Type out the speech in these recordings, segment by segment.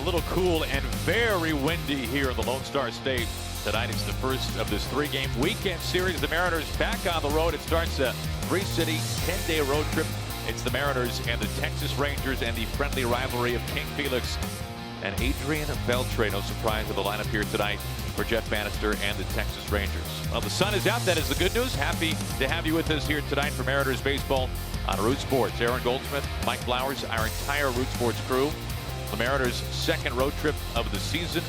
little cool and very windy here in the Lone Star State tonight. It's the first of this 3-game weekend series. The Mariners back on the road. It starts a 3-city, 10-day road trip. It's the Mariners and the Texas Rangers and the friendly rivalry of King Felix and Adrian Beltre. No surprise of the lineup here tonight for Jeff Bannister and the Texas Rangers. Well, the sun is out. That is the good news. Happy to have you with us here tonight for Mariners baseball on Root Sports. Aaron Goldsmith, Mike Flowers, our entire Root Sports crew. The Mariners' second road trip of the season.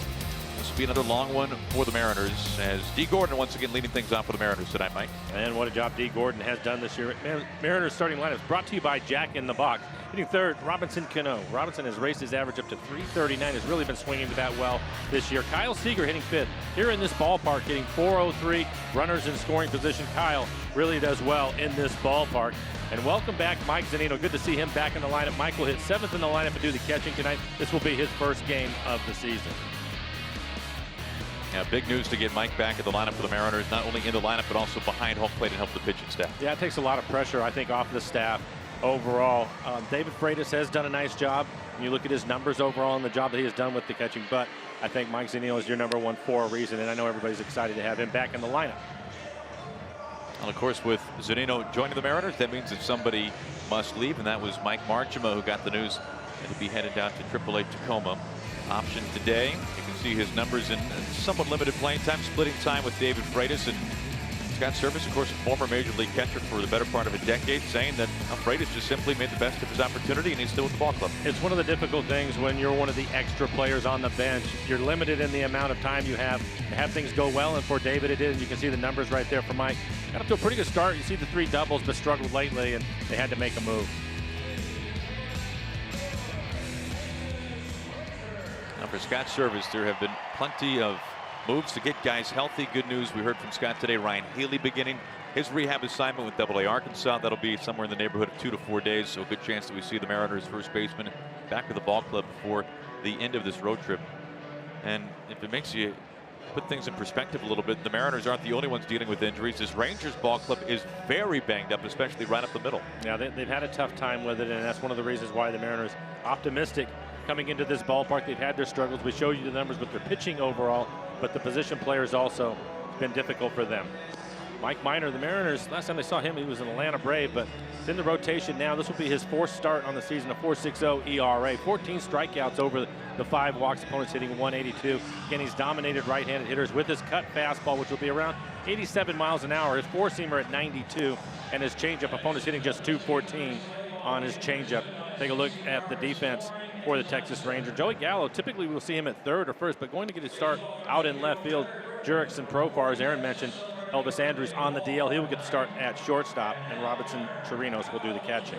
This will be another long one for the Mariners as D. Gordon once again leading things off for the Mariners tonight, Mike. And what a job D. Gordon has done this year. Mariners starting lineup is brought to you by Jack in the Box. Hitting third, Robinson Cano. Robinson has raised his average up to .339. Has really been swinging the bat well this year. Kyle Seager hitting fifth here in this ballpark, hitting .403. Runners in scoring position. Kyle really does well in this ballpark. And welcome back, Mike Zunino. Good to see him back in the lineup. Mike will hit seventh in the lineup and do the catching tonight. This will be his first game of the season. Yeah, big news to get Mike back at the lineup for the Mariners, not only in the lineup, but also behind home plate and help the pitching staff. Yeah, it takes a lot of pressure, I think, off the staff overall. David Freitas has done a nice job. When you look at his numbers overall and the job that he has done with the catching, but I think Mike Zunino is your number one for a reason, and I know everybody's excited to have him back in the lineup. And of course, with Zunino joining the Mariners, that means that somebody must leave, and that was Mike Marchima, who got the news that he'd be headed down to AAA Tacoma. Option today. You can see his numbers in somewhat limited playing time, splitting time with David Freitas. And Scott Service, of course, a former Major League catcher for the better part of a decade, saying that Freitas just simply made the best of his opportunity and he's still with the ball club. It's one of the difficult things when you're one of the extra players on the bench. You're limited in the amount of time you have to have things go well, and for David it is. You can see the numbers right there for Mike. Got up to a pretty good start. You see the 3 doubles, but struggled lately, and they had to make a move. Now for Scott Service, there have been plenty of moves to get guys healthy. Good news, we heard from Scott today. Ryan Healy beginning his rehab assignment with AA Arkansas. That'll be somewhere in the neighborhood of 2 to 4 days. So a good chance that we see the Mariners first baseman back with the ball club before the end of this road trip. And if it makes you put things in perspective a little bit, the Mariners aren't the only ones dealing with injuries. This Rangers ball club is very banged up, especially right up the middle. Yeah, they've had a tough time with it, and that's one of the reasons why the Mariners optimistic coming into this ballpark. They've had their struggles. We showed you the numbers with their pitching overall, but the position players also been difficult for them. Mike Minor, the Mariners, last time they saw him, he was an Atlanta Brave, but it's in the rotation now. This will be his 4th start on the season, a .460 ERA, 14 strikeouts over the 5 walks. Opponents hitting 182. Again, he's dominated right-handed hitters with his cut fastball, which will be around 87 miles an hour. His 4-seamer at 92, and his changeup, opponents hitting just 214 on his changeup. Take a look at the defense for the Texas Rangers. Joey Gallo, typically we'll see him at third or first, but going to get his start out in left field. Jurickson and Profar, as Aaron mentioned. Elvis Andrews on the DL. He will get the start at shortstop, and Robinson Chirinos will do the catching.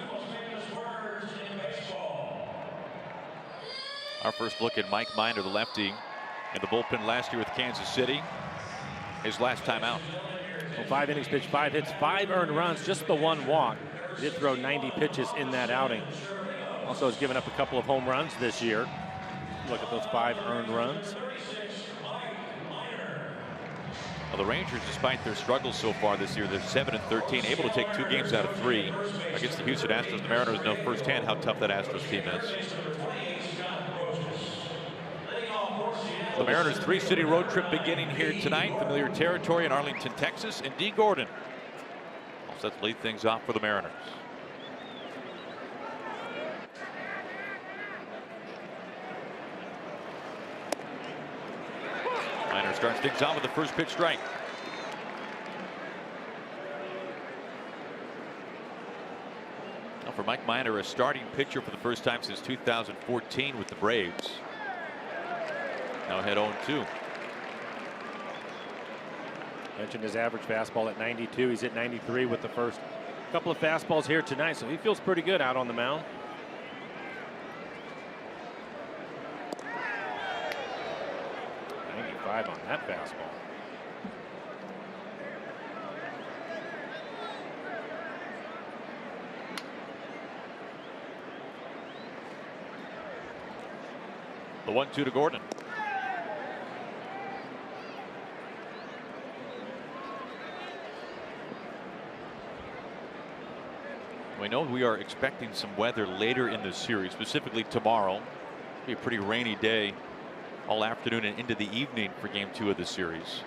Our first look at Mike Minor, the lefty, in the bullpen last year with Kansas City. His last time out. Well, 5 innings pitched, 5 hits, 5 earned runs, just the 1 walk. He did throw 90 pitches in that outing. Also has given up a couple of home runs this year. Look at those 5 earned runs. Well, the Rangers, despite their struggles so far this year, they're 7-13, able to take 2 games out of 3 against the Houston Astros. The Mariners know firsthand how tough that Astros team is. The Mariners' 3-city road trip beginning here tonight. Familiar territory in Arlington, Texas, and D. Gordon all set to lead things off for the Mariners. Minor starts things on with the first pitch strike. Now for Mike Minor, a starting pitcher for the first time since 2014 with the Braves. Now ahead 0-2. Mentioned his average fastball at 92. He's hit 93 with the first couple of fastballs here tonight, so he feels pretty good out on the mound. On that fastball. The 1-2 to Gordon. We know we are expecting some weather later in the series, specifically tomorrow. Be a pretty rainy day all afternoon and into the evening for game 2 of the series.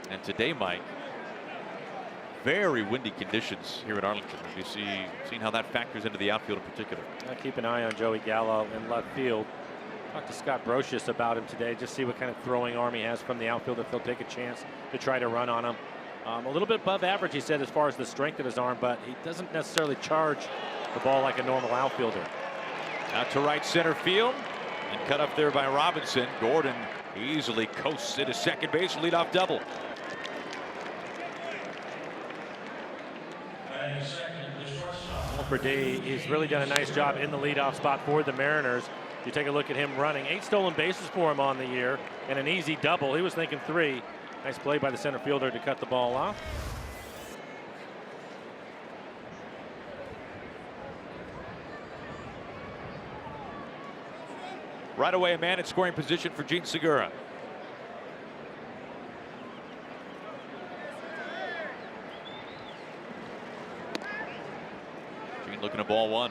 And today, Mike, very windy conditions here at Arlington. You seen how that factors into the outfield in particular. Keep an eye on Joey Gallo in left field. Talked to Scott Brocious about him today. Just see what kind of throwing arm he has from the outfield, if they'll take a chance to try to run on him. A little bit above average, he said, as far as the strength of his arm, but he doesn't necessarily charge the ball like a normal outfielder. Out to right center field and cut up there by Robinson. Gordon easily coasts into second base, leadoff double. For D, he's really done a nice job in the leadoff spot for the Mariners. You take a look at him running 8 stolen bases for him on the year and an easy double. He was thinking 3. Nice play by the center fielder to cut the ball off. Right away, a man in scoring position for Gene Segura. Gene looking at ball 1.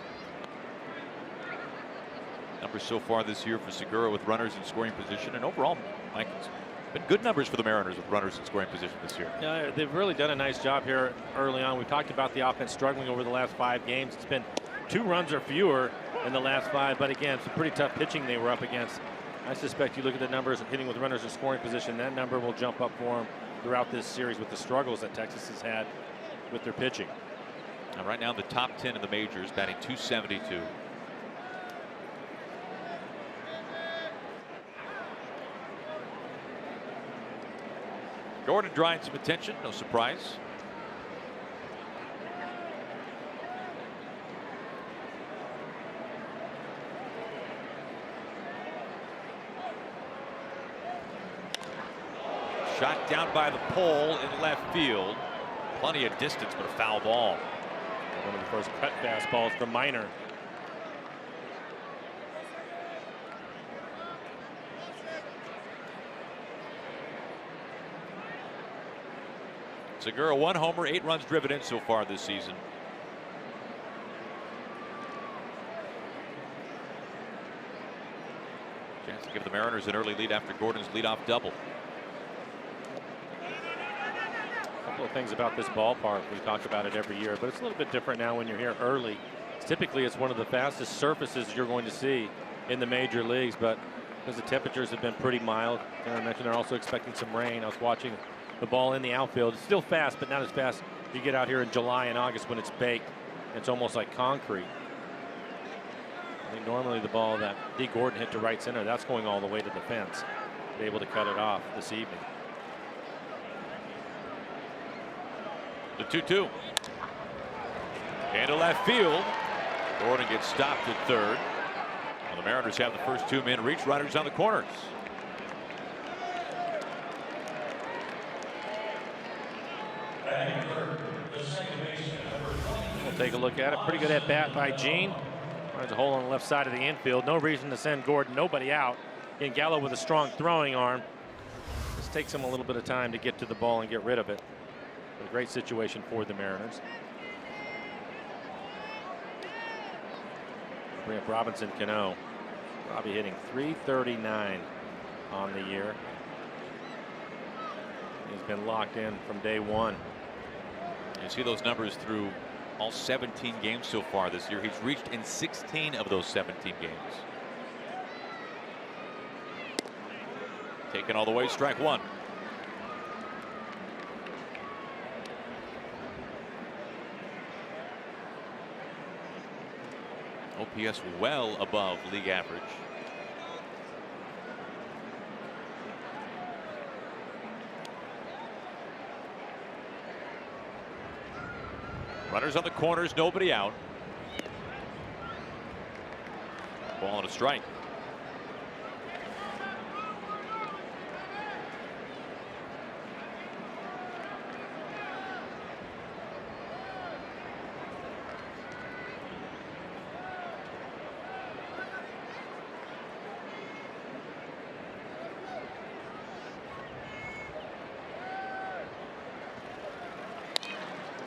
Numbers so far this year for Segura with runners in scoring position, and overall, Mike, it's been good numbers for the Mariners with runners in scoring position this year. Yeah, they've really done a nice job here early on. We talked about the offense struggling over the last 5 games. It's been 2 runs or fewer in the last 5, but again, some pretty tough pitching they were up against. I suspect you look at the numbers of hitting with runners in scoring position, that number will jump up for them throughout this series with the struggles that Texas has had with their pitching. Now, right now, the top 10 in the majors, batting .272. Gordon drawing some attention, no surprise. Shot down by the pole in left field. Plenty of distance, but a foul ball. One of the first cut fastballs from Minor. Segura 1 homer, 8 runs driven in so far this season. Chance to give the Mariners an early lead after Gordon's leadoff double. A couple of things about this ballpark. We talk about it every year, but it's a little bit different now when you're here early. Typically, it's one of the fastest surfaces you're going to see in the major leagues, but because the temperatures have been pretty mild, and I mentioned they're also expecting some rain. I was watching the ball in the outfield. It's still fast, but not as fast you get out here in July and August when it's baked. It's almost like concrete. I think normally the ball that D. Gordon hit to right center, that's going all the way to the fence. Be able to cut it off this evening. The 2-2. Into left field. Gordon gets stopped at third. Well, the Mariners have the first 2 men reach, runners on the corners. We'll take a look at it. Pretty good at bat by Gene. Finds a hole on the left side of the infield. No reason to send Gordon, nobody out. And Gallo with a strong throwing arm. This takes him a little bit of time to get to the ball and get rid of it. A great situation for the Mariners. Bring up Robinson Cano. Robbie hitting .339 on the year. He's been locked in from day 1. You see those numbers through all 17 games so far this year. He's reached in 16 of those 17 games. Taken all the way, strike 1. OPS well above league average. Runners on the corners, nobody out. Ball and a strike.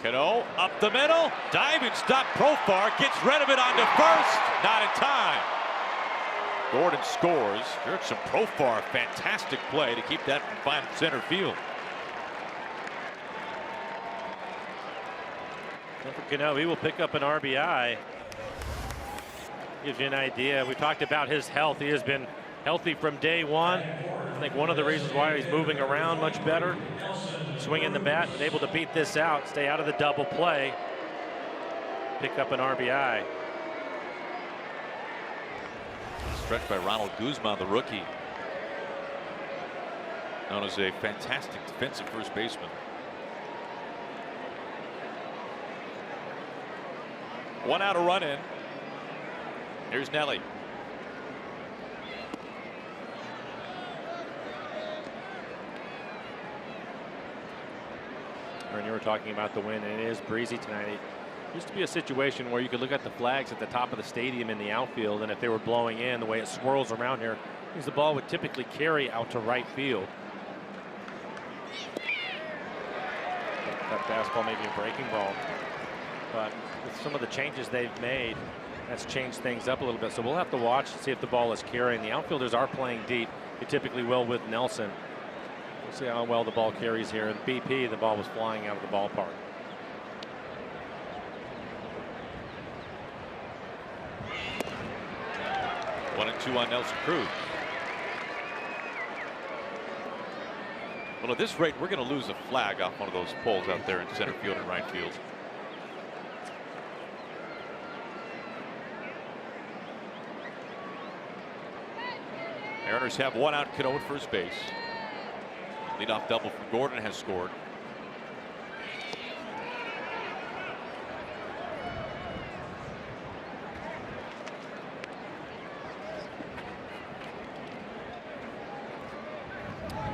Cano up the middle, diving stop. Profar gets rid of it onto first, not in time. Gordon scores. Jurickson Profar, fantastic play to keep that confined center field. He will pick up an RBI. Gives you an idea. We talked about his health. He has been healthy from day one. I think one of the reasons why he's moving around much better, swinging the bat, and able to beat this out, stay out of the double play, pick up an RBI. Stretched by Ronald Guzman, the rookie, known as a fantastic defensive first baseman. One out, a run in. Here's Nelly. And you were talking about the wind, and it is breezy tonight. It used to be a situation where you could look at the flags at the top of the stadium in the outfield, and if they were blowing in the way it swirls around here, means the ball would typically carry out to right field. That fastball may be a breaking ball, but with some of the changes they've made, that's changed things up a little bit. So we'll have to watch to see if the ball is carrying. The outfielders are playing deep. They typically will with Nelson. We'll see how well the ball carries here. And BP, the ball was flying out of the ballpark. One and two on Nelson Cruz. Well, at this rate, we're going to lose a flag off one of those poles out there in center field and right field. Mariners have one out. Cano at first base. Leadoff double from Gordon has scored.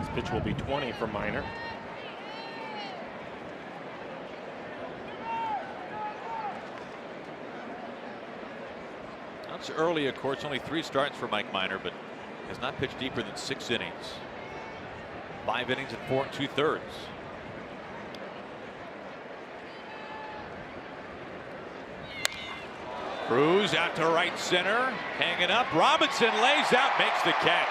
This pitch will be 20 for Minor. That's early, of course. Only 3 starts for Mike Minor, but has not pitched deeper than 6 innings. 5 innings and 4 2/3. Cruz out to right center, hanging up. Robinson lays out, makes the catch.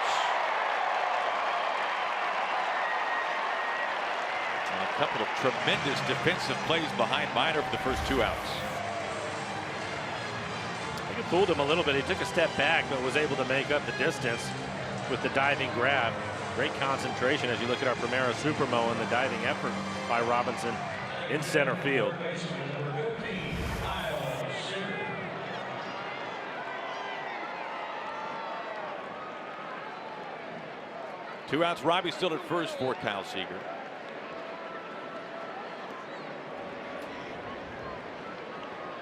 And a couple of tremendous defensive plays behind Minor for the first 2 outs. I think it fooled him a little bit. He took a step back, but was able to make up the distance with the diving grab. Great concentration as you look at our Primera Supermo and the diving effort by Robinson in center field. Two outs. Robbie still at first for Kyle Seager.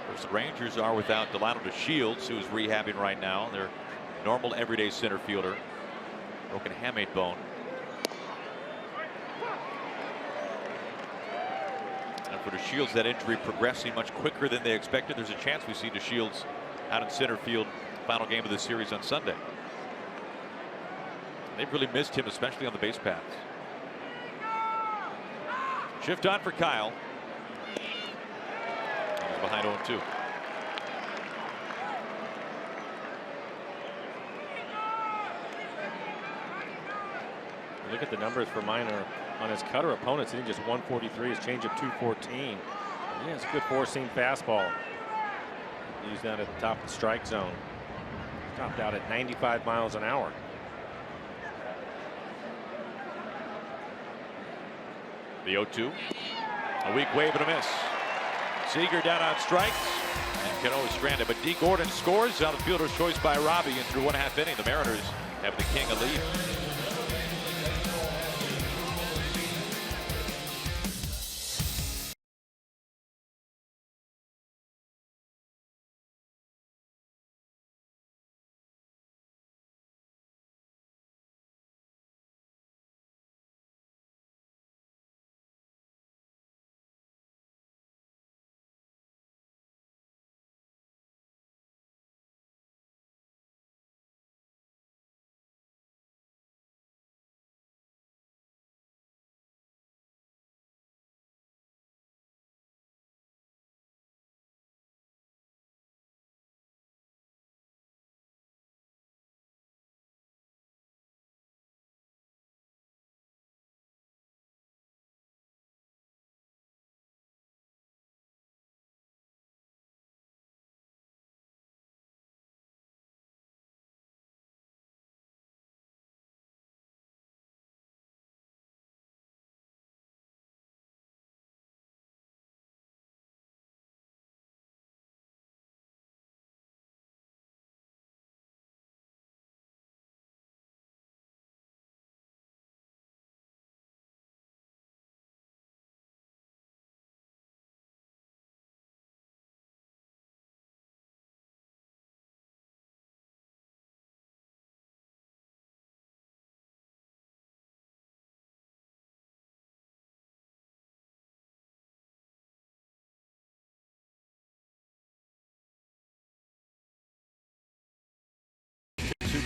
Of course, the Rangers are without Delano DeShields, who is rehabbing right now. Their normal everyday center fielder. Broken hamate bone. And for DeShields, that injury progressing much quicker than they expected. There's a chance we see DeShields out in center field final game of the series on Sunday. They've really missed him, especially on the base paths. Shift on for Kyle. He's behind 0-2. Look at the numbers for Minor on his cutter opponents. Hitting just 143, his changeup 214. He has a good four-seam fastball. Used that at the top of the strike zone. Topped out at 95 miles an hour. The 0-2. A weak wave and a miss. Seager down on strikes. And Cano is stranded. But D. Gordon scores on the fielder's choice by Robbie. And through 1/2 inning, the Mariners have the king of lead.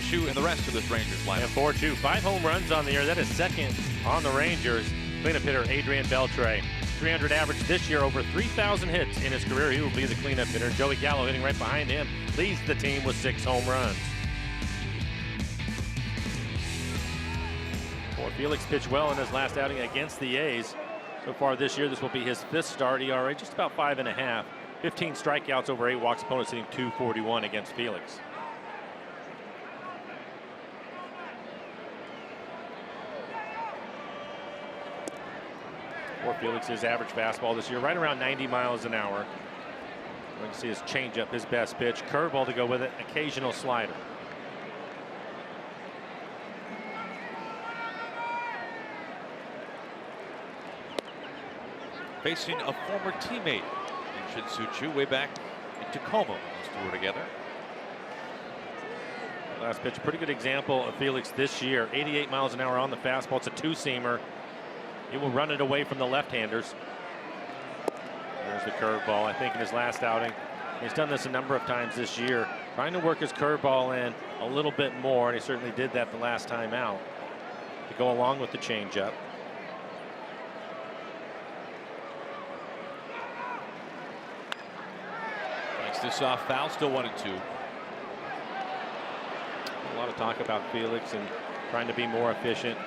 Suchu and the rest of this Rangers lineup. And 4-2, 5 home runs on the year. That is second on the Rangers. Cleanup hitter Adrian Beltre. 300 average this year, over 3,000 hits in his career. He will be the cleanup hitter. Joey Gallo hitting right behind him, leads the team with 6 home runs. Boy, Felix pitched well in his last outing against the A's. So far this year, this will be his 5th start. ERA just about 5.5. 15 strikeouts over 8 walks. Opponents hitting .241 against Felix. For Felix's average fastball this year, right around 90 miles an hour. You can see his changeup, his best pitch. Curveball to go with it, occasional slider. Facing a former teammate in Shin Suchu way back in Tacoma. Those two were together. Last pitch, pretty good example of Felix this year. 88 miles an hour on the fastball. It's a 2-seamer. He will run it away from the left-handers. There's the curveball. I think in his last outing, he's done this a number of times this year, trying to work his curveball in a little bit more, and he certainly did that the last time out to go along with the changeup. Likes this off foul, still 1-2. A lot of talk about Felix and trying to be more efficient,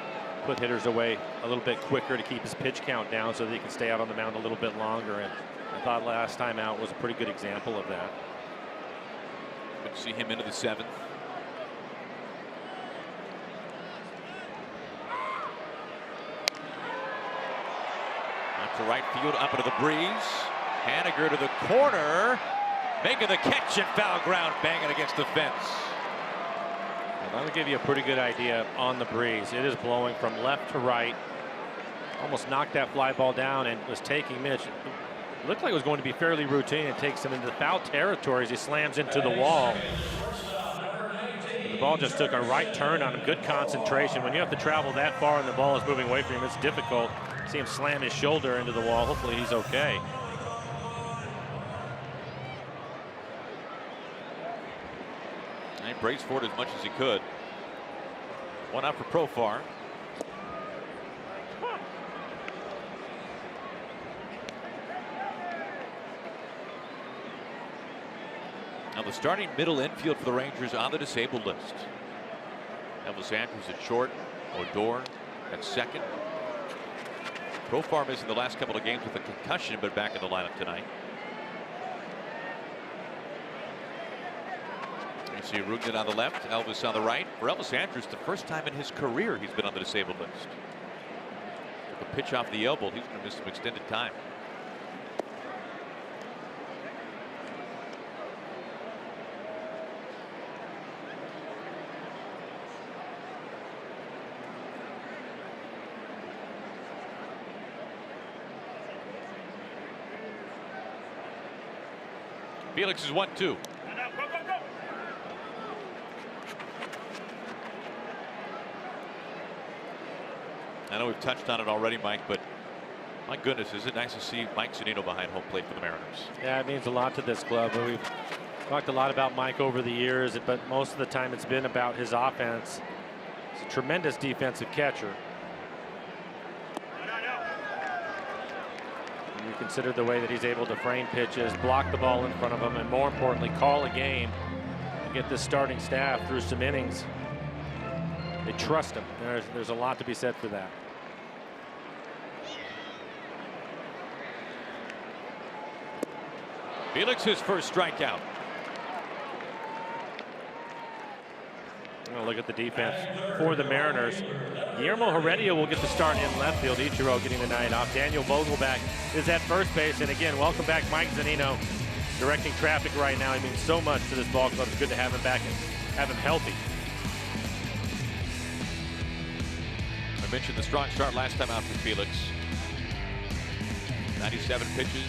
put hitters away a little bit quicker to keep his pitch count down so that he can stay out on the mound a little bit longer. And I thought last time out was a pretty good example of that. Good to see him into the 7th. Out to right field, up into the breeze. Haniger to the corner, making the catch and foul ground, banging against the fence. That'll give you a pretty good idea on the breeze. It is blowing from left to right. Almost knocked that fly ball down and was taking Mitch. It looked like it was going to be fairly routine. It takes him into the foul territory as he slams into the wall. The ball just took a right turn on him. Good concentration. When you have to travel that far and the ball is moving away from him, it's difficult. See him slam his shoulder into the wall. Hopefully he's okay. He braced for it as much as he could. One out for Profar. Now the starting middle infield for the Rangers on the disabled list. Elvis Andrews at short, Odor at second. Profar missing the last couple of games with a concussion, but back in the lineup tonight. You see Rugnet on the left, Elvis on the right. For Elvis Andrews, the first time in his career he's been on the disabled list. Took a pitch off the elbow. He's going to miss some extended time. Felix is 1-2. I know we've touched on it already, Mike, but my goodness, is it nice to see Mike Zunino behind home plate for the Mariners. Yeah, it means a lot to this club. We've talked a lot about Mike over the years, but most of the time it's been about his offense. He's a tremendous defensive catcher. And you consider the way that he's able to frame pitches, block the ball in front of him, and more importantly, call a game and get this starting staff through some innings. They trust him. There's a lot to be said for that. Felix's first strikeout. Look at the defense for the Mariners. Guillermo Heredia will get the start in left field. Ichiro getting the night off. Daniel Vogelback is at first base. And again, welcome back Mike Zunino, directing traffic right now. He means so much to this ball club. It's good to have him back and have him healthy. I mentioned the strong start last time out for Felix. 97 pitches.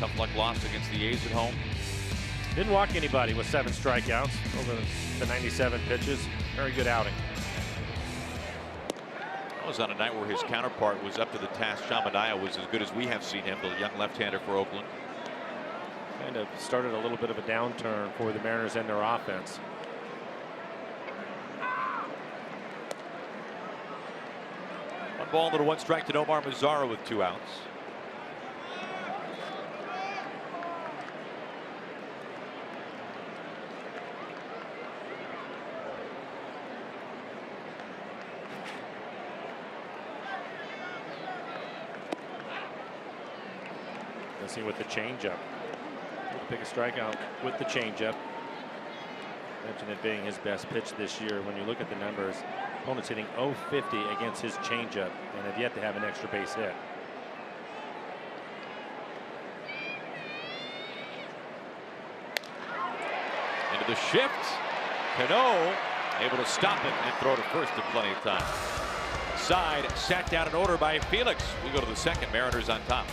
Tough luck loss against the A's at home. Didn't walk anybody with 7 strikeouts over the 97 pitches. Very good outing. That was on a night where his counterpart was up to the task. Shamanaya was as good as we have seen him, the young left-hander for Oakland. Kind of started a little bit of a downturn for the Mariners and their offense. One ball and a one strike to Nomar Mazara with 2 outs. Let's see with the changeup. Pick a strikeout with the changeup. Mentioned it being his best pitch this year. When you look at the numbers, opponent's hitting .050 against his changeup and have yet to have an extra base hit. Into the shift. Cano able to stop it and throw to first in plenty of time. Side sat down in order by Felix. We go to the second. Mariners on top.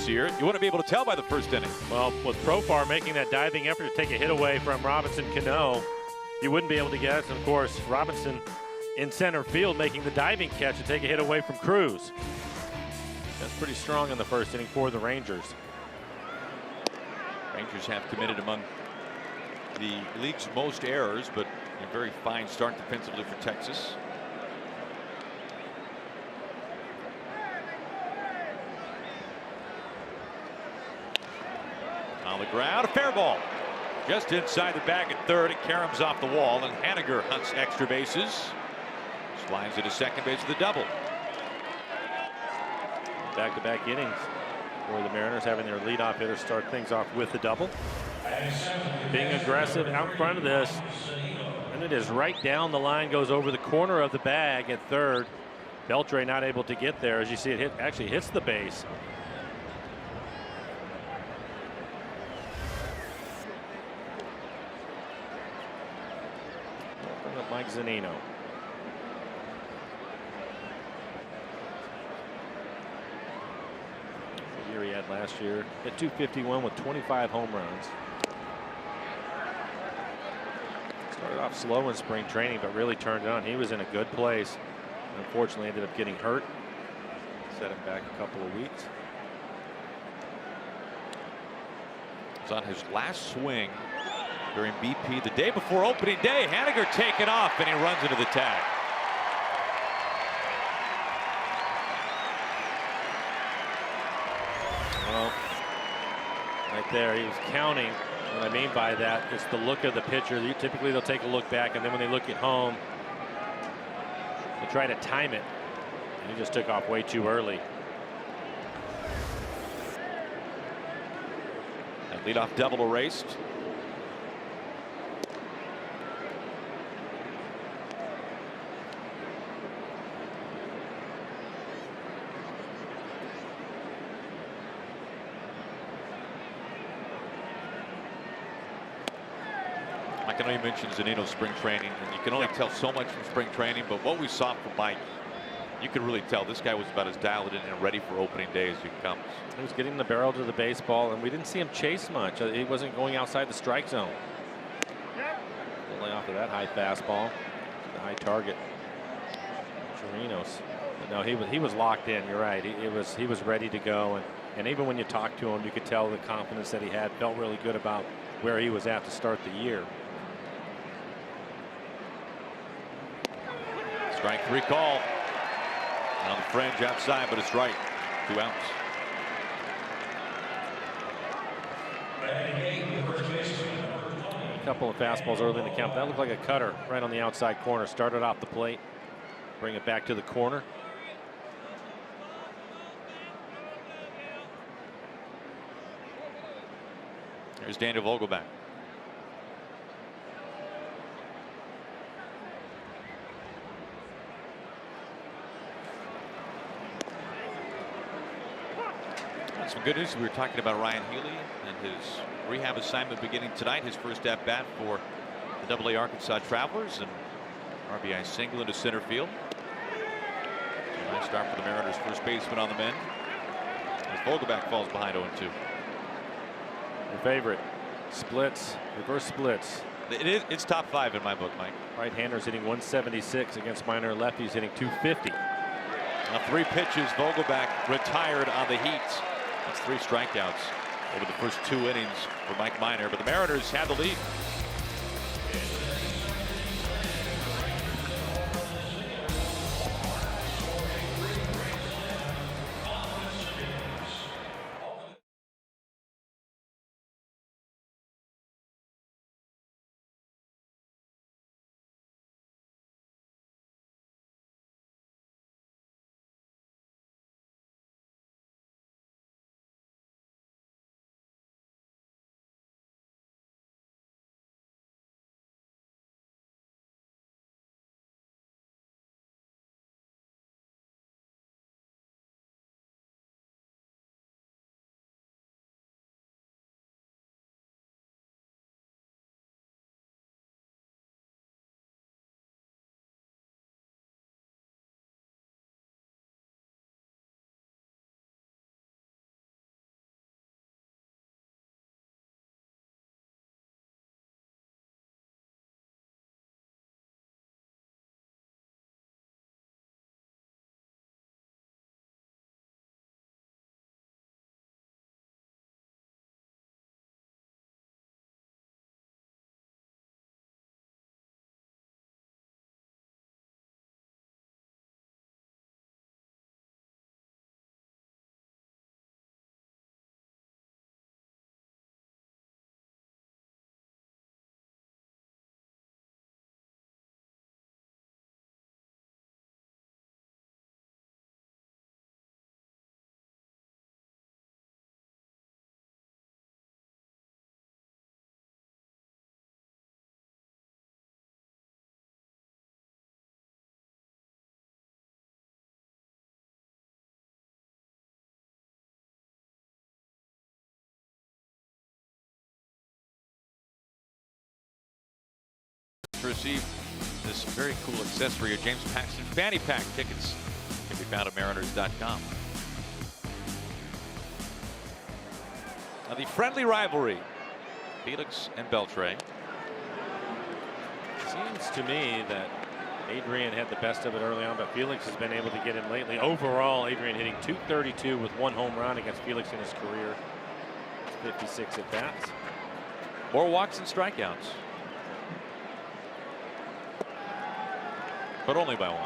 Here, you want to be able to tell by the first inning. Well, with Profar making that diving effort to take a hit away from Robinson Cano, you wouldn't be able to guess. And of course, Robinson in center field making the diving catch to take a hit away from Cruz. That's pretty strong in the first inning for the Rangers. Rangers have committed among the league's most errors, but a very fine start defensively for Texas. On the ground, a fair ball. Just inside the bag at third, it caroms off the wall, and Haniger hunts extra bases. Slides it to second base with a double. Back-to-back innings for the Mariners, having their leadoff hitter start things off with the double. Being aggressive out front of this, and it is right down the line, goes over the corner of the bag at third. Beltre not able to get there. As you see, it actually hits the base. Mike Zunino. The year he had last year, hit .251 with 25 home runs. Started off slow in spring training, but really turned it on. He was in a good place. Unfortunately, ended up getting hurt. Set him back a couple of weeks. It's on his last swing during BP the day before opening day. Haniger taken off, and he runs into the tag. Well, right there, he was counting. What I mean by that is the look of the pitcher. Typically, they'll take a look back, and then when they look at home, they try to time it. And he just took off way too early. That leadoff double erased. I can only mention Zunino's spring training, and you can only tell so much from spring training, but what we saw from Mike, you could really tell this guy was about as dialed in and ready for opening day as you come. He was getting the barrel to the baseball, and we didn't see him chase much. He wasn't going outside the strike zone. Lay off of that high fastball, the high target. Chirinos. No, he was locked in. You're right. He was ready to go, and even when you talked to him, you could tell the confidence that he had. Felt really good about where he was at to start the year. Strike 3 call. On the fringe outside, but it's right. 2 outs. A couple of fastballs early in the count. That looked like a cutter right on the outside corner. Started off the plate. Bring it back to the corner. Here's Daniel Vogelback. Some good news. We were talking about Ryan Healy and his rehab assignment beginning tonight. His first at bat for the AA Arkansas Travelers, and RBI single into center field. A nice start for the Mariners. First baseman on the mend as Vogelback falls behind 0-2. Your favorite splits, reverse splits. It's top 5 in my book, Mike. Right-handers hitting 176 against minor lefties hitting 250. Now 3 pitches. Vogelback retired on the Heat. That's 3 strikeouts over the first 2 innings for Mike Minor, but the Mariners had the lead. To receive this very cool accessory, a James Paxton Fanny Pack. Tickets can be found at Mariners.com. Now the friendly rivalry, Felix and Beltre. Seems to me that Adrian had the best of it early on, but Felix has been able to get him lately. Overall, Adrian hitting .232 with 1 home run against Felix in his career. 56 at bats. More walks and strikeouts, but only by 1.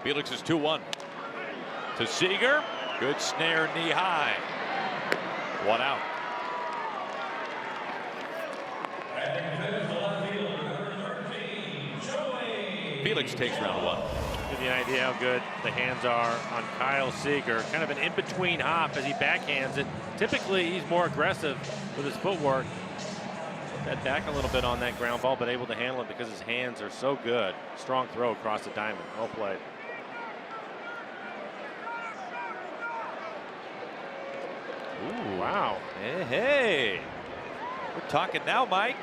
Felix is 2-1 to Seager. Good snare, knee high. 1 out. Felix takes round one. Give you an idea how good the hands are on Kyle Seager. Kind of an in-between hop as he backhands it. Typically, he's more aggressive with his footwork. Put that back a little bit on that ground ball, but able to handle it because his hands are so good. Strong throw across the diamond. Well played. Ooh. Wow. Hey. We're talking now, Mike.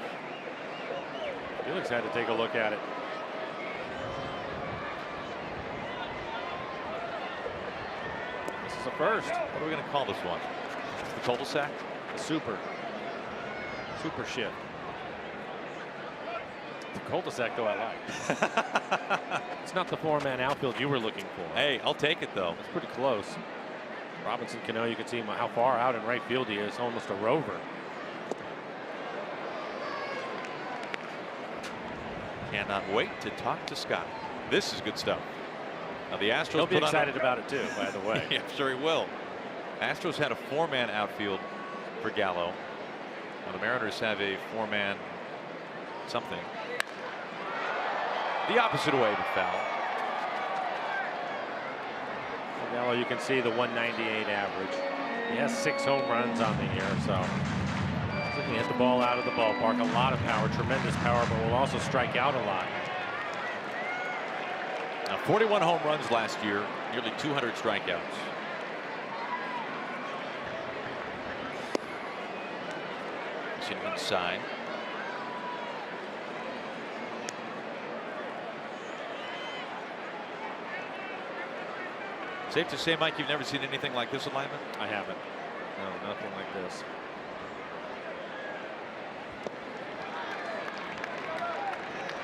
Felix had to take a look at it. This is a first. What are we going to call this one? The cul-de-sac? The super shift. The cul-de-sac, though, I like. It's not the four-man outfield you were looking for. Hey, I'll take it, though. It's pretty close. Robinson Cano, you can see how far out in right field he is. Almost a rover. Cannot wait to talk to Scott. This is good stuff. Now the Astros He'll be excited about it too, by the way. Yeah, I'm sure he will. Astros had a four-man outfield for Gallo. Now the Mariners have a four-man something. The opposite way to foul. For Gallo, you can see the 198 average. He has 6 home runs on the year, so he can hit the ball out of the ballpark. A lot of power, tremendous power, but will also strike out a lot. Now 41 home runs last year, nearly 200 strikeouts. Seen inside. Safe to say, Mike, you've never seen anything like this alignment? I haven't. No, nothing like this.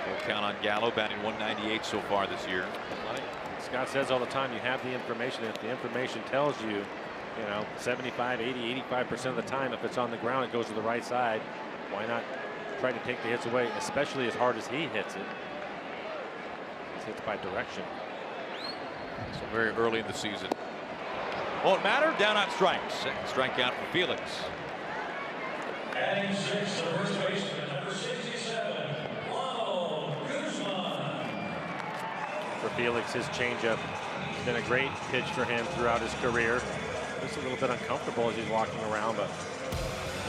We'll count on Gallo, batting 198 so far this year. Like Scott says all the time, you have the information. If the information tells you, 75, 80, 85% of the time, if it's on the ground, it goes to the right side. Why not try to take the hits away, especially as hard as he hits it? It's hits by direction. So very early in the season. Won't matter. Down on strikes. Second strikeout for Felix. Adding 6, the first baseman, number 67, Guzman. For Felix, his changeup has been a great pitch for him throughout his career. Just a little bit uncomfortable as he's walking around, but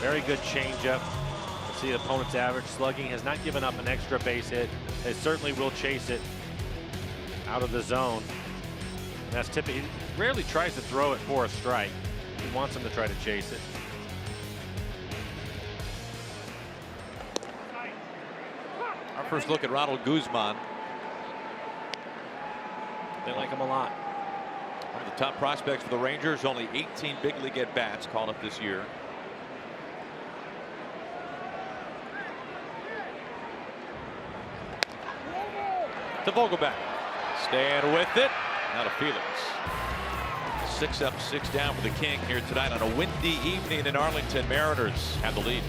very good changeup. Let's see the opponent's average slugging has not given up an extra base hit. They certainly will chase it out of the zone. And that's typically, he rarely tries to throw it for a strike. He wants him to try to chase it. Our first look at Ronald Guzman. They like him a lot. One of the top prospects for the Rangers. Only 18 big league at bats called up this year. To Vogelback. Staying with it. Now to Felix. 6 up, 6 down for the King here tonight on a windy evening in Arlington. Mariners have the lead.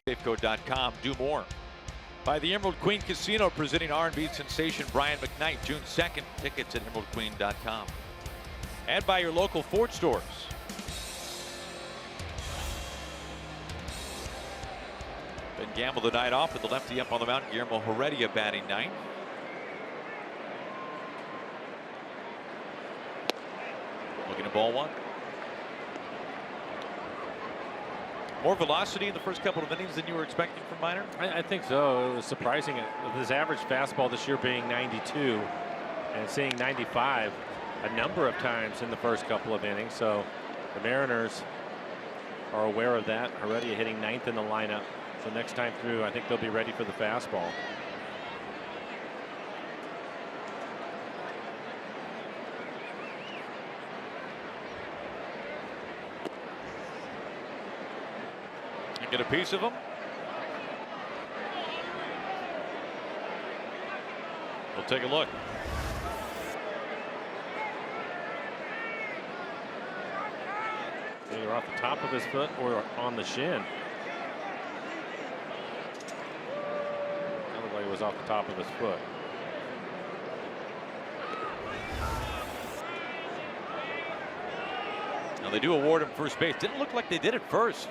Safeco.com. Do more. By the Emerald Queen Casino, presenting R&B sensation Brian McKnight, June 2nd. Tickets at emeraldqueen.com. And by your local Ford stores. Ben Gamble the night off with the lefty up on the mound. Guillermo Heredia batting ninth. Looking at ball one. More velocity in the first couple of innings than you were expecting from Minor? I think so. It was surprising with his average fastball this year being 92 and seeing 95 a number of times in the first couple of innings. So the Mariners are aware of that. Heredia hitting ninth in the lineup. So next time through, I think they'll be ready for the fastball. Get a piece of him. We'll take a look. Either off the top of his foot or on the shin. That looked like it was off the top of his foot. Now they do award him first base. Didn't look like they did at first.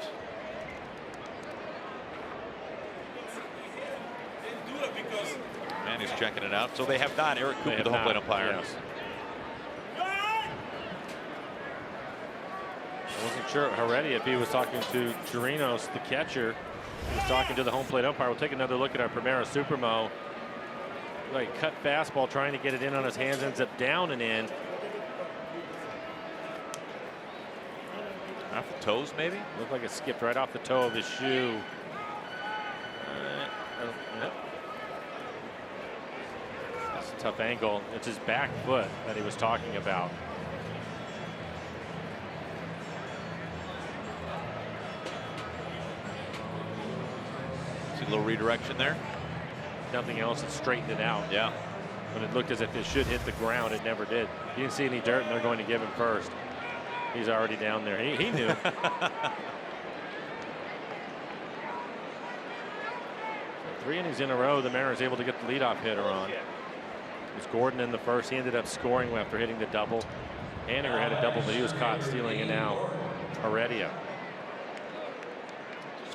He's checking it out. So they have not. Eric Cooper, the home plate umpire. Yes. I wasn't sure, Heredia, if he was talking to Chirinos, the catcher. He was talking to the home plate umpire. We'll take another look at our Primera Supermo. Like cut fastball, trying to get it in on his hands, ends up down and in. Off the toes, maybe? Looked like it skipped right off the toe of his shoe. Yep. That's a tough angle. It's his back foot that he was talking about. See a little redirection there. Nothing else that straightened it out. Yeah. When it looked as if it should hit the ground, it never did. You didn't see any dirt, and they're going to give him first. He's already down there. He knew. Three innings in a row, the Mariners able to get the leadoff hitter on. It was Gordon in the first. He ended up scoring after hitting the double. Haniger had a double, but he was caught stealing it now. Heredia.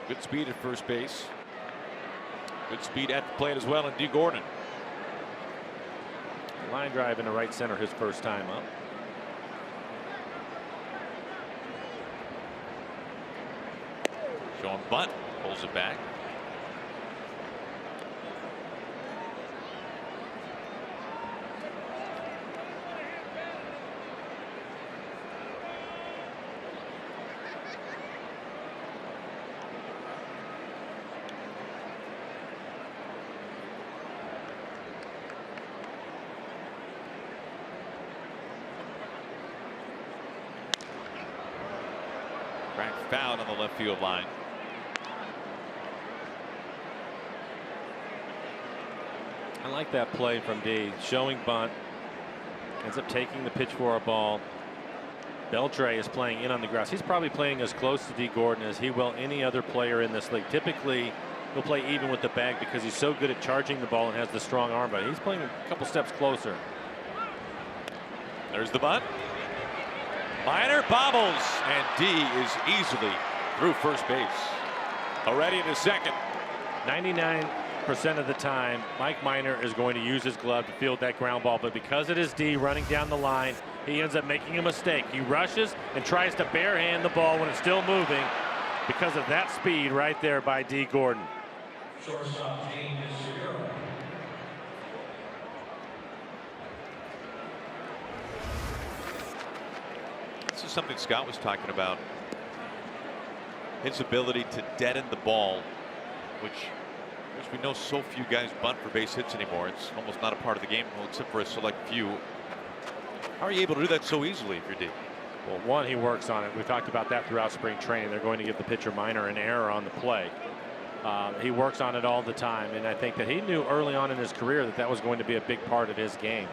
Good speed at first base. Good speed at the plate as well, and D. Gordon. Line drive into right center his first time up. Showing bunt, pulls it back. Cracked foul on the left field line. I like that play from D. Showing bunt. Ends up taking the pitch for a ball. Beltre is playing in on the grass. He's probably playing as close to D. Gordon as he will any other player in this league. Typically, he'll play even with the bag because he's so good at charging the ball and has the strong arm, but he's playing a couple steps closer. There's the bunt. Minor bobbles, and D is easily through first base. Already to second. 99% of the time, Mike Minor is going to use his glove to field that ground ball, but because it is D running down the line, he ends up making a mistake. He rushes and tries to barehand the ball when it's still moving because of that speed right there by D. Gordon. Shortstop team is 0. This is something Scott was talking about. His ability to deaden the ball, which we know so few guys bunt for base hits anymore. It's almost not a part of the game, well, except for a select few. How are you able to do that so easily if you're D? Well, one, he works on it. We talked about that throughout spring training. They're going to give the pitcher Minor an error on the play. He works on it all the time, and I think that he knew early on in his career that that was going to be a big part of his game.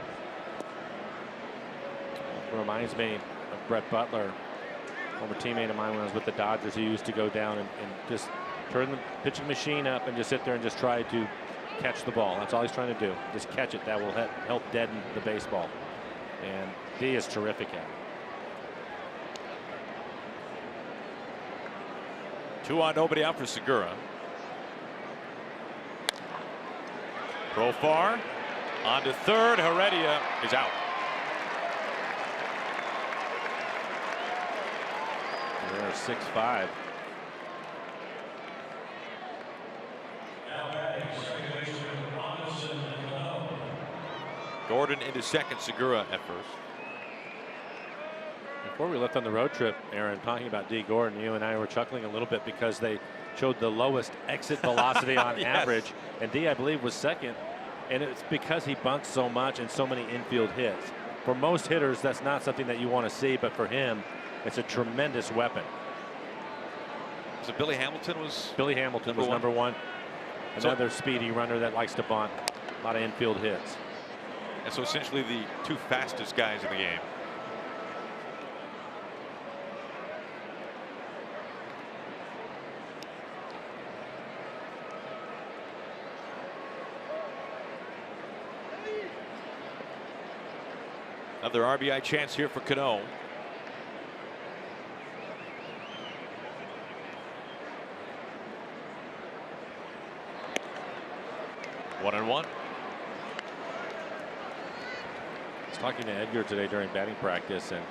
It reminds me of Brett Butler, former teammate of mine when I was with the Dodgers. He used to go down and just turn the pitching machine up and just sit there and just try to catch the ball. That's all he's trying to do. Just catch it. That will help deaden the baseball. And D is terrific at it. 2 on, nobody out for Segura. Profar on to third. Heredia is out. They're 6-5. Gordon into second, Segura at first. Before we left on the road trip, Aaron, talking about D. Gordon, you and I were chuckling a little bit because they showed the lowest exit velocity on Yes. average, and D, I believe, was second, and it's because he bunts so much and so many infield hits. For most hitters, that's not something that you want to see, but for him, it's a tremendous weapon. So Billy Hamilton was number one. Another speedy runner that likes to bunt. A lot of infield hits. And so essentially the 2 fastest guys in the game. Another RBI chance here for Cano. One and one. I was talking to Edgar today during batting practice, and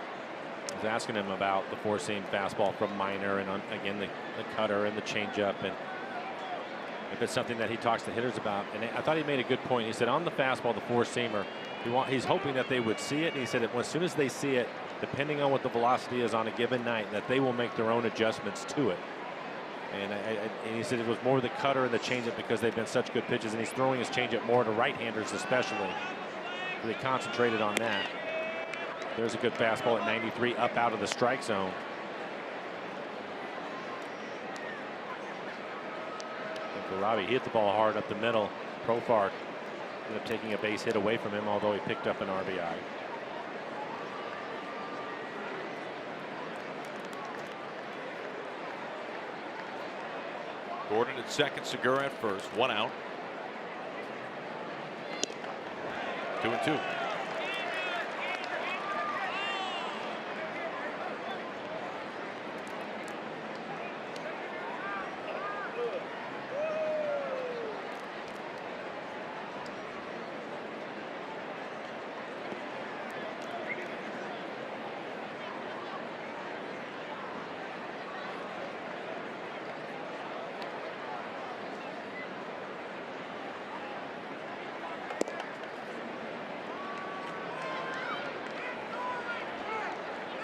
I was asking him about the 4-seam fastball from Minor, and again the cutter and the changeup, and if it's something that he talks to hitters about. And I thought he made a good point. He said on the fastball, the 4-seamer, he's hoping that they would see it. And he said that as soon as they see it, depending on what the velocity is on a given night, that they will make their own adjustments to it. And he said it was more the cutter and the changeup because they've been such good pitches, and he's throwing his changeup more to right-handers especially. They concentrated on that. There's a good fastball at 93 up out of the strike zone. And for Robbie, he hit the ball hard up the middle. Profar ended up taking a base hit away from him, although he picked up an RBI. Gordon at second, Segura at first. 1 out. 2-2.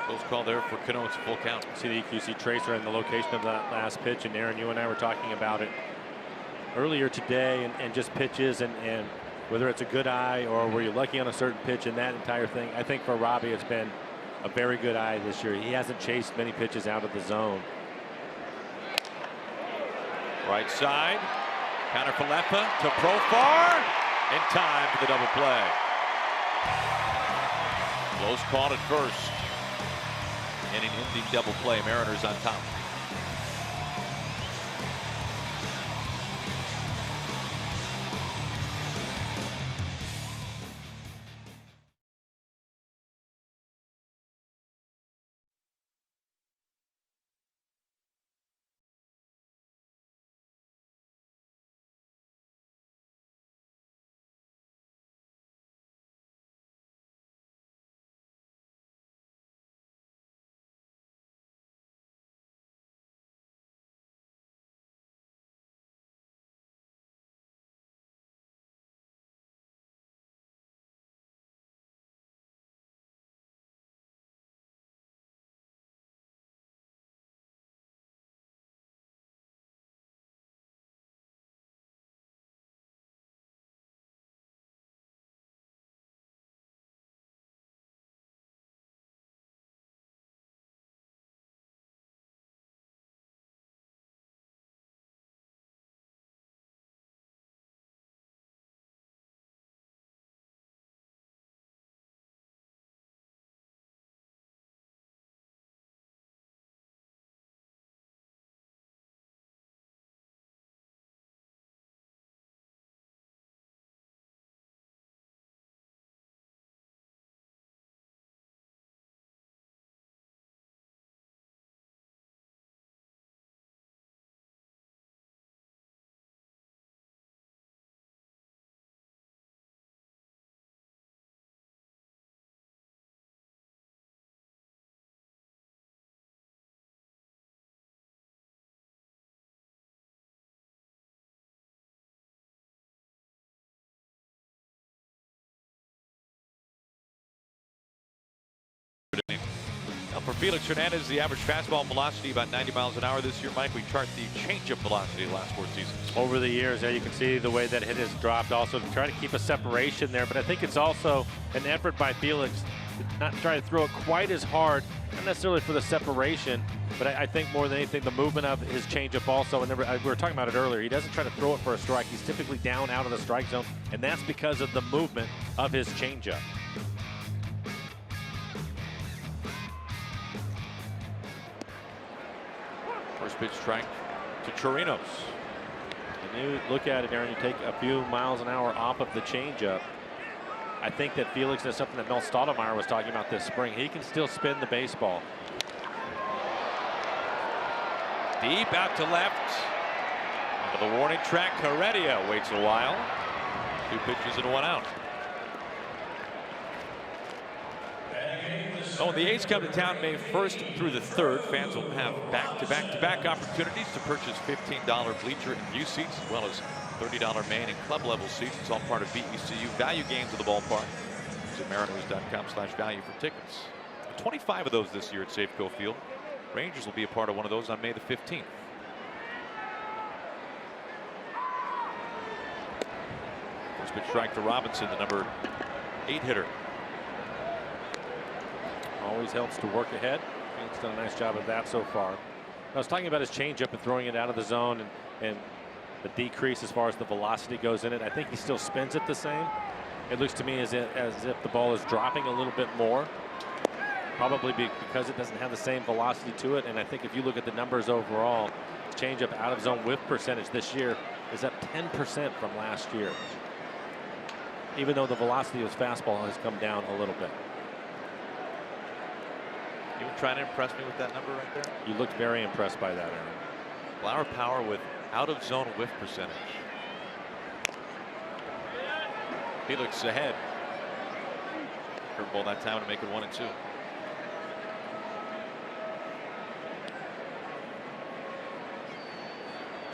Close call there for Cano. It's a full count. See the EQC tracer and the location of that last pitch. And Aaron, you and I were talking about it earlier today, and just pitches and whether it's a good eye or were you lucky on a certain pitch and that entire thing. I think for Robbie, it's been a very good eye this year. He hasn't chased many pitches out of the zone. Right side. Counter for Lepa to Profar. In time for the double play. Close call at first. And an ending double play. Mariners on top. For Felix Hernandez, the average fastball velocity about 90 miles an hour this year. Mike, we chart the changeup velocity the last 4 seasons. Over the years, there you can see the way that hit has dropped also to try to keep a separation there. But I think it's also an effort by Felix to not try to throw it quite as hard, not necessarily for the separation, but I think more than anything, the movement of his changeup also. And we were talking about it earlier. He doesn't try to throw it for a strike. He's typically down out of the strike zone, and that's because of the movement of his changeup. First pitch strike to Chirinos. And you look at it, Aaron, you take a few miles an hour off of the changeup. I think that Felix does something that Mel Stottlemyre was talking about this spring. He can still spin the baseball. Deep out to left. Onto the warning track. Heredia waits a while. 2 pitches and 1 out. Oh, the A's come to town May 1st through the 3rd. Fans will have back-to-back opportunities to purchase $15 bleacher and view seats, as well as $30 main and club level seats. It's all part of VECU value games at the ballpark. Visit mariners.com/value for tickets. 25 of those this year at Safeco Field. Rangers will be a part of one of those on May the 15th. First pitch strike to Robinson, the number 8 hitter. Always helps to work ahead. He's done a nice job of that so far. I was talking about his changeup and throwing it out of the zone and the decrease as far as the velocity goes in it. I think he still spins it the same. It looks to me as if the ball is dropping a little bit more. Probably because it doesn't have the same velocity to it. And I think if you look at the numbers overall, changeup out of zone whiff percentage this year is up 10% from last year. Even though the velocity of his fastball has come down a little bit. You were trying to impress me with that number right there? You looked very impressed by that, Aaron. Flower power with out of zone whiff percentage. Felix ahead. Curveball that time to make it 1-2.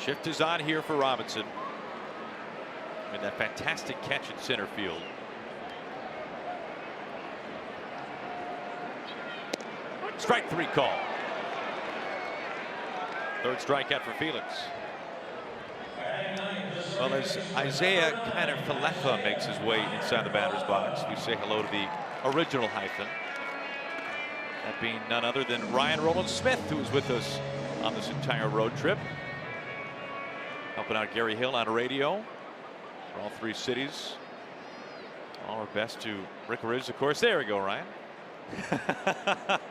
Shift is on here for Robinson. And that fantastic catch in center field. Strike 3 call. 3rd strikeout for Felix. Well, as Isaiah Kiner-Falefa makes his way inside the batter's box, we say hello to the original hyphen. That being none other than Ryan Rowland-Smith, who was with us on this entire road trip. Helping out Gary Hill on radio for all 3 cities. All our best to Rick Ridge, of course. There we go, Ryan.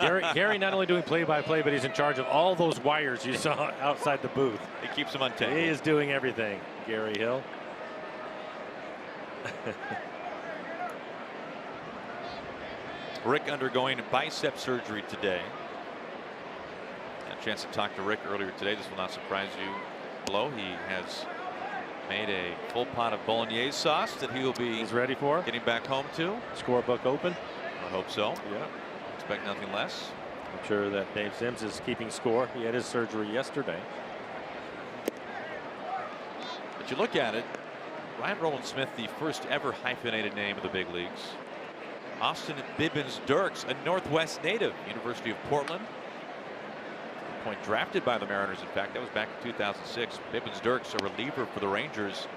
Gary not only doing play-by-play, but he's in charge of all those wires you saw outside the booth. He keeps them untangled. He is doing everything, Gary Hill. Rick undergoing bicep surgery today. Had a chance to talk to Rick earlier today. This will not surprise you, Blow. He has made a full pot of bolognese sauce that he will be He's ready for getting back home to. Scorebook open. I hope so. Yeah. Expect nothing less. I'm sure that Dave Sims is keeping score. He had his surgery yesterday. But you look at it, Ryan Rowland-Smith, the first ever hyphenated name of the big leagues. Austin Bibbins-Dirks, a Northwest native, University of Portland. At one point drafted by the Mariners. In fact, that was back in 2006. Bibbins-Dirks, a reliever for the Rangers,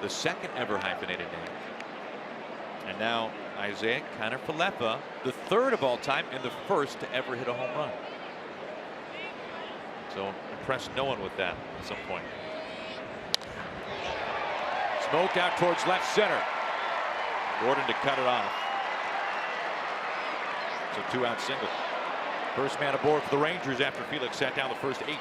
the 2nd ever hyphenated name. And now Isaiah Kiner-Falefa, the 3rd of all time and the 1st to ever hit a home run. So impress no one with that at some point. Smoke out towards left center. Gordon to cut it off. So 2-out single. First man aboard for the Rangers after Felix sat down the first 8.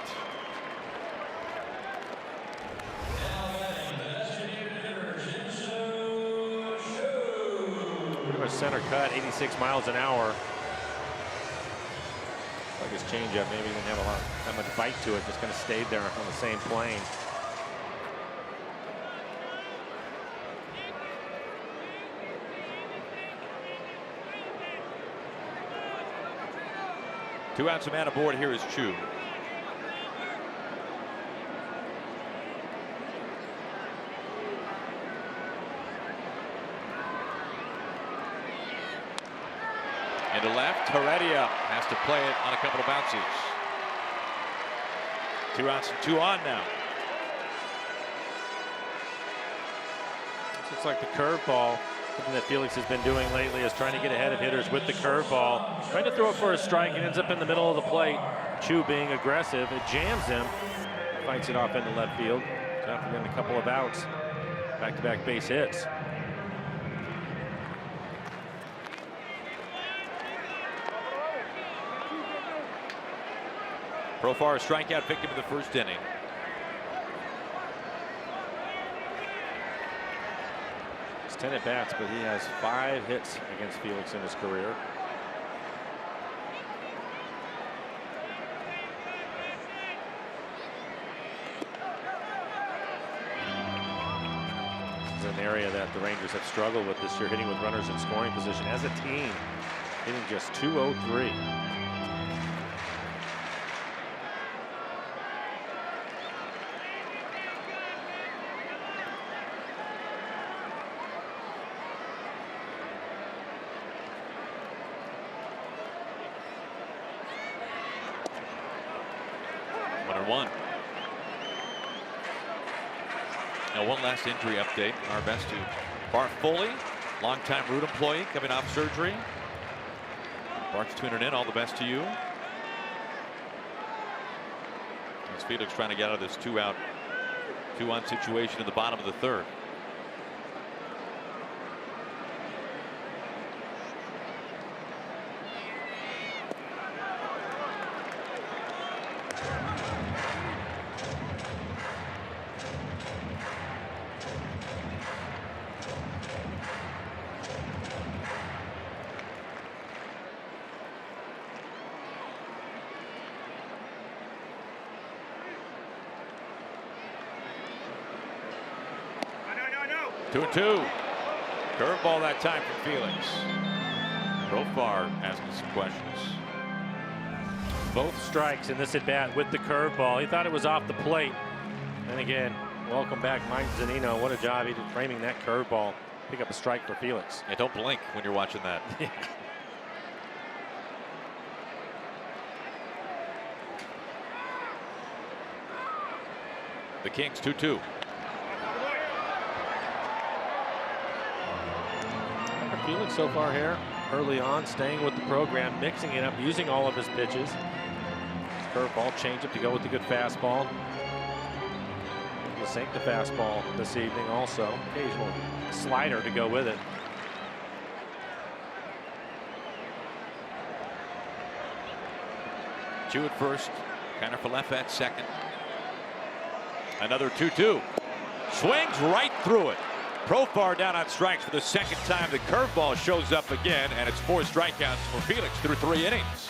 Pretty much center cut, 86 miles an hour. Like his changeup, maybe he didn't have that much bite to it, just kind of stayed there on the same plane. Two outs, a man aboard. Here is Chu. And to left. Heredia has to play it on a couple of bounces. 2 outs and 2 on now. Looks like the curveball, something that Felix has been doing lately, is trying to get ahead of hitters with the curveball. Trying to throw it for a strike and ends up in the middle of the plate. Chu being aggressive, it jams him. Fights it off into left field. After getting a couple of outs, back-to-back base hits. Profar, a strikeout victim in the first inning. It's 10 at bats, but he has 5 hits against Felix in his career. This is an area that the Rangers have struggled with this year, hitting with runners in scoring position as a team, hitting just .203. One. Now, one last injury update. Our best to Bart Foley, longtime Root employee, coming off surgery. Bart's tuning in. All the best to you. As Felix trying to get out of this 2-out, 2-on situation in the bottom of the third. No. 2-2. Curveball that time from Felix. Profar asking some questions. Both strikes in this at bat with the curveball. He thought it was off the plate. And again, welcome back, Mike Zunino. What a job he did framing that curveball. Pick up a strike for Felix. Yeah, don't blink when you're watching that. The Kings 2-2. Felix so far here, early on, staying with the program, mixing it up, using all of his pitches. Curveball, changeup to go with the good fastball. He'll sink the fastball this evening also. Occasional slider to go with it. Chu at first, Kiner Falefa at second. Another 2-2. Swings right through it. Profar down on strikes for the second time. The curveball shows up again, and it's 4 strikeouts for Felix through 3 innings.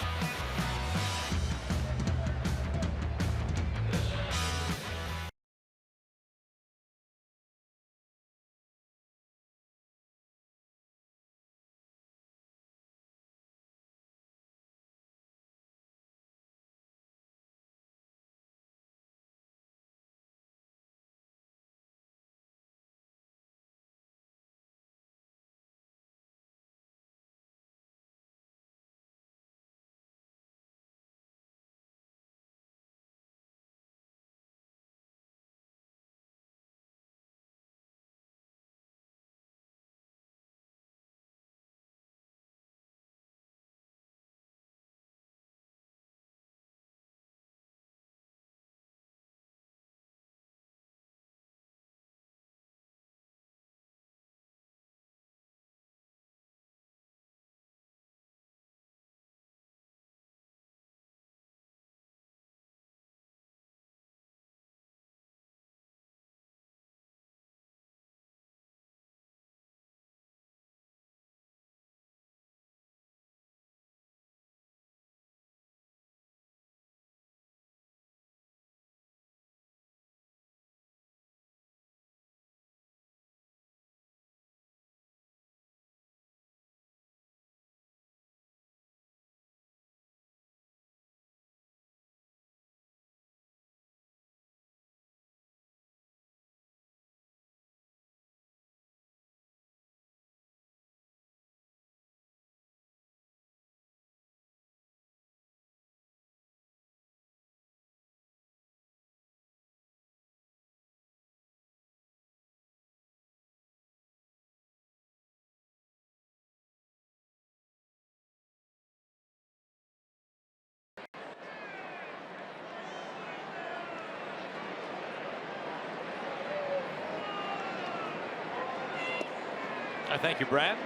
Thank you, Brad.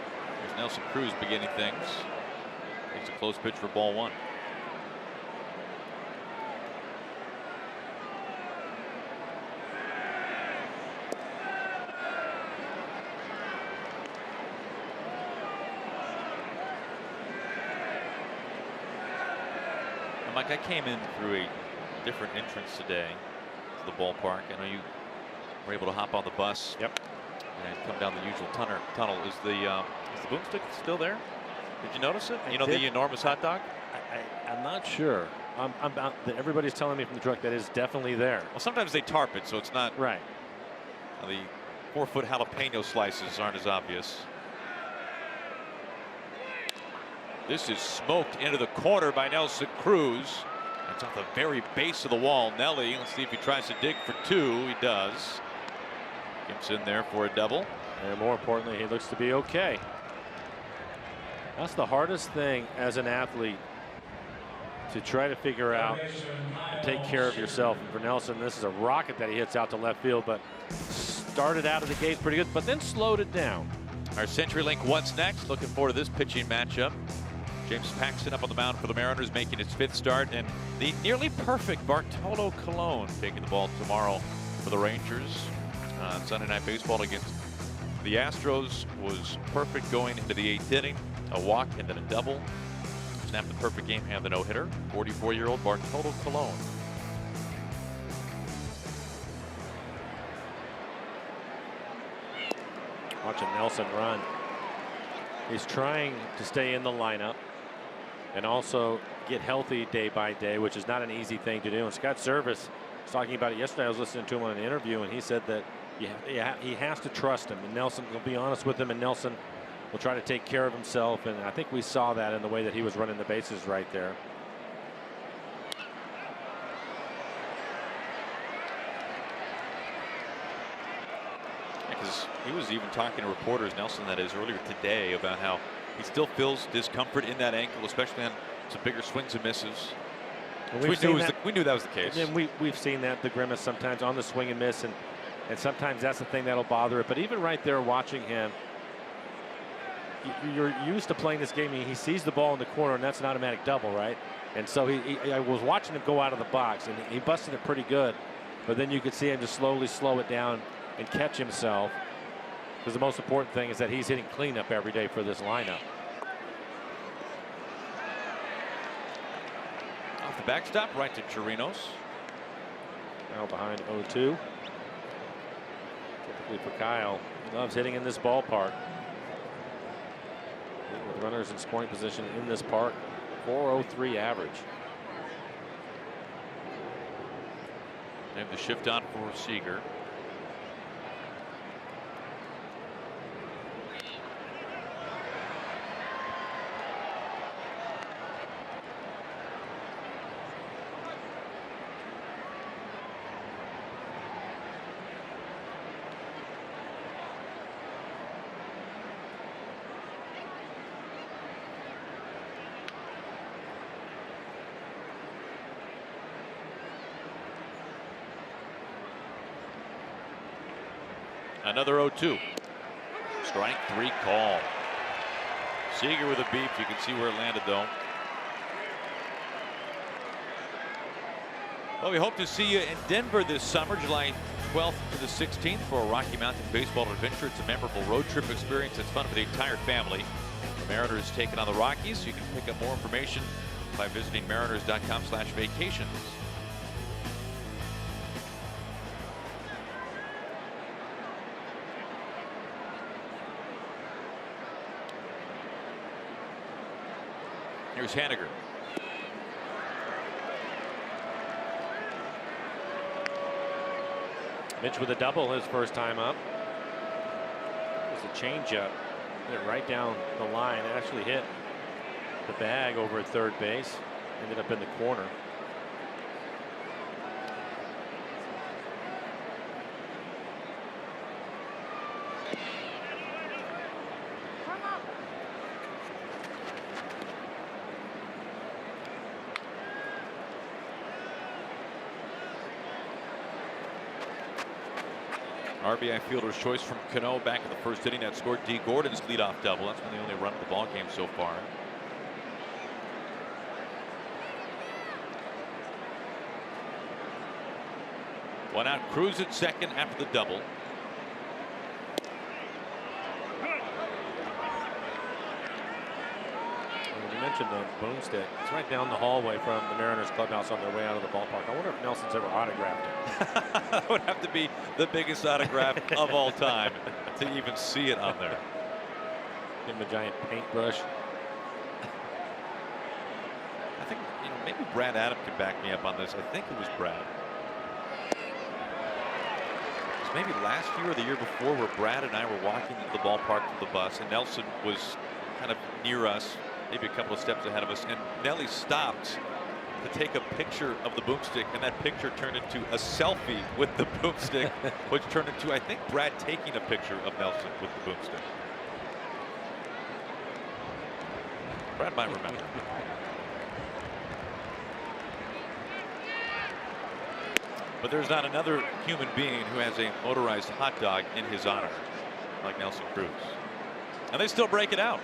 There's Nelson Cruz beginning things. Takes a close pitch for ball 1. And Mike, I came in through a different entrance today to the ballpark. I know you were able to hop on the bus. Yep. And come down the usual tunnel. Is the boomstick still there? Did you notice it? You know, the enormous hot dog? I'm not sure. Everybody's telling me from the truck that is definitely there. Well, sometimes they tarp it, so it's not. Right. The 4-foot jalapeno slices aren't as obvious. This is smoked into the corner by Nelson Cruz. It's off the very base of the wall. Nelly, let's see if he tries to dig for 2. He does. Gets in there for a double. And more importantly, he looks to be okay. That's the hardest thing as an athlete, to try to figure out and take care of yourself. And for Nelson, this is a rocket that he hits out to left field, but started out of the gate pretty good, but then slowed it down. Our CenturyLink What's Next. Looking forward to this pitching matchup. James Paxton up on the mound for the Mariners, making his 5th start, and the nearly perfect Bartolo Colon taking the ball tomorrow for the Rangers. Sunday Night Baseball against the Astros was perfect going into the 8th inning. A walk and then a double. Snapped the perfect game, have the no-hitter. 44-year-old Bartolo Colon. Watching Nelson run. He's trying to stay in the lineup and also get healthy day by day, which is not an easy thing to do. And Scott Service was talking about it yesterday. I was listening to him on an interview, and he said that he has to trust him, and Nelson will be honest with him, and Nelson will try to take care of himself. And I think we saw that in the way that he was running the bases right there. Because he was even talking to reporters, Nelson that is, earlier today, about how he still feels discomfort in that ankle, especially on some bigger swings and misses. We knew that was the case. And we've seen that, the grimace sometimes on the swing and miss, and sometimes that's the thing that'll bother it. But even right there watching him, you're used to playing this game. He sees the ball in the corner, and that's an automatic double, right? And so I was watching him go out of the box, and he busted it pretty good. But then you could see him just slowly slow it down and catch himself, because the most important thing is that he's hitting cleanup every day for this lineup. Off the backstop, right to Chirinos. Now behind 0-2. Typically for Kyle, he loves hitting in this ballpark. With runners in scoring position in this park, 403 average. Time to shift on for Seager. Another 0-2. Strike 3 call. Seager with a beep. You can see where it landed, though. Well, we hope to see you in Denver this summer, July 12th to the 16th, for a Rocky Mountain baseball adventure. It's a memorable road trip experience. It's fun for the entire family. The Mariners taking on the Rockies. You can pick up more information by visiting mariners.com/vacations. Here's Haniger. Mitch with a double his first time up. It was a changeup. Hit it right down the line. It actually hit the bag over at third base. Ended up in the corner. RBI fielder's choice from Cano back in the first inning that scored D. Gordon's leadoff double. That's been the only run of the ball game so far. One out, Cruz at second after the double. You mentioned the boomstick. It's right down the hallway from the Mariners clubhouse on their way out of the ballpark. I wonder if Nelson's ever autographed it. That would have to be the biggest autograph of all time to even see it on there. Give him a giant paintbrush. I think, you know, maybe Brad Adam can back me up on this. I think it was Brad. It was maybe last year or the year before where Brad and I were walking to the ballpark from the bus, and Nelson was kind of near us, maybe a couple of steps ahead of us, and Nelly stopped to take a picture of the boomstick, and that picture turned into a selfie with the boomstick, which turned into, I think, Brad taking a picture of Nelson with the boomstick. Brad might remember. But there's not another human being who has a motorized hot dog in his honor like Nelson Cruz. And they still break it out.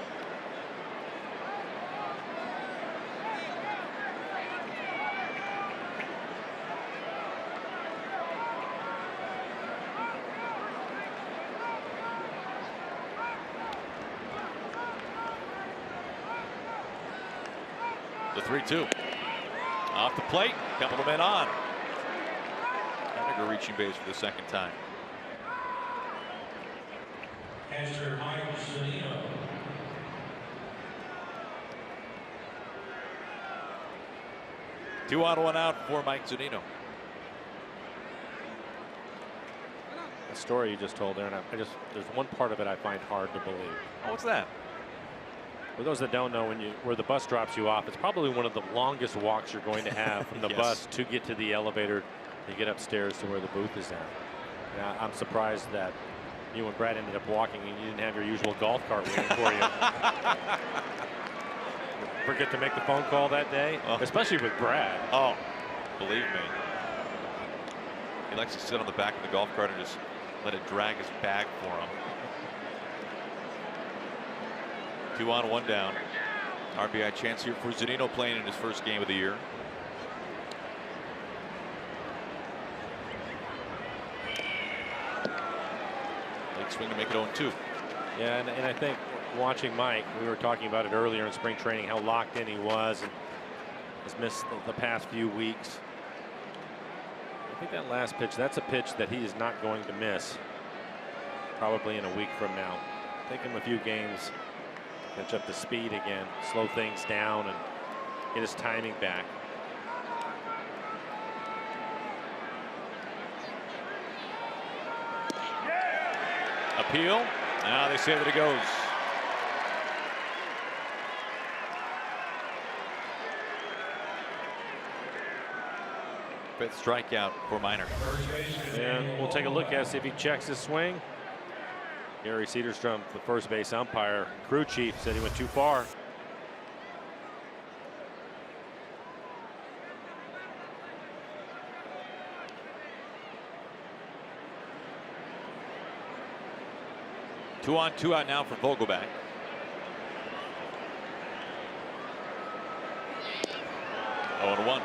The 3-2 off the plate, couple of men on. Henniger reaching base for the second time. Catcher Mike Zunino. Two on, one out for Mike Zunino. The story you just told there, and there's one part of it I find hard to believe. Oh, what's that? For those that don't know, where the bus drops you off, it's probably one of the longest walks you're going to have from the Yes. bus to get to the elevator to get upstairs to where the booth is at. Now, I'm surprised that you and Brad ended up walking and you didn't have your usual golf cart waiting for you. Forget to make the phone call that day, especially with Brad. Oh, believe me. He likes to sit on the back of the golf cart and just let it drag his bag for him. 2 on, 1 down. RBI chance here for Zunino playing in his first game of the year. Late swing to make it 0-2. Yeah, and I think watching Mike, we were talking about it earlier in spring training, how locked in he was and has missed the past few weeks. I think that last pitch, that's a pitch that he is not going to miss probably in a week from now. Take him a few games, catch up to speed again, slow things down, and get his timing back. Appeal. Now they say that it goes. Fifth strikeout for Minor. And we'll take a look at see if he checks his swing. Gary Cederstrom, the first base umpire, crew chief, said he went too far. Two on, 2 out now for Vogelback. Oh, and 1.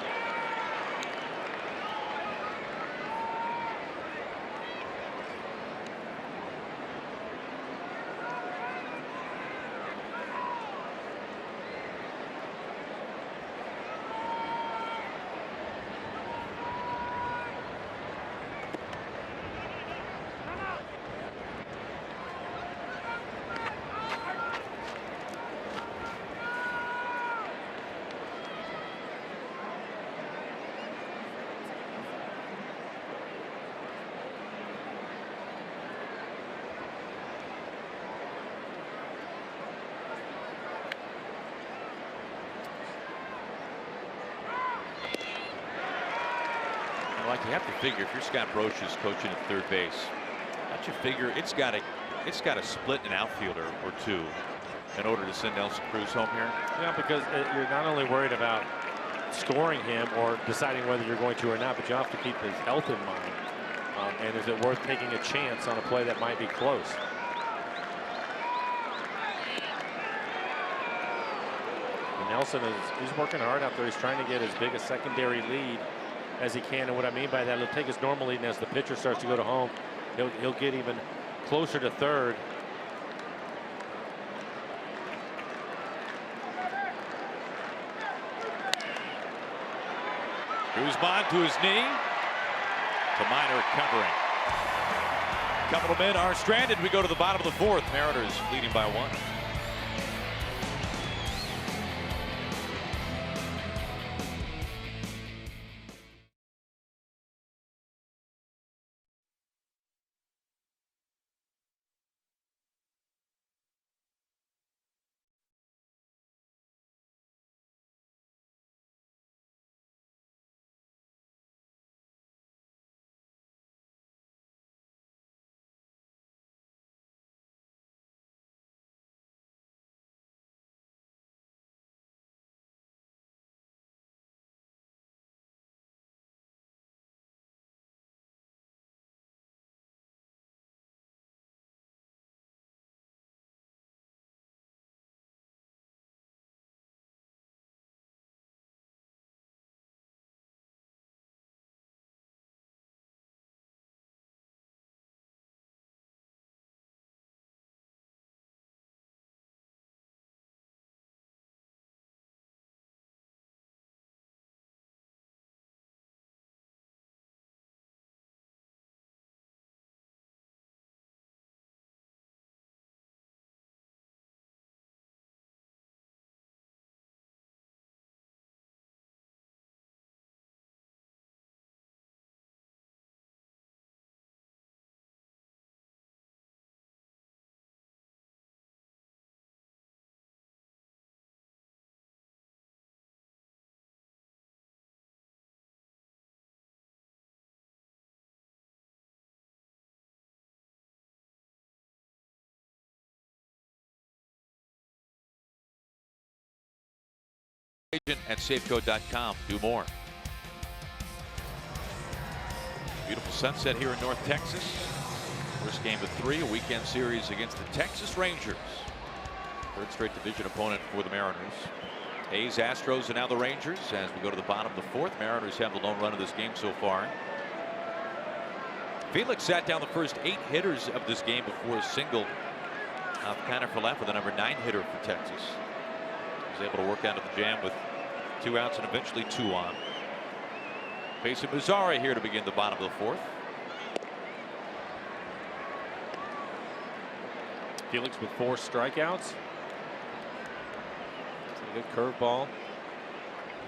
Like you have to figure if you're Scott Brocious coaching at third base, don't you figure it's got to split an outfielder or two in order to send Nelson Cruz home here? Yeah, because you're not only worried about scoring him or deciding whether you're going to or not, but you have to keep his health in mind. And is it worth taking a chance on a play that might be close? And Nelson he's working hard out there. He's trying to get as big a secondary lead as he can. And what I mean by that, he'll take his normal lead, and as the pitcher starts to go to home, he'll get even closer to third. Guzman to his knee. Minor covering. Couple of men are stranded. We go to the bottom of the fourth. Mariners leading by 1. Agent at Safeco.com. Do more. Beautiful sunset here in North Texas. First game of 3, a weekend series against the Texas Rangers. Third straight division opponent for the Mariners. A's, Astros, and now the Rangers. As we go to the bottom of the fourth, Mariners have the lone run of this game so far. Felix sat down the first 8 hitters of this game before a single off Connor for left with the number 9 hitter for Texas. Was able to work out of the jam with 2 outs and eventually 2 on. Facing Mazzara here to begin the bottom of the fourth. Felix with 4 strikeouts. A good curveball.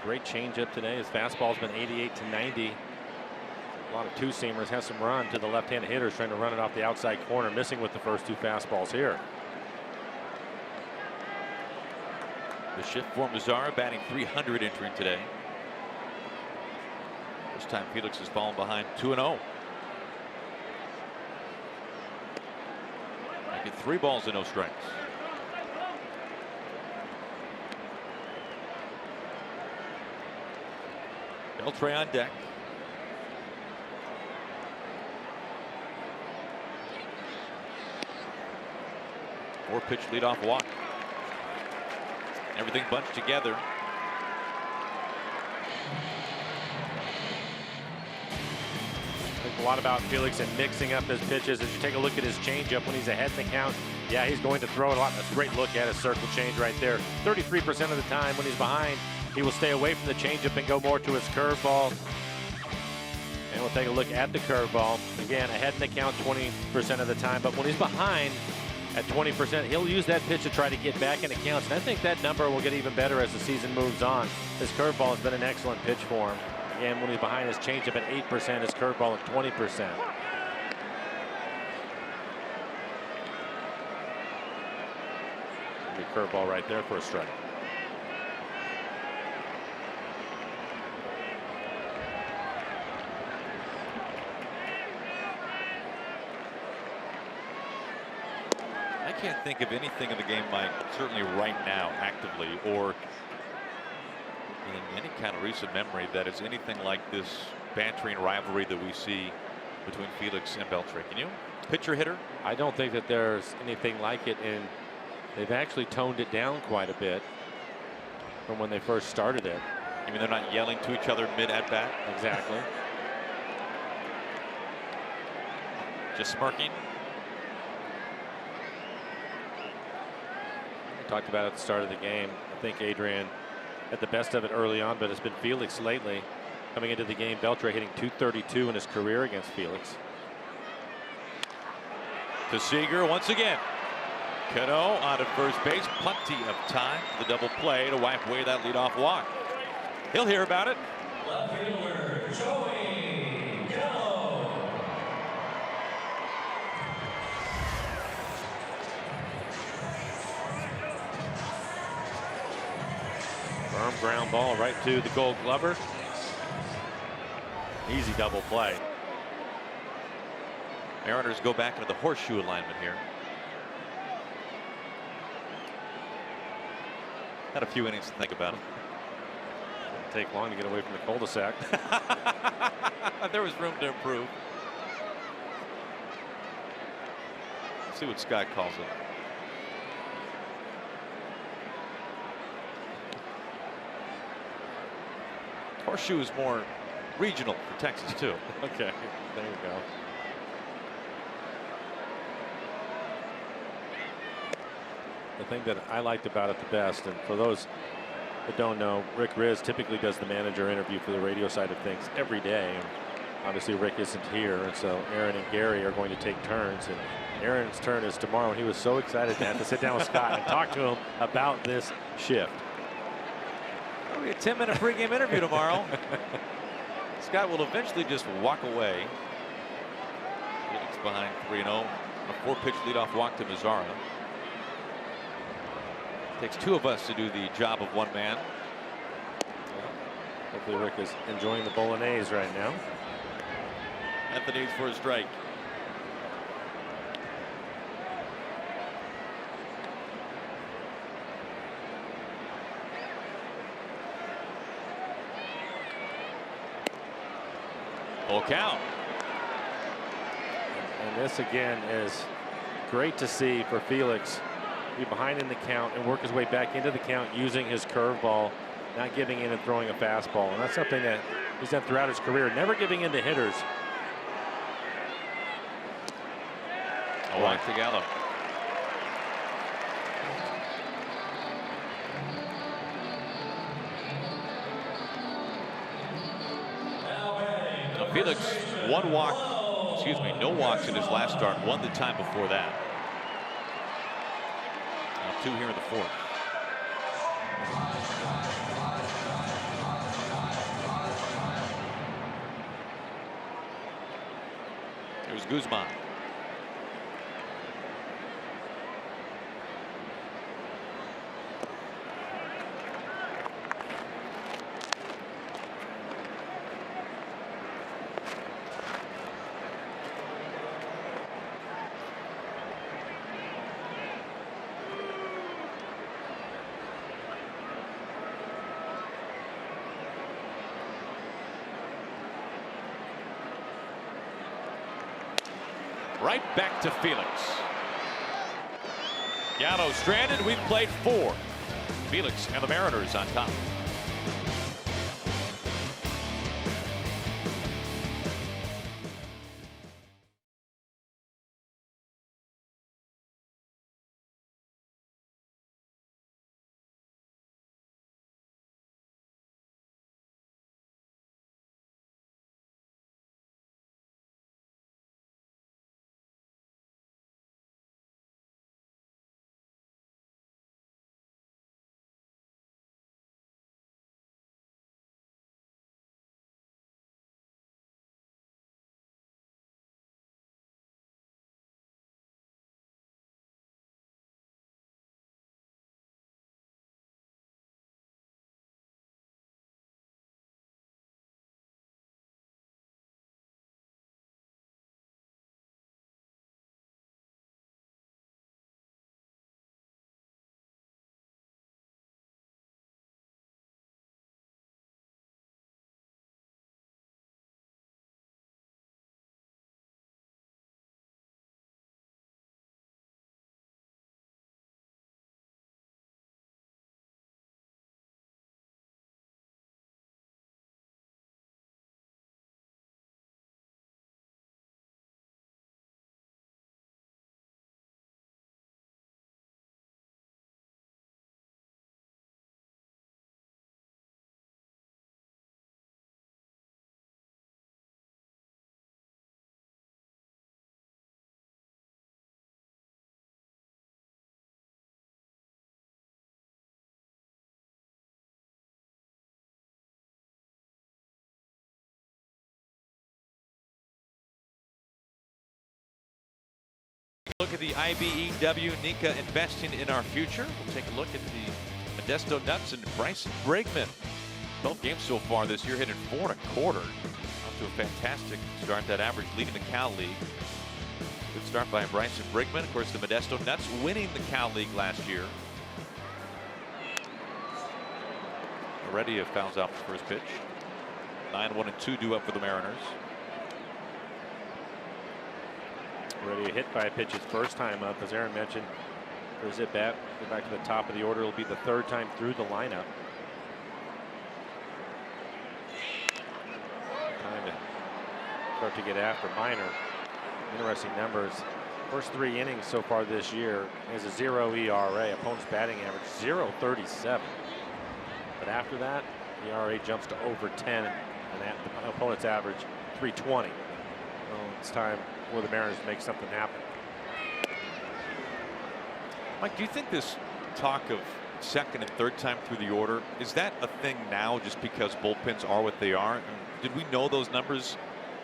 Great changeup today. His fastball's been 88 to 90. A lot of 2-seamers. Has some run to the left-handed hitters trying to run it off the outside corner. Missing with the first 2 fastballs here. The shift for Mazzara, batting .300 entering today. This time Felix has fallen behind 2-0. Making 3 balls and no strikes. Beltre on deck. Four-pitch leadoff walk. Everything bunched together. Think a lot about Felix and mixing up his pitches. As you take a look at his changeup when he's ahead in the count, yeah, he's going to throw it a lot. That's a great look at his circle change right there. 33% of the time when he's behind, he will stay away from the changeup and go more to his curveball. And we'll take a look at the curveball. Again, ahead in the count 20% of the time, but when he's behind at 20%, he'll use that pitch to try to get back into counts. And I think that number will get even better as the season moves on. His curveball has been an excellent pitch for him. Again, when he's behind his changeup at 8%, his curveball at 20%. Good curveball right there for a strike. I can't think of anything in the game, Mike, certainly right now, actively, or in any kind of recent memory, that is anything like this bantering rivalry that we see between Felix and Beltre. Can you? Pitcher hitter? I don't think that there's anything like it, and they've actually toned it down quite a bit from when they first started it. I mean, they're not yelling to each other mid at bat. Exactly. Just smirking. We talked about it at the start of the game. I think Adrian had the best of it early on, but it's been Felix lately. Coming into the game, Beltre hitting .232 in his career against Felix. To Seager once again. Cano out at first base. Plenty of time for the double play to wipe away that leadoff walk. He'll hear about it. Left fielder, Joey Gallo. Firm ground ball right to the Gold Glover. Easy double play. Mariners go back into the horseshoe alignment here. Had a few innings to think about it. Didn't take long to get away from the cul-de-sac. There was room to improve. Let's see what Scott calls it. Horseshoe is more regional for Texas too. Okay, there you go. The thing that I liked about it the best, and for those that don't know, Rick Riz typically does the manager interview for the radio side of things every day. And obviously Rick isn't here, and so Aaron and Gary are going to take turns. And Aaron's turn is tomorrow, and he was so excited to have to sit down with Scott and talk to him about this shift. It'll be a 10-minute pregame interview tomorrow. Scott will eventually just walk away. Felix behind 3-0. A 4-pitch leadoff walk to Mazzara. Takes two of us to do the job of one man. Hopefully Rick is enjoying the bolognese right now. Anthony's for a strike. Full count. And this again is great to see for Felix. Be behind in the count and work his way back into the count using his curveball, not giving in and throwing a fastball. And that's something that he's done throughout his career, never giving in to hitters. A walk to Gallo. Now Felix, no walks in his last start, one the time before that. Now 2 here in the 4th. Here's Guzman. Right back to Felix. Gallo stranded. We've played 4. Felix and the Mariners on top. Look at the IBEW, Nika investing in our future. We'll take a look at the Modesto Nuts and Bryson Brigman. 12 games so far this year, hitting 4 1/4. Off to a fantastic start. That average leading the Cal League. Good start by Bryson Brigman. Of course, the Modesto Nuts winning the Cal League last year. Heredia fouls out the first pitch. 9-1-2 due up for the Mariners. Heredia hit by a pitch his first time up, as Aaron mentioned. There's at bat. Go back to the top of the order. It'll be the third time through the lineup. Time to start to get after Minor. Interesting numbers. First 3 innings so far this year has a 0 ERA. Opponent's batting average 0.37. But after that, the ERA jumps to over 10, and the opponent's average 3.20. Well, it's time for the Mariners to make something happen. Mike, do you think this talk of second and third time through the order, is that a thing now just because bullpens are what they are? Did we know those numbers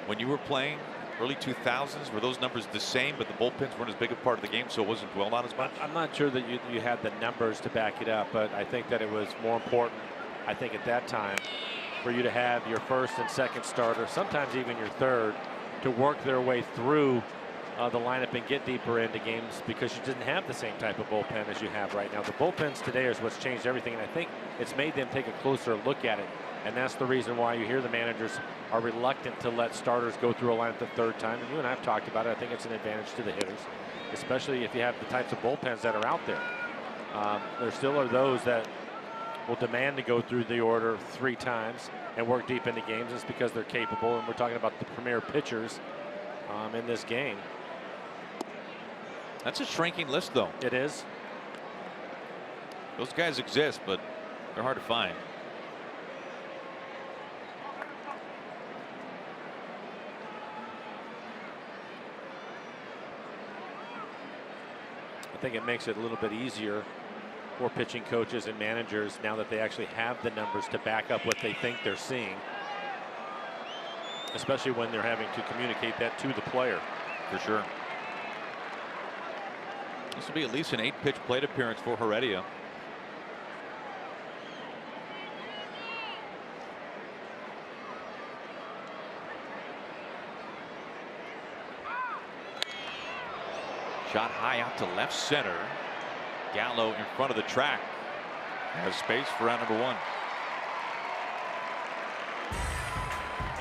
when you were playing? Early 2000s, were those numbers the same, but the bullpens weren't as big a part of the game, so it wasn't dwelled on as much? I'm not sure that you had the numbers to back it up, but I think that it was more important, I think at that time, for you to have your first and second starter, sometimes even your third, to work their way through the lineup and get deeper into games, because you didn't have the same type of bullpen as you have right now. The bullpens today is what's changed everything, and I think it's made them take a closer look at it. And that's the reason why you hear the managers are reluctant to let starters go through a lineup the third time. And you and I have talked about it. I think it's an advantage to the hitters, especially if you have the types of bullpens that are out there. There still are those that will demand to go through the order 3 times and work deep into games. It's because they're capable, and we're talking about the premier pitchers in this game. That's a shrinking list, though. It is. Those guys exist, but they're hard to find. I think it makes it a little bit easier for pitching coaches and managers now that they actually have the numbers to back up what they think they're seeing, especially when they're having to communicate that to the player. For sure. This will be at least an 8-pitch plate appearance for Heredia. Shot high out to left center. Gallo in front of the track. Has space for round number 1.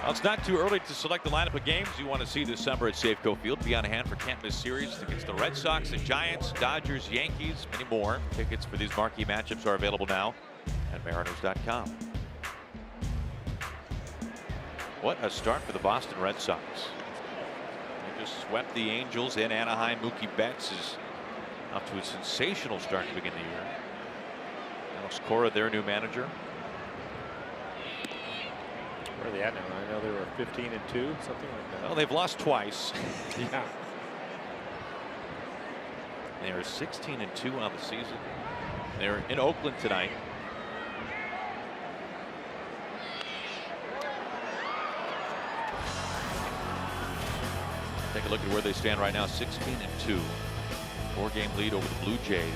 Well, it's not too early to select the lineup of games you want to see this summer at Safeco Field. Be on hand for can't miss series against the Red Sox, the Giants, Dodgers, Yankees, many more. Tickets for these marquee matchups are available now at Mariners.com. What a start for the Boston Red Sox. They just swept the Angels in Anaheim. Mookie Betts is off to a sensational start to begin the year. Alex Cora, their new manager. Where are they at now? I know they were 15-2, something like that. Well, they've lost twice. Yeah. They are 16-2 on the season. They're in Oakland tonight. Take a look at where they stand right now. 16-2. 4-game lead over the Blue Jays.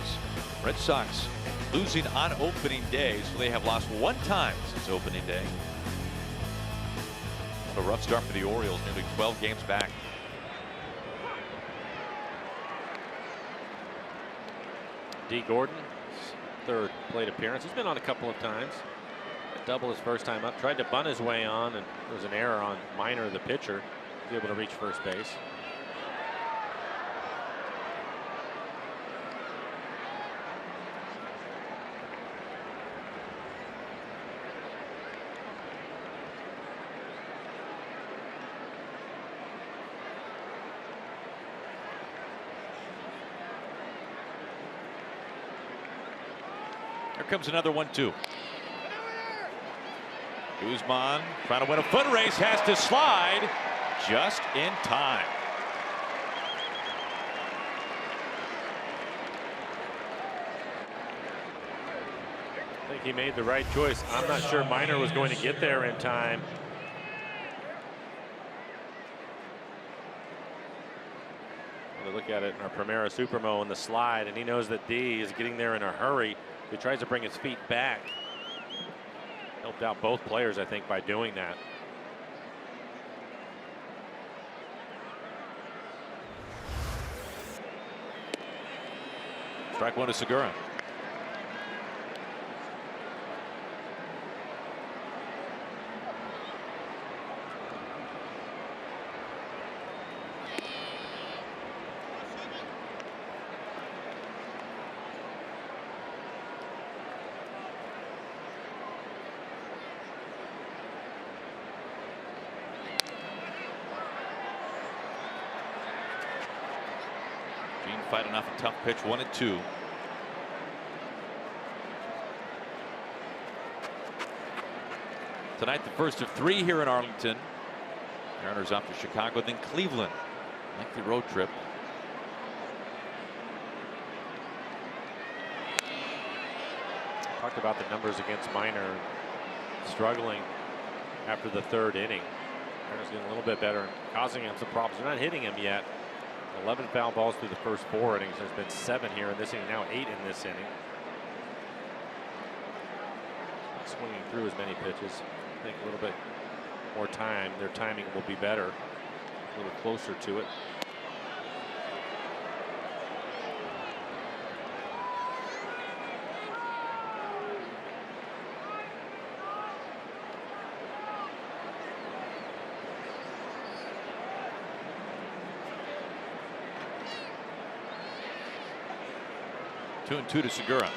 Red Sox losing on opening day, so they have lost 1 time since opening day. What a rough start for the Orioles, nearly 12 games back. D. Gordon, 3rd plate appearance. He's been on a couple of times. A double his first time up. Tried to bunt his way on, and there was an error on Minor, the pitcher, to be able to reach first base. Here comes another 1-2. Guzman trying to win a foot race, has to slide just in time. I think he made the right choice. I'm not sure Minor was going to get there in time. We look at it in our Primera Supermo in the slide, and he knows that D is getting there in a hurry. He tries to bring his feet back. Helped out both players, I think, by doing that. Strike one to Segura. Fighting off a tough pitch, 1-2. Tonight, the first of 3 here in Arlington. Mariners off to Chicago, then Cleveland. Lengthy road trip. Talked about the numbers against Minor, struggling after the 3rd inning. Mariners getting a little bit better and causing him some problems. They're not hitting him yet. 11 foul balls through the first 4 innings. There's been 7 here in this inning, now 8 in this inning. Not swinging through as many pitches. I think a little bit more time, their timing will be better. A little closer to it. Two and two to Segura.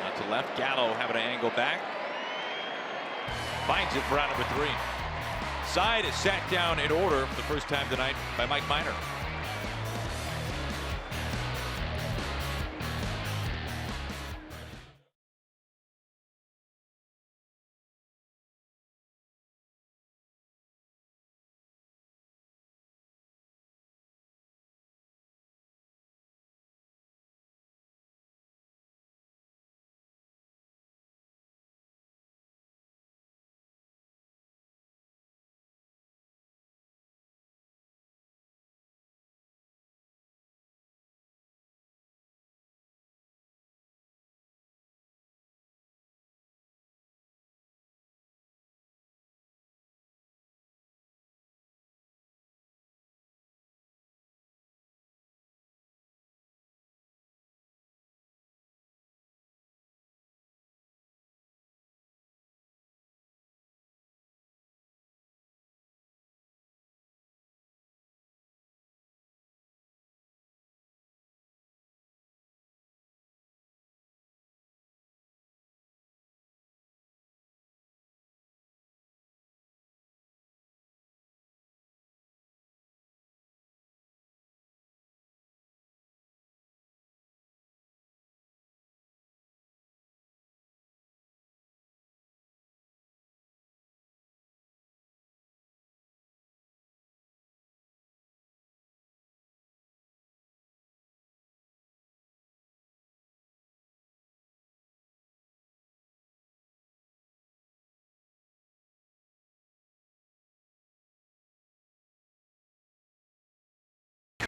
Out to left, Gallo having an angle back. Finds it for out number 3. Side is sat down in order for the first time tonight by Mike Minor.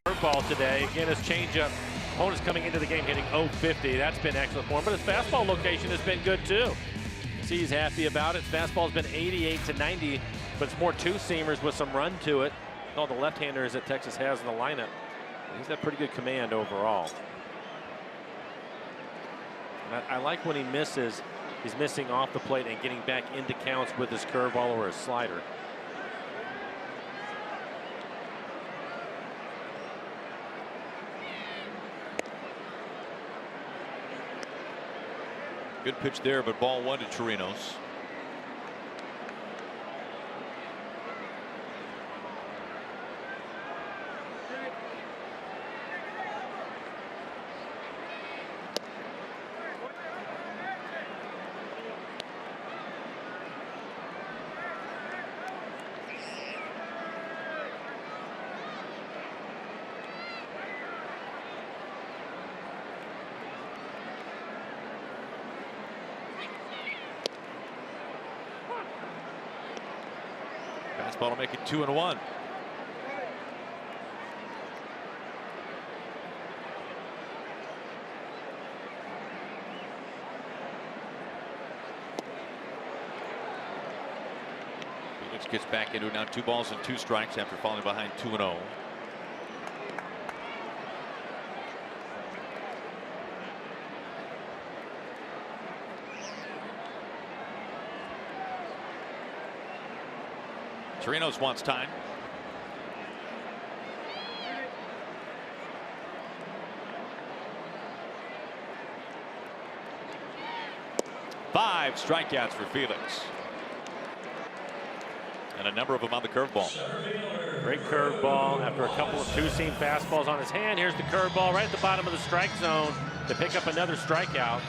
Curveball today. Again, his changeup. Opponents coming into the game hitting 0-50. That's been excellent for him. But his fastball location has been good too. See, he's happy about it. His fastball's been 88 to 90, but it's more two-seamers with some run to it. All the left-handers that Texas has in the lineup. He's got pretty good command overall. And I like when he misses. He's missing off the plate and getting back into counts with his curveball or his slider. Good pitch there, but ball 1 to Chirinos. Fastball to make it 2-1. Felix gets back into it now. 2 balls and 2 strikes after falling behind 2-0. Torinos wants time. Five strikeouts for Felix. And a number of them on the curveball. Great curveball after a couple of two-seam fastballs on his hand. Here's the curveball right at the bottom of the strike zone to pick up another strikeout.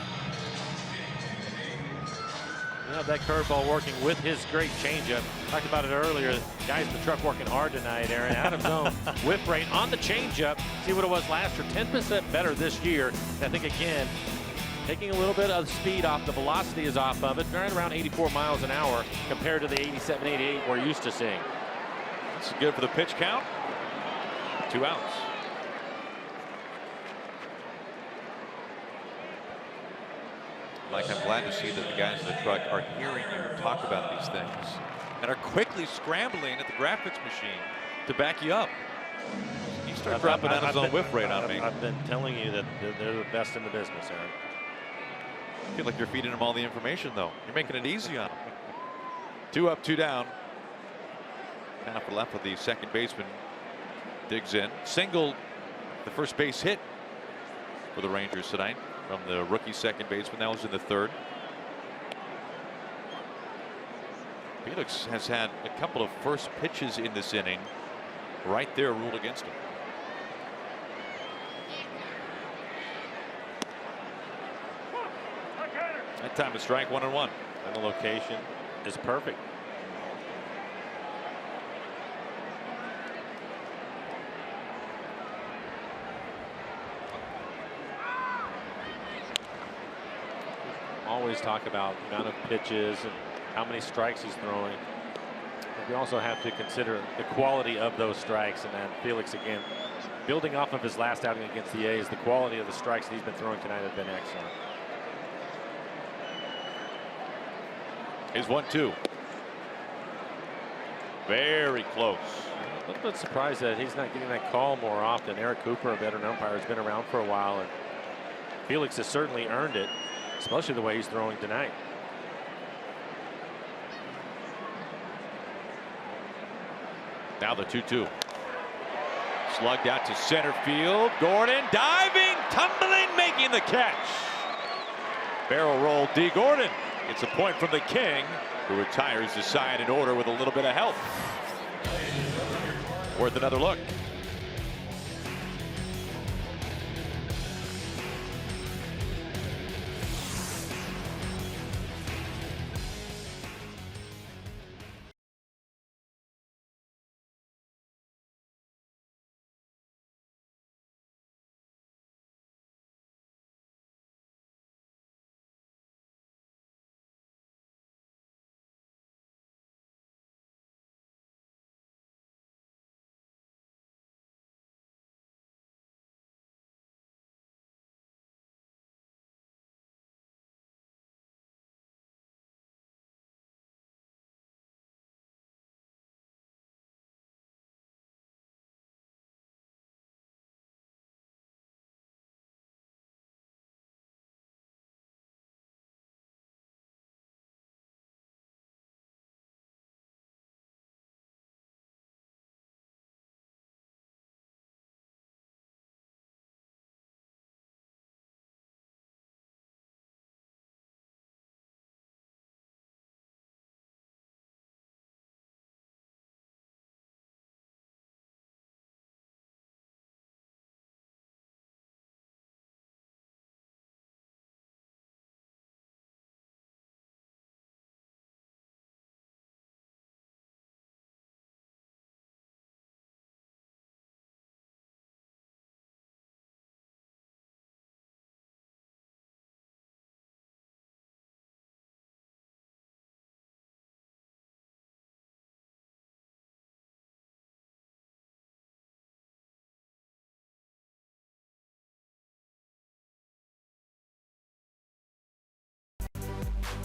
You have that curveball working with his great changeup. Talked about it earlier. Guys in the truck working hard tonight, Aaron. Out of zone whip rate on the changeup. See what it was last year. 10% better this year. And I think, again, taking a little bit of speed off. The velocity is off of it. Right around 84 miles an hour compared to the 87, 88 we're used to seeing. That's good for the pitch count. 2 outs. Mike, I'm glad to see that the guys in the truck are hearing you talk about these things and are quickly scrambling at the graphics machine to back you up. You start dropping down his own whiff rate on me. I've been telling you that they're the best in the business, Aaron. I feel like you're feeding them all the information, though. You're making it easy on them. 2 up, 2 down. Half left with the second baseman. Digs in. Single, the first base hit for the Rangers tonight from the rookie second baseman. That was in the third. Felix has had a couple of first pitches in this inning right there ruled against him. That time a strike, 1-1. And the location is perfect. Always talk about the amount of pitches and how many strikes he's throwing. But we also have to consider the quality of those strikes, and then Felix, again, building off of his last outing against the A's, the quality of the strikes that he's been throwing tonight have been excellent. Here's 1-2. Very close. A little bit surprised that he's not getting that call more often. Eric Cooper, a veteran umpire, has been around for a while, and Felix has certainly earned it, especially the way he's throwing tonight. Now the 2-2. Slugged out to center field. Gordon diving, tumbling, making the catch. Barrel roll D. Gordon gets a point from the King, who retires the side in order with a little bit of help. Worth another look.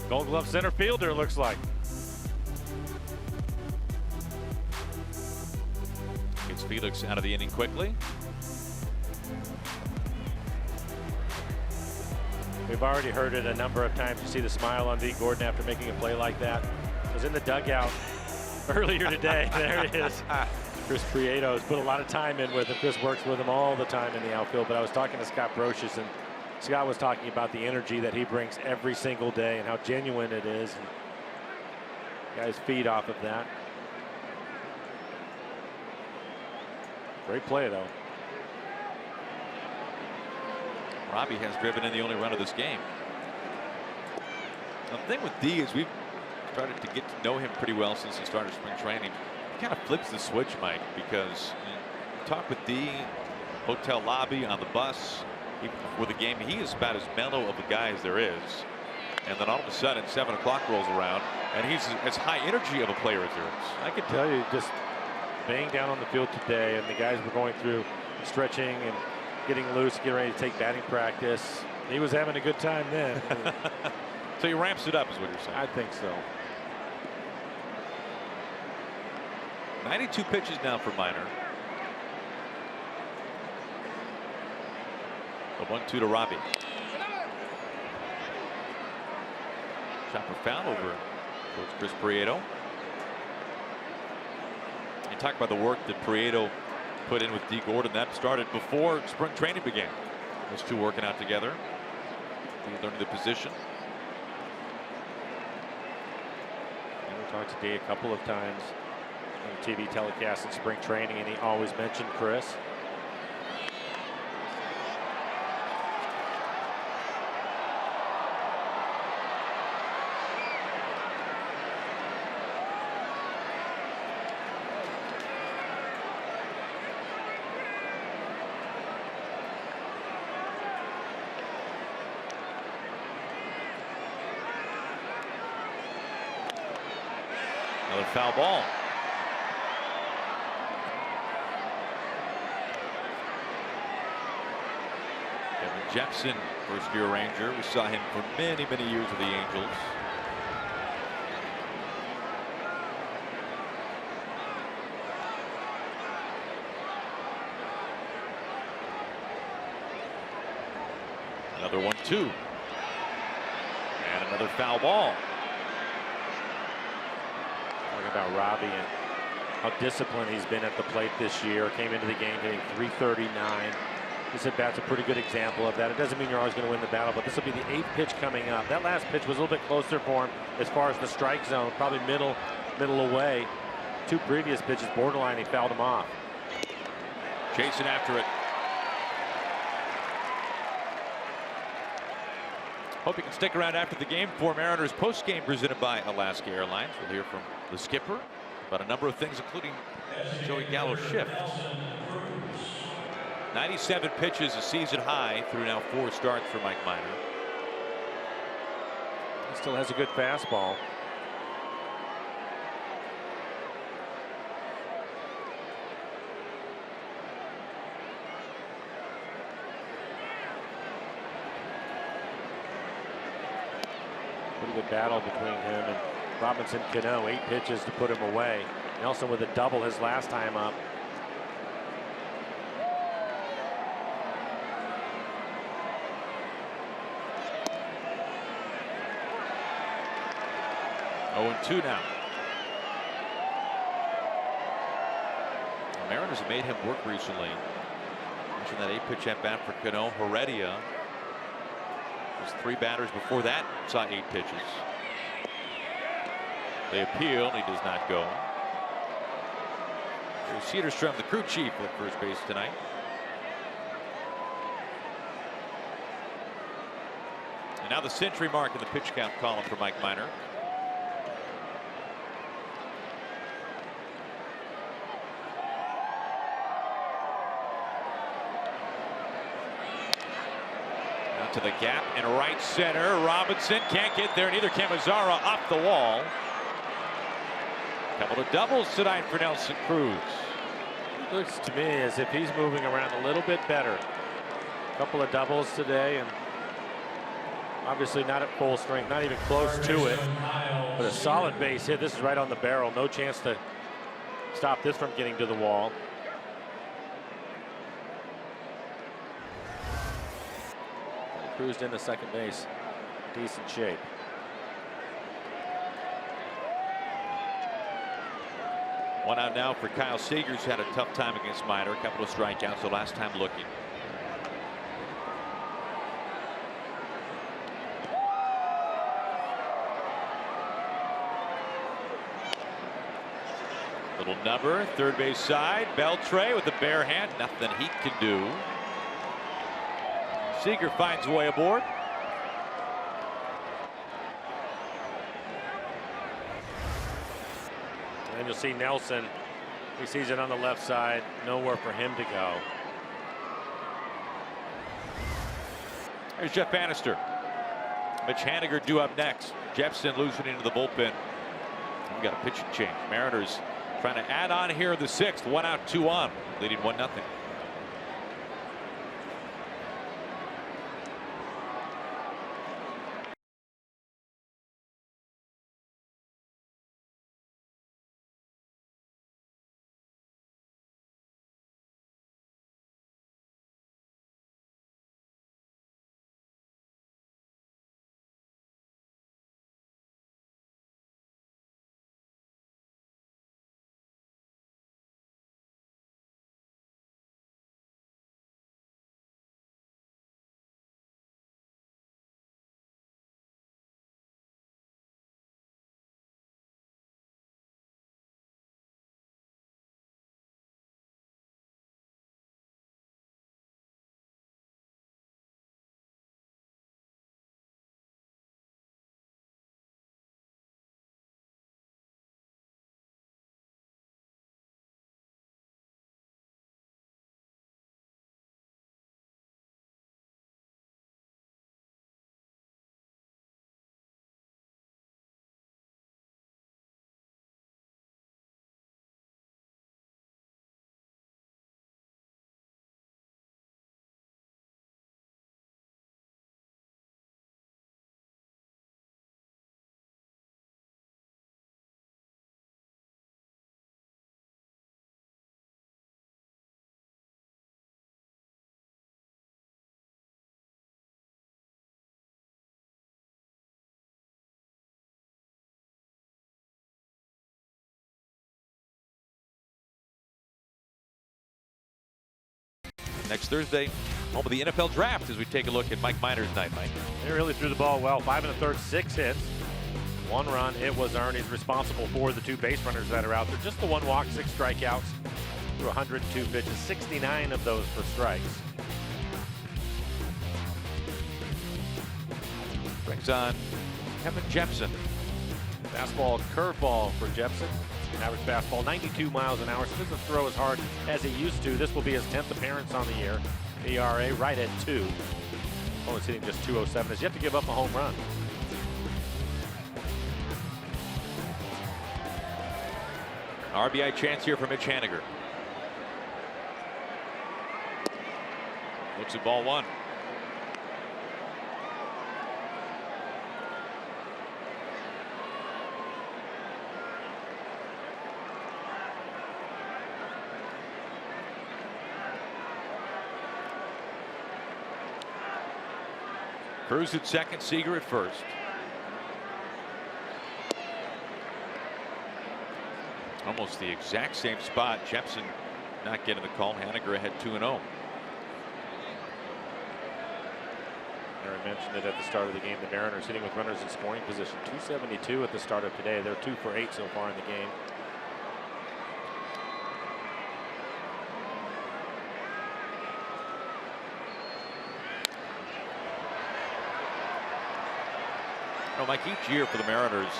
Gold Glove center fielder, looks like. Gets Felix out of the inning quickly. We've already heard it a number of times. You see the smile on D. Gordon after making a play like that. Was in the dugout earlier today. There it is. Chris Prieto has put a lot of time in with him. Chris works with him all the time in the outfield. But I was talking to Scott Brocious, and Scott was talking about the energy that he brings every single day and how genuine it is. And guys feed off of that. Great play, though. Robbie has driven in the only run of this game. Now, the thing with D is we've started to get to know him pretty well since he started spring training. He kind of flips the switch, Mike, because you talk with D, hotel lobby, on the bus, even before the game, he is about as mellow of a guy as there is. And then all of a sudden, 7 o'clock rolls around, and he's as high energy of a player as there is. I can tell you, just being down on the field today, and the guys were going through stretching and getting loose, getting ready to take batting practice. He was having a good time then. So he ramps it up, is what you're saying? I think so. 92 pitches now for Minor. The 1-2 to Robbie. Chopper foul over towards Chris Prieto. You talk about the work that Prieto put in with D. Gordon. That started before spring training began. Those two working out together. He learned the position. And we talked to D a couple of times on TV telecast in spring training, and he always mentioned Chris. Another foul ball. Kevin Jepson, first-year Ranger. We saw him for many, many years with the Angels. Another 1-2. And another foul ball. Talking about Robbie and how disciplined he's been at the plate this year. Came into the game hitting .339. This at bat's a pretty good example of that. It doesn't mean you're always going to win the battle, but this will be the 8th pitch coming up. That last pitch was a little bit closer for him as far as the strike zone, probably middle away. 2 previous pitches borderline, he fouled him off. Chasing after it. Hope you can stick around after the game for Mariners postgame presented by Alaska Airlines. We'll hear from the skipper about a number of things, including Joey Gallo's shift. 97 pitches, a season high through now 4 starts for Mike Minor. He still has a good fastball. Pretty good battle between him and Robinson Cano. 8 pitches to put him away. Nelson with a double his last time up. Oh, 2 now. The Mariners have made him work recently. Mentioned that 8-pitch at bat for Cano. Heredia was 3 batters before that saw 8 pitches. They appeal, and he does not go. Here's Cedarstrom, the crew chief at first base tonight. And now the century mark in the pitch count column for Mike Minor. Out to the gap in right center. Robinson can't get there, neither can Mazzara, off the wall. Couple of doubles tonight for Nelson Cruz. Looks to me as if he's moving around a little bit better. Couple of doubles today, and Obviously not at full strength, not even close to it, but a solid base hit. This is right on the barrel. No chance to stop this from getting to the wall. Cruised into second base. Decent shape. One out now for Kyle Seager's had a tough time against Minor. A couple of strikeouts the last time looking. Little number, third base side. Beltre with the bare hand. Nothing he can do. Seager finds a way aboard. And you'll see Nelson. He sees it on the left side. Nowhere for him to go. There's Jeff Bannister. Mitch Haniger due up next. Jepson losing into the bullpen. We got a pitching change. Mariners trying to add on here in the sixth. 1 out, 2 on. Leading 1-0. Next Thursday, home of the NFL draft as we take a look at Mike Minor's night, Mike. They really threw the ball well. 5 1/3, 6 hits. 1 run, it was earned. He's responsible for the 2 base runners that are out there. Just the 1 walk, 6 strikeouts through 102 pitches, 69 of those for strikes. Brings on Kevin Jepson. Fastball, curveball for Jepson. Average fastball, 92 miles an hour. So doesn't throw as hard as he used to. This will be his 10th appearance on the year. ERA right at 2. Only hitting just 207. Has yet to give up a home run. RBI chance here for Mitch Haniger. Looks at ball 1. Cruz at second, Seager at first. Almost the exact same spot. Jepson not getting the call. Haniger ahead 2-0. Aaron mentioned it at the start of the game. The Mariners hitting with runners in scoring position. 272 at the start of today. They're 2 for 8 so far in the game. Well, Mike, each year for the Mariners,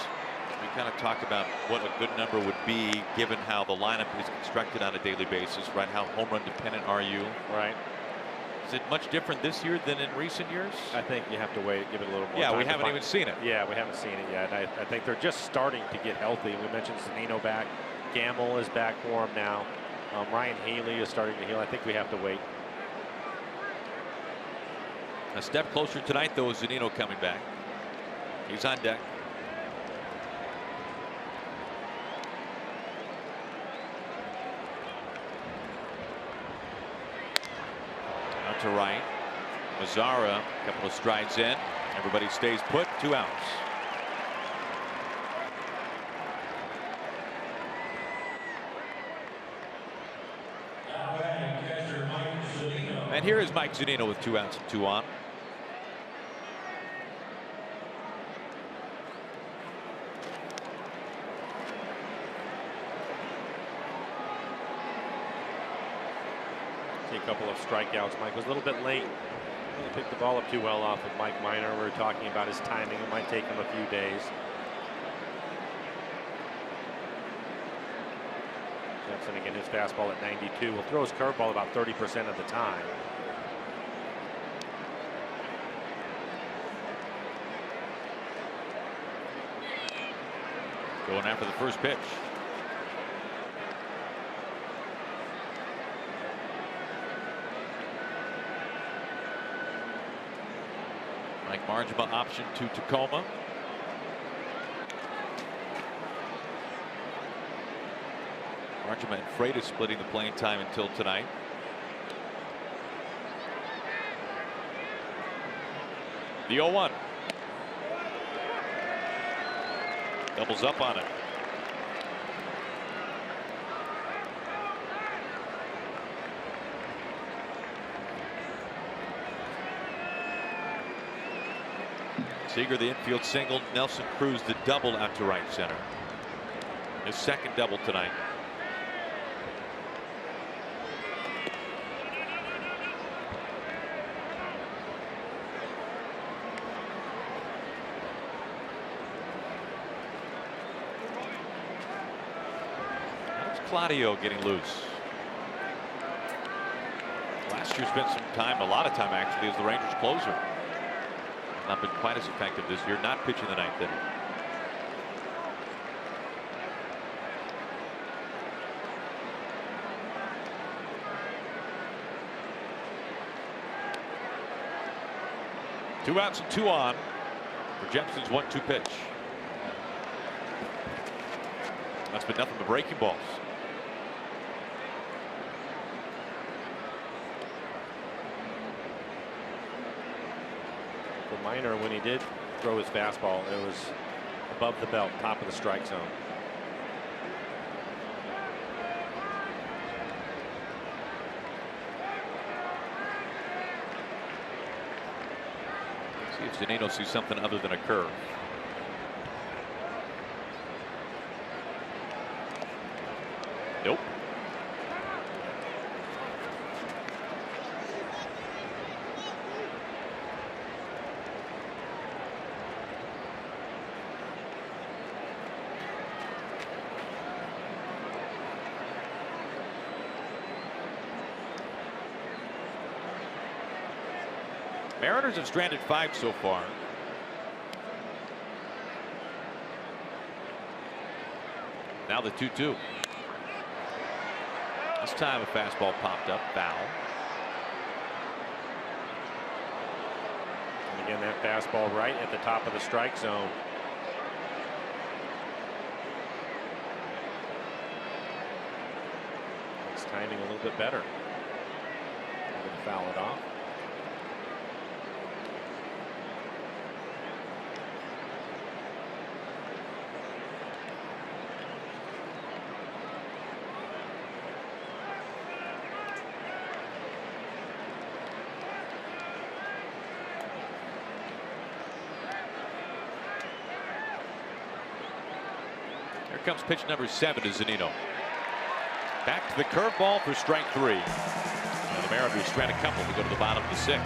we kind of talk about what a good number would be given how the lineup is constructed on a daily basis, right? How home run dependent are you? Right. Is it much different this year than in recent years? I think you have to wait, give it a little more time. Yeah, we haven't even seen it. Yeah, we haven't seen it yet. I think they're just starting to get healthy. We mentioned Zunino back. Gamble is back for him now. Ryan Healy is starting to heal. I think we have to wait. A step closer tonight, though, is Zunino coming back. He's on deck. Out to right. Mazzara, a couple of strides in. Everybody stays put. 2 outs. And here is Mike Zunino with 2 outs and 2 on. See a couple of strikeouts. Mike was a little bit late. Really picked the ball up too well off of Mike Minor. We were talking about his timing. It might take him a few days. Jepson again, his fastball at 92. Will throw his curveball about 30% of the time. Going after the first pitch. Mike Margema option to Tacoma. Margema and Freitas splitting the playing time until tonight. The 0-1. Doubles up on it. Seager the infield single. Nelson Cruz the double out to right center. His second double tonight. Claudio getting loose. Last year spent some time, a lot of time actually, as the Rangers closer. Not been quite as effective this year, not pitching the ninth inning. Two outs and 2 on for Jepson's 1-2 pitch. That's been nothing but breaking balls. For Minor, when he did throw his fastball, it was above the belt, top of the strike zone. See if Zunino sees something other than a curve. Nope. Mariners have stranded 5 so far. Now the 2-2. This time a fastball popped up, foul. And again, that fastball right at the top of the strike zone. It's timing a little bit better. Able to foul it off. Here comes pitch number 7 to Zunino. Back to the curveball for strike 3. The Mariners strand a couple to go to the bottom of the 6th.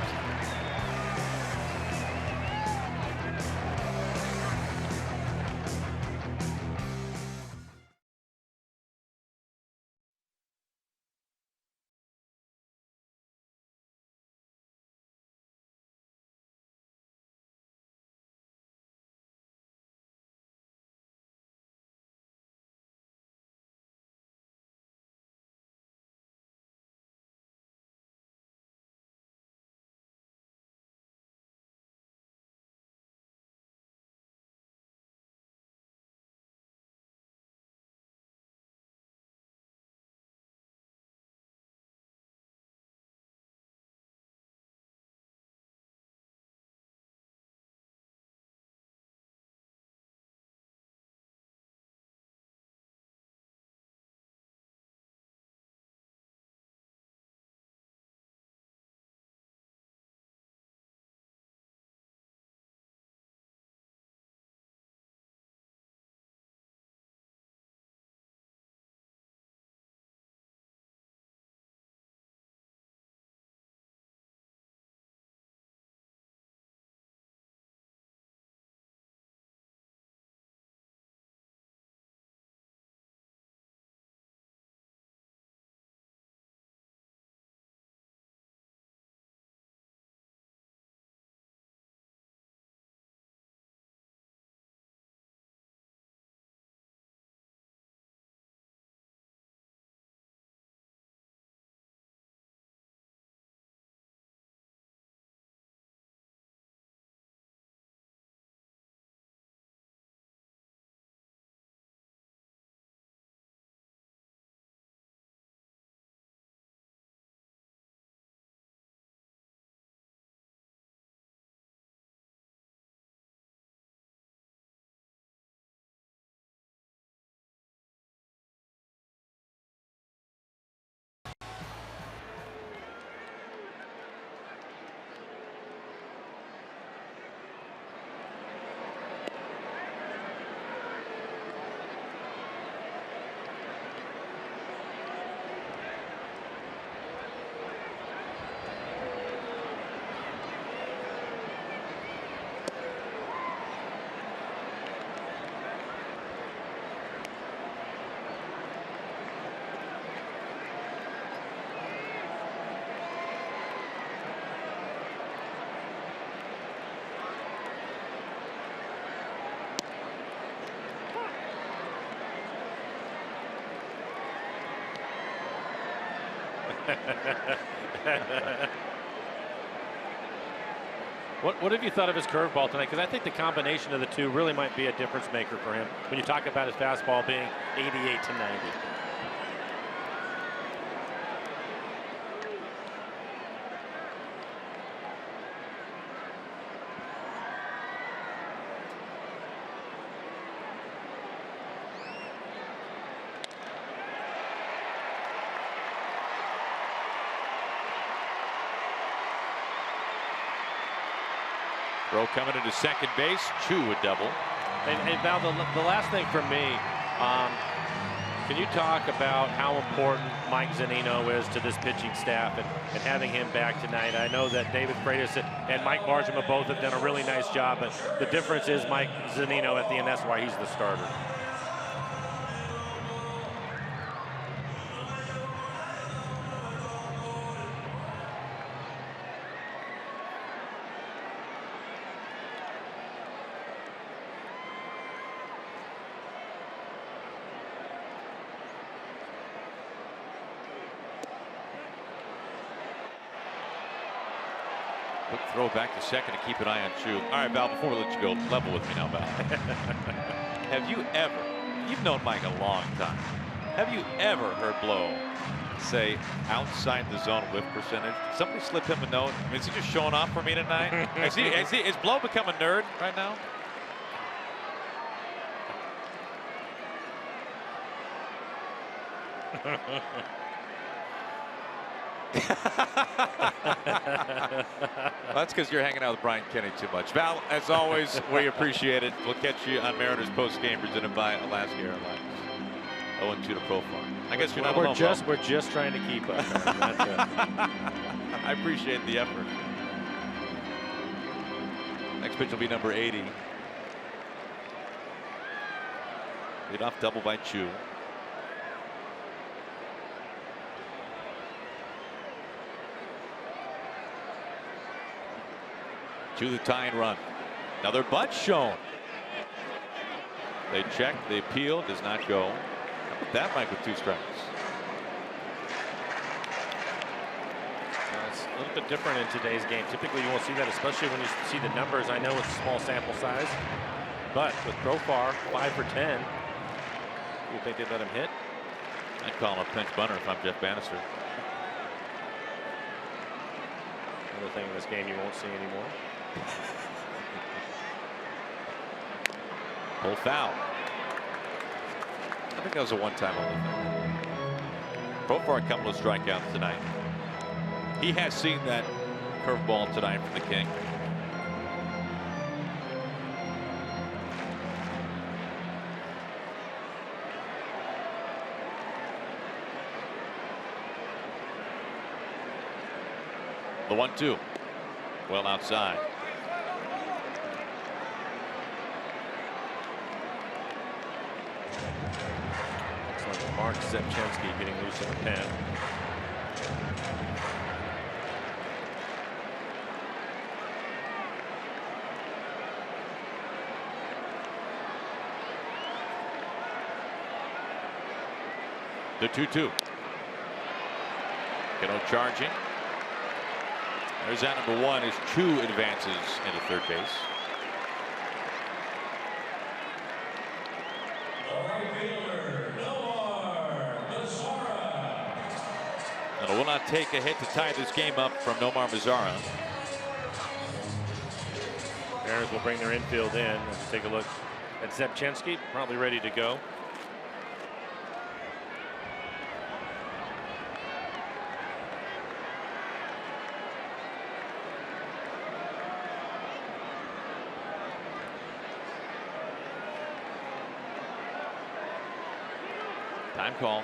What have you thought of his curveball tonight? Because I think the combination of the two really might be a difference maker for him when you talk about his fastball being 88 to 90. Throw coming into second base. Chu a double. And Val, the last thing for me, can you talk about how important Mike Zunino is to this pitching staff and having him back tonight? I know that David Freitas and Mike Bargema both have done a really nice job, but the difference is Mike Zunino at the end. That's why he's the starter. Quick throw back to second to keep an eye on Chu. All right, Val, before we let you go, level with me now, Val. Have you ever, you've known Mike a long time, have you ever heard Blow say outside the zone whiff percentage? Somebody slip him a note? I mean, is he just showing off for me tonight? Is Blow become a nerd right now? That's because you're hanging out with Brian Kenny too much. Val, as always, we appreciate it. We'll catch you on Mariners post-game presented by Alaska Airlines. 0-2 to Profar. I guess you're not alone. We're just trying to keep up. That's it. I appreciate the effort. Next pitch will be number 80. Lead off double by Chu. To the tying run. Another bunt shown. They check, they appeal, does not go. How about that, Mike, with 2 strikes? It's a little bit different in today's game. Typically, you won't see that, especially when you see the numbers. I know it's a small sample size, but with Profar 5 for 10, you think they'd let him hit? I'd call him a pinch bunter if I'm Jeff Bannister. Another thing in this game you won't see anymore. Full foul. I think that was a one-time only thing. Profar a couple of strikeouts tonight. He has seen that curveball tonight from the King. The 1-2. Well outside. Looks like Mark Zepchenski getting loose in the pen. The 2-2. Kiddo charging. There's that number 1 as Chu advances into third base. And it will not take a hit to tie this game up from Nomar Mazara. Mariners will bring their infield in. Let's take a look at Zepchenski, probably ready to go. Time call.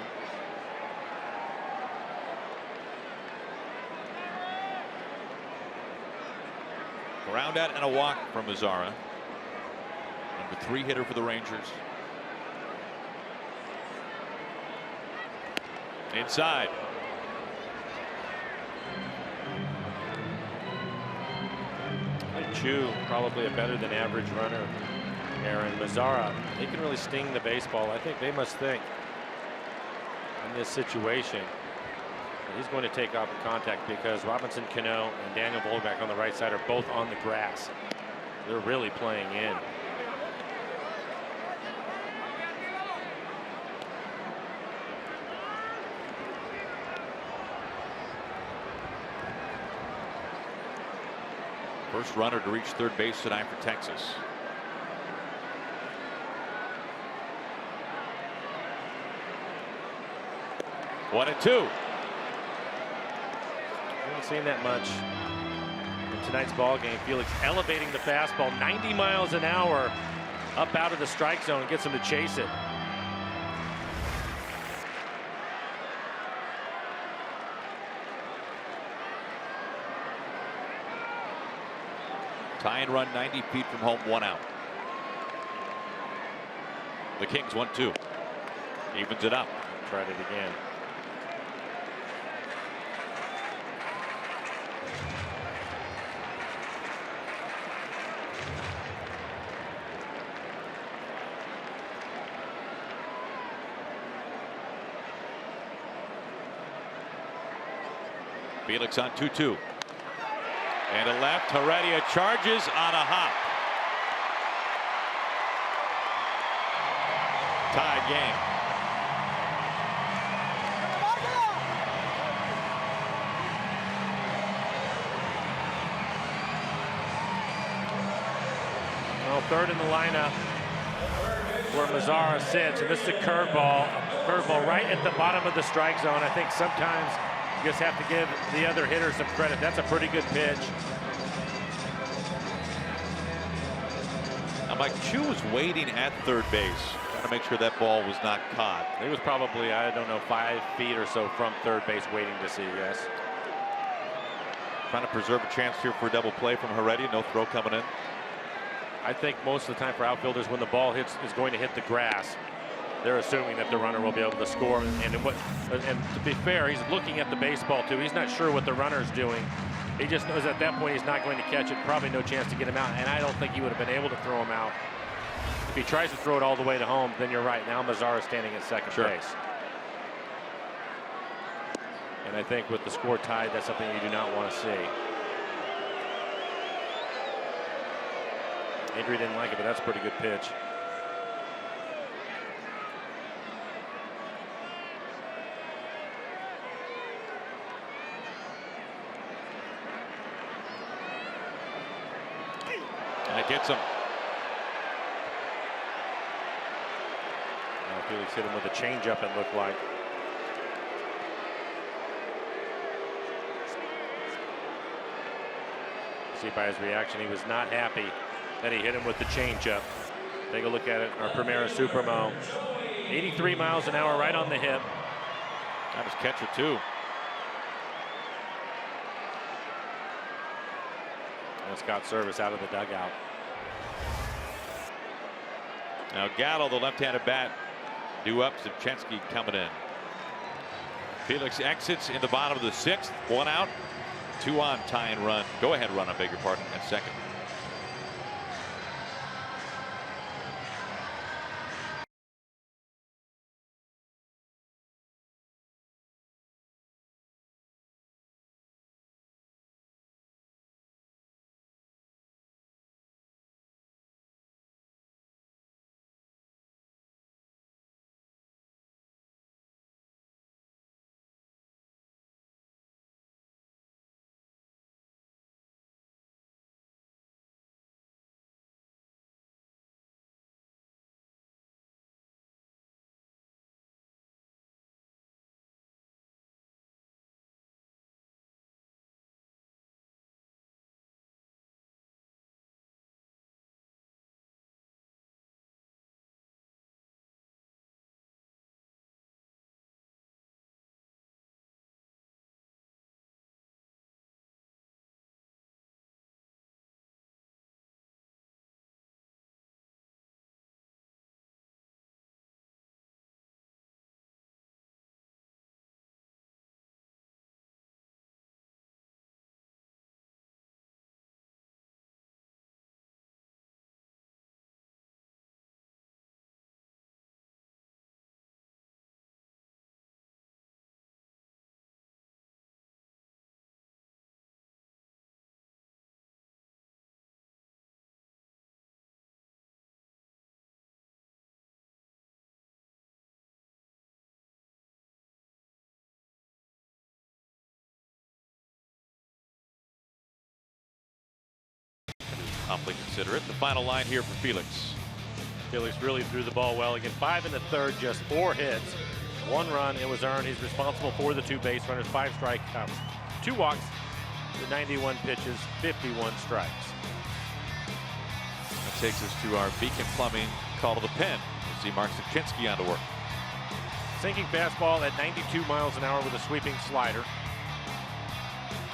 Ground out and a walk from Mazara. Number 3 hitter for the Rangers. Inside. Chu, probably a better than average runner. Aaron Mazara, he can really sting the baseball. I think they must think in this situation He's going to take off in contact because Robinson Cano and Daniel Vollback on the right side are both on the grass. They're really playing in. First runner to reach third base tonight for Texas. One and two. Haven't seen that much in tonight's ball game. Felix elevating the fastball 90 miles an hour up out of the strike zone and gets him to chase it. Tie and run 90 feet from home, 1 out. The Kings 1-2. Evens it up. Tried it again. Felix on 2-2. And a left, Heredia charges on a hop. Tie game. Well, third in the lineup where Mazzara sits, and this is a curveball. Curveball right at the bottom of the strike zone. I think sometimes you just have to give the other hitter some credit. That's a pretty good pitch. Now Mike Chu was waiting at third base, trying to make sure that ball was not caught. He was probably, I don't know, 5 feet or so from third base waiting to see, yes. Trying to preserve a chance here for a double play from Heredia. No throw coming in. I think most of the time for outfielders, when the ball is going to hit the grass, they're assuming that the runner will be able to score. And to be fair, he's looking at the baseball too. He's not sure what the runner's doing. He just knows at that point he's not going to catch it. Probably no chance to get him out. And I don't think he would have been able to throw him out. If he tries to throw it all the way to home, then you're right. Now Mazzara is standing at second base. And I think with the score tied, that's something you do not want to see. Adrian didn't like it, but that's a pretty good pitch. And it gets him. Felix hit him with a changeup, it looked like. See by his reaction, he was not happy that he hit him with the changeup. Take a look at it. Our Primera Supremo. 83 miles an hour right on the hip. That was catcher too. And Scott Service out of the dugout. Now Gatto, the left-handed bat, due up. Zivchensky coming in. Felix exits in the bottom of the 6th. 1 out, 2 on, tie and run. Go ahead run, I beg your pardon, at second. Humphrey consider it. The final line here for Felix. Felix really threw the ball well. Again, 5 in the third, just 4 hits. 1 run, it was earned. He's responsible for the 2 base runners, 5 strikeouts, 2 walks, the 91 pitches, 51 strikes. That takes us to our Beacon Plumbing call to the pen. We'll see Mark Sapchinski on to work. Sinking fastball at 92 miles an hour with a sweeping slider.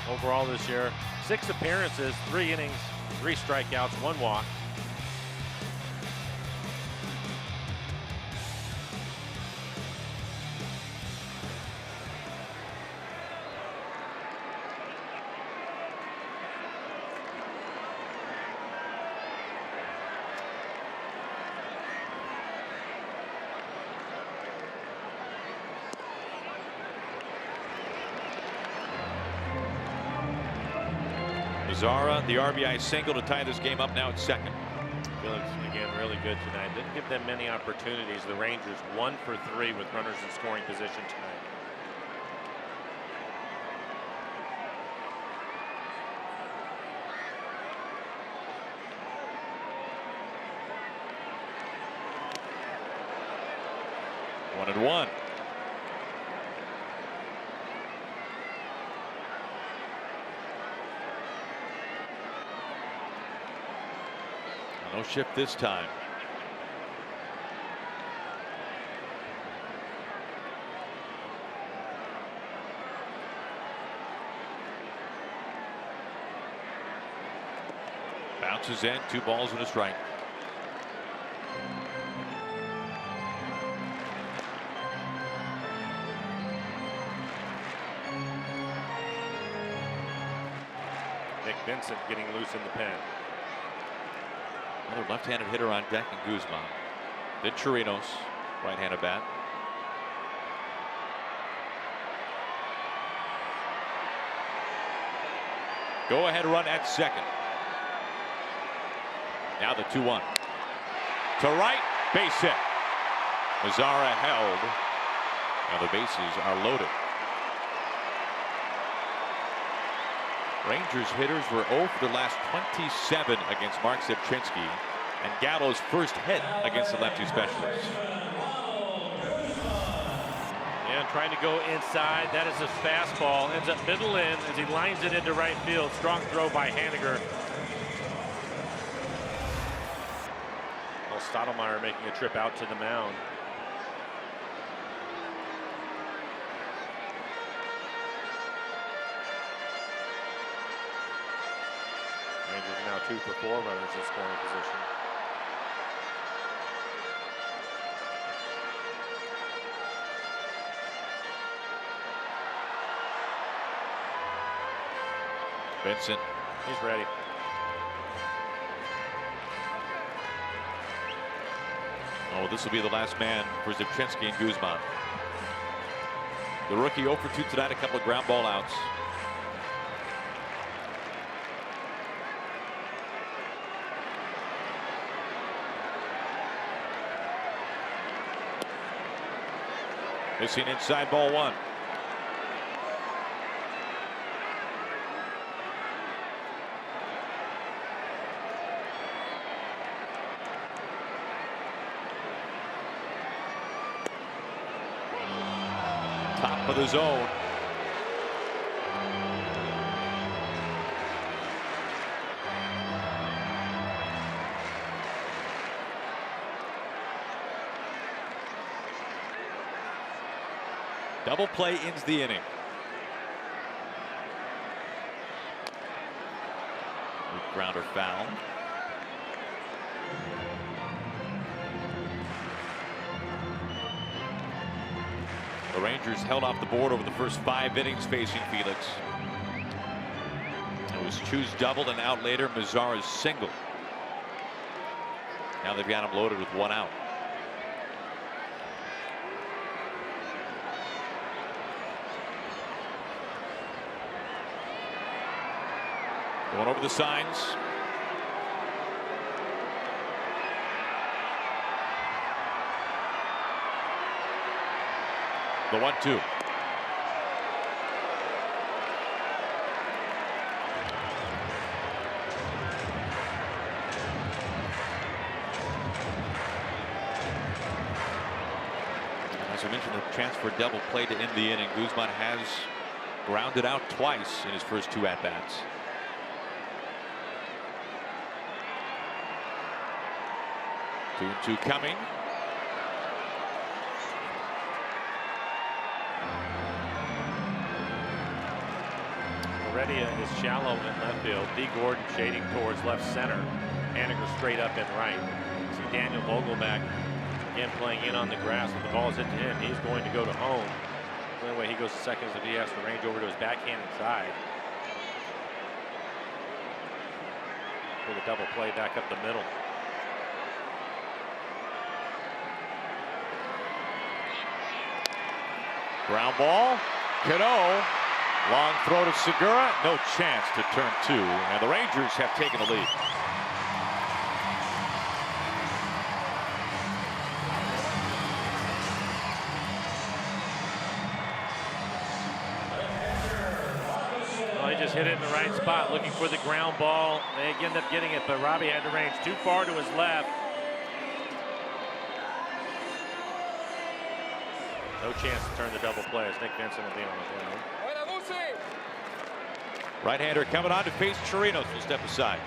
Overall this year, 6 appearances, 3 innings, 3 strikeouts, 1 walk. Zara, the RBI single to tie this game up now at second. Felix, again, really good tonight. Didn't give them many opportunities. The Rangers 1 for 3 with runners in scoring position tonight. One and one. No shift this time. Bounces in, 2 balls and a strike. Nick Vincent getting loose in the pen. Another left-handed hitter on deck in Guzman. Then Chirinos, right-handed bat. Go-ahead run at second. Now the 2-1. To right, base hit. Mazzara held. Now the bases are loaded. Rangers hitters were 0 for the last 27 against Mark Sapchinski, and Gallo's first hit against the lefty specialist. And trying to go inside. That is a fastball. Ends up middle in as he lines it into right field. Strong throw by Haniger. Well, Stottlemyre making a trip out to the mound. Rangers now 2 for 4 runners in scoring position. Vincent. He's ready. Oh, this will be the last man for Sapchinski and Guzman. The rookie 0 for 2 tonight, a couple of ground ball outs. Missing inside, ball 1. Top of the zone. Double play ends the inning. Grounder foul. The Rangers held off the board over the first 5 innings facing Felix. It was Chu's doubled and out later, Mazzara's single. Now they've got him loaded with 1 out. Going over the signs. The 1-2. I mentioned the chance for a double play to end the inning. Guzman has grounded out twice in his first 2 at-bats. Two and two coming. Heredia is shallow in left field. D. Gordon shading towards left center. Haniger straight up and right. See Daniel Vogelback again playing in on the grass. When the ball is hit to him, he's going to go to home. The only way he goes to second is if he has to range over to his backhand side. For the double play back up the middle. Ground ball. Cano. Long throw to Segura. No chance to turn 2. And the Rangers have taken the lead. Well, he just hit it in the right spot, looking for the ground ball. They end up getting it, but Robbie had to range too far to his left. No chance to turn the double play as Nick Vincent will be on his way home. Right-hander coming on to face Chirinos. Will step aside.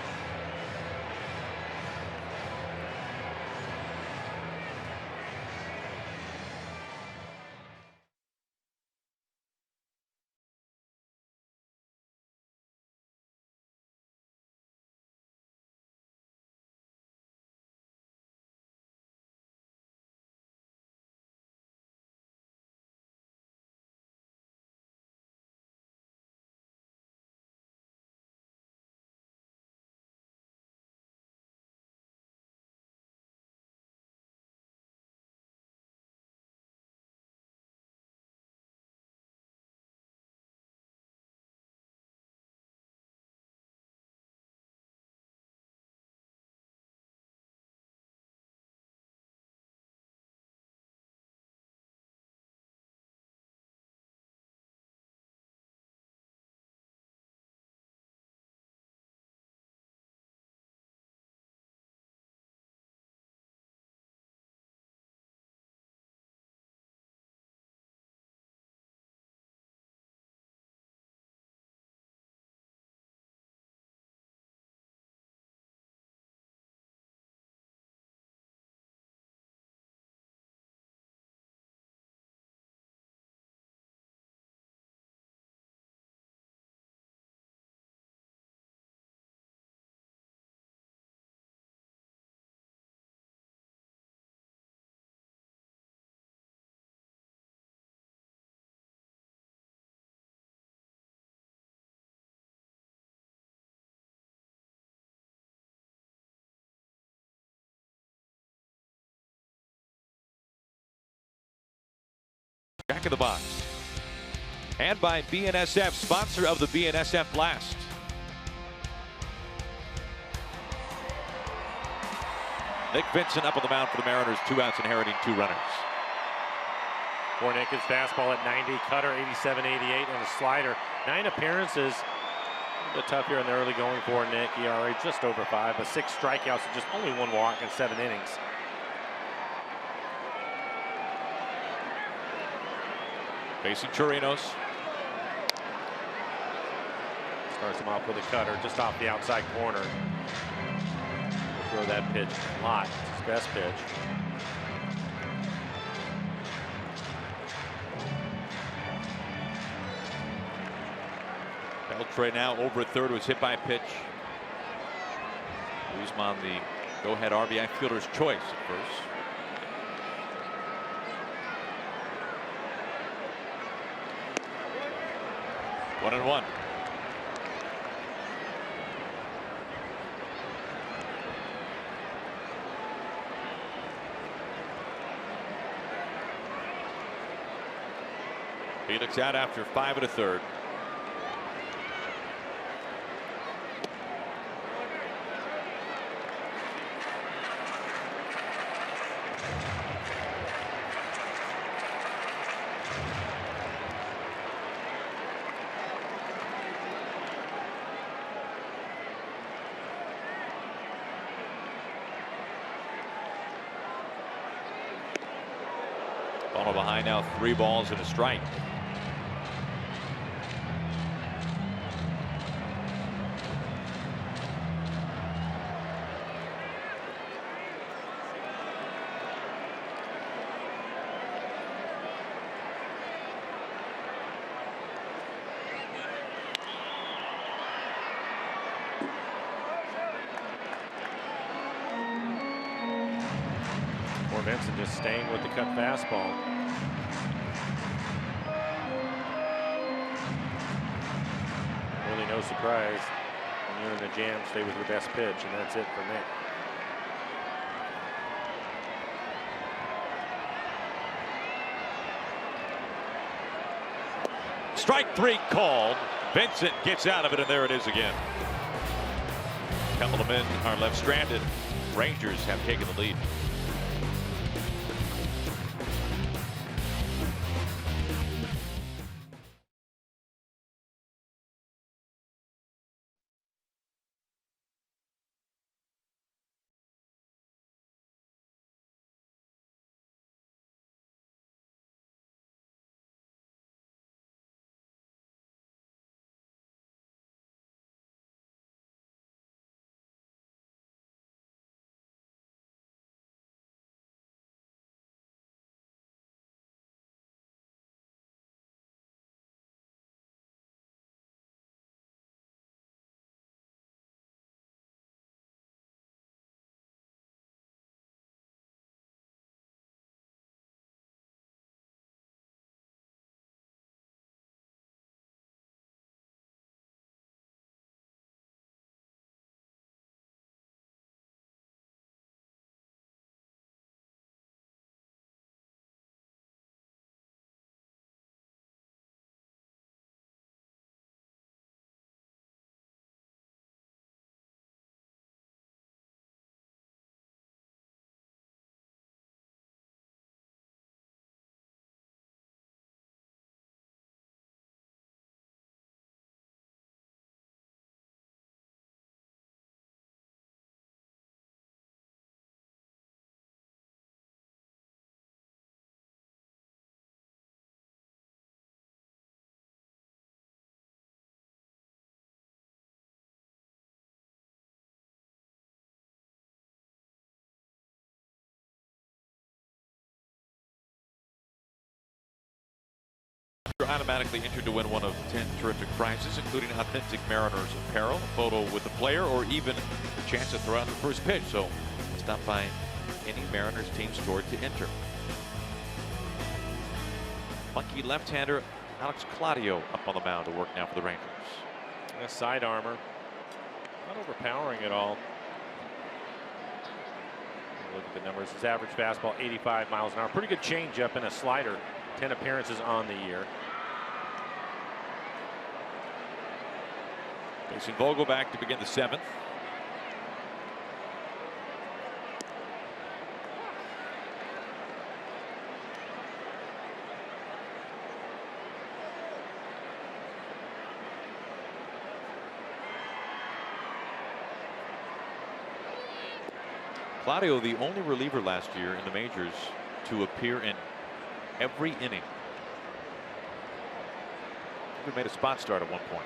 Back of the box. And by BNSF, sponsor of the BNSF Blast. Nick Vincent up on the mound for the Mariners. 2 outs, inheriting 2 runners. Warnick is fastball at 90, cutter 87, 88, and a slider. 9 appearances. A bit tough here in the early going for Nick. ERA just over 5, but 6 strikeouts and just only 1 walk in 7 innings. Facing Chirinos. Starts him off with a cutter just off the outside corner. Throw that pitch a lot. It's his best pitch. Beltre now over at third, was hit by a pitch. Guzman, the go-ahead RBI fielder's choice at first. One and one. Felix out after 5 1/3. Ball behind now, 3 balls and a strike. Vincent just staying with the cut fastball. Really no surprise when you're in the jam, stay with your best pitch, and that's it for Nick. Strike 3 called. Vincent gets out of it, and there it is again. A couple of men are left stranded. Rangers have taken the lead. You're automatically entered to win one of 10 terrific prizes, including authentic Mariners apparel, a photo with the player, or even a chance to throw out the first pitch. So stop by any Mariners team store to enter. Funky left-hander Alex Claudio up on the mound to work now for the Rangers. A side armor, not overpowering at all. Look at the numbers. His average fastball 85 miles an hour. Pretty good changeup and a slider. 10 appearances on the year. Facing Vogelback to begin the 7th. Claudio, the only reliever last year in the majors to appear in every inning. He made a spot start at one point.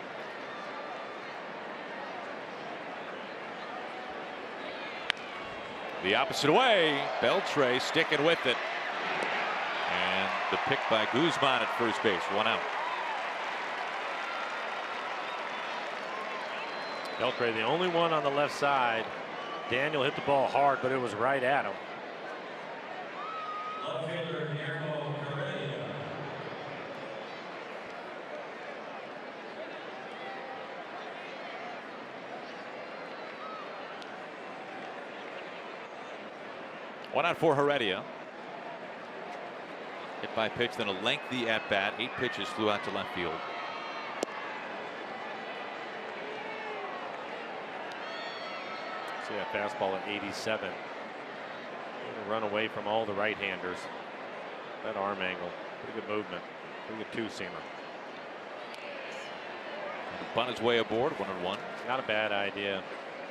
The opposite way, Beltre sticking with it. And the pick by Guzman at first base, 1 out. Beltre, the only one on the left side. Daniel hit the ball hard, but it was right at him. One out for Heredia. Hit by pitch, then a lengthy at bat. 8 pitches flew out to left field. See that fastball at 87. Going to run away from all the right-handers. That arm angle, pretty good movement. Pretty good two-seamer. Bunt his way aboard, 1-1. Not a bad idea.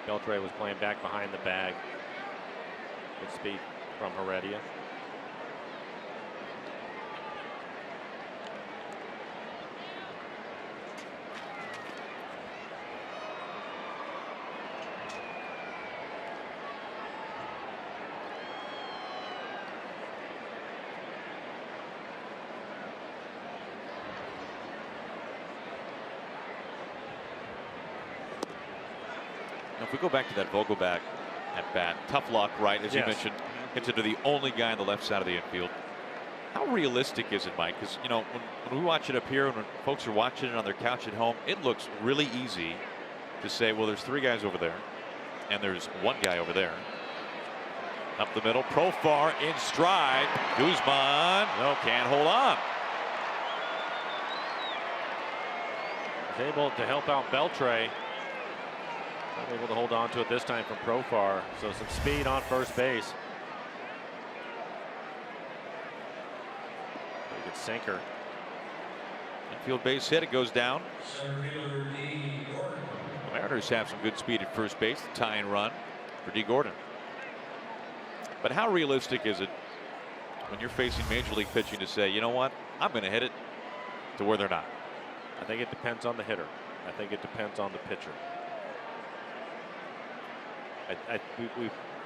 Beltre was playing back behind the bag. Good speed from Heredia. if we go back to that Vogelback at bat, tough luck, right? As you mentioned, hits it to the only guy on the left side of the infield. How realistic is it, Mike? Because, you know, when we watch it up here and when folks are watching it on their couch at home, it looks really easy to say, well, there's 3 guys over there and there's 1 guy over there. Up the middle, Profar in stride. Guzman, no, can't hold on. Was able to help out Beltre. Not able to hold on to it this time from Profar. So some speed on first base. Pretty good sinker. Infield base hit, it goes down. Center fielder D. Gordon. The Mariners have some good speed at first base, the tie and run for D. Gordon. But how realistic is it when you're facing major league pitching to say, you know what, I'm going to hit it to where they're not? I think it depends on the hitter. I think it depends on the pitcher.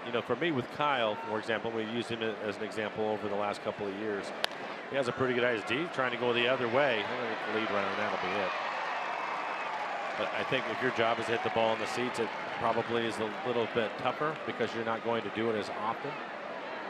You know, for me with Kyle, for example, we used him as an example over the last couple of years. He has a pretty good ID, trying to go the other way. Lead runner, that'll be it. But I think if your job is to hit the ball in the seats, it probably is a little bit tougher because you're not going to do it as often.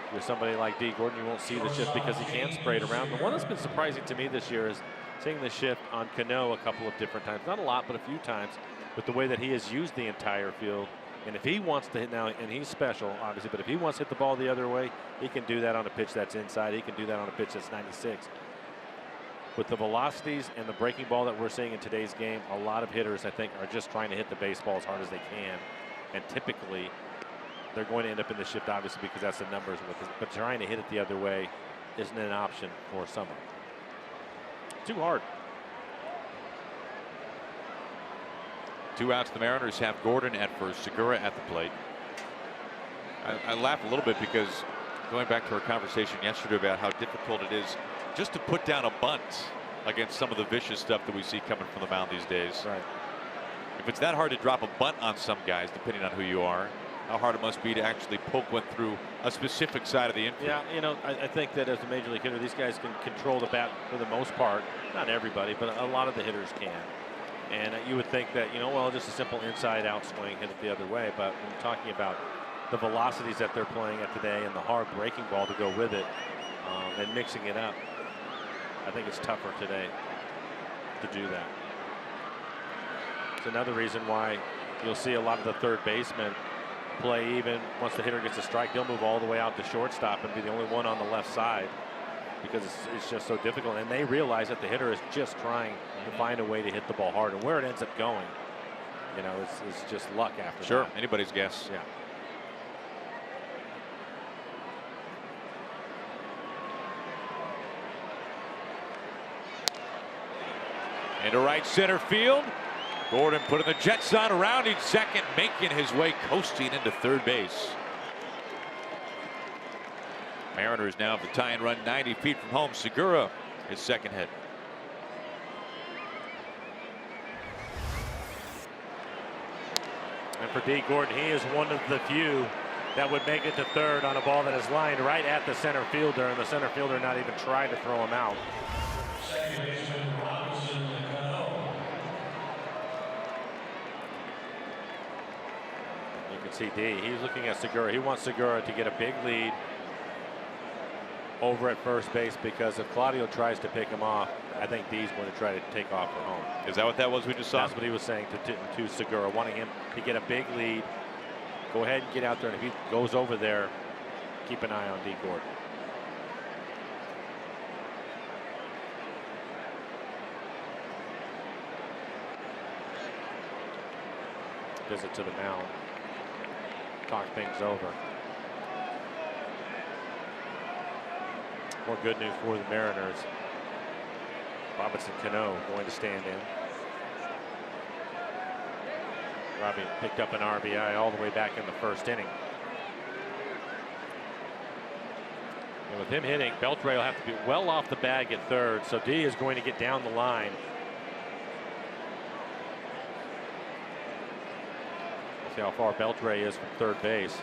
If you're somebody like D. Gordon, you won't see the shift because he can spray it around. The one that's been surprising to me this year is seeing the shift on Cano a couple of different times. Not a lot, but a few times, with the way that he has used the entire field. And if he wants to hit now, and he's special, obviously, but if he wants to hit the ball the other way, he can do that on a pitch that's inside. He can do that on a pitch that's 96. With the velocities and the breaking ball that we're seeing in today's game, a lot of hitters, I think, are just trying to hit the baseball as hard as they can. And typically, they're going to end up in the shift, obviously, because that's the numbers. But trying to hit it the other way isn't an option for someone. Too hard. 2 outs. The Mariners have Gordon at first, Segura at the plate. I laugh a little bit because going back to our conversation yesterday about how difficult it is just to put down a bunt against some of the vicious stuff that we see coming from the mound these days. Right. If it's that hard to drop a bunt on some guys, depending on who you are, how hard it must be to actually poke one through a specific side of the infield. Yeah, you know, I think that as a major league hitter, these guys can control the bat for the most part. Not everybody, but a lot of the hitters can. And you would think that, you know, well, just a simple inside-out swing, hit it the other way. But when you're talking about the velocities that they're playing at today and the hard breaking ball to go with it and mixing it up, I think it's tougher today to do that. It's another reason why you'll see a lot of the third basemen play even once the hitter gets a strike. They'll move all the way out to shortstop and be the only one on the left side because it's just so difficult. And they realize that the hitter is just trying to find a way to hit the ball hard. And where it ends up going, you know, it's just luck after that. Sure, anybody's guess. Yeah. Into right center field. Gordon putting the Jets on, rounding second, making his way coasting into third base. Mariners now have the tie and run 90 feet from home. Segura, his second hit. And for D. Gordon, he is one of the few that would make it to third on a ball that is lined right at the center fielder, and the center fielder not even trying to throw him out. Second baseman Robinson Cano. You can see D. He's looking at Segura. He wants Segura to get a big lead over at first base because if Claudio tries to pick him off, I think D's going to try to take off for home. Is that what that was we just saw? That's what he was saying to Segura, wanting him to get a big lead. Go ahead and get out there, and if he goes over there, keep an eye on D. Gordon. Visit to the mound. Talk things over. More good news for the Mariners. Robinson Cano going to stand in. Robbie picked up an RBI all the way back in the first inning. And with him hitting, Beltre will have to be well off the bag at third, so D is going to get down the line. See how far Beltre is from third base.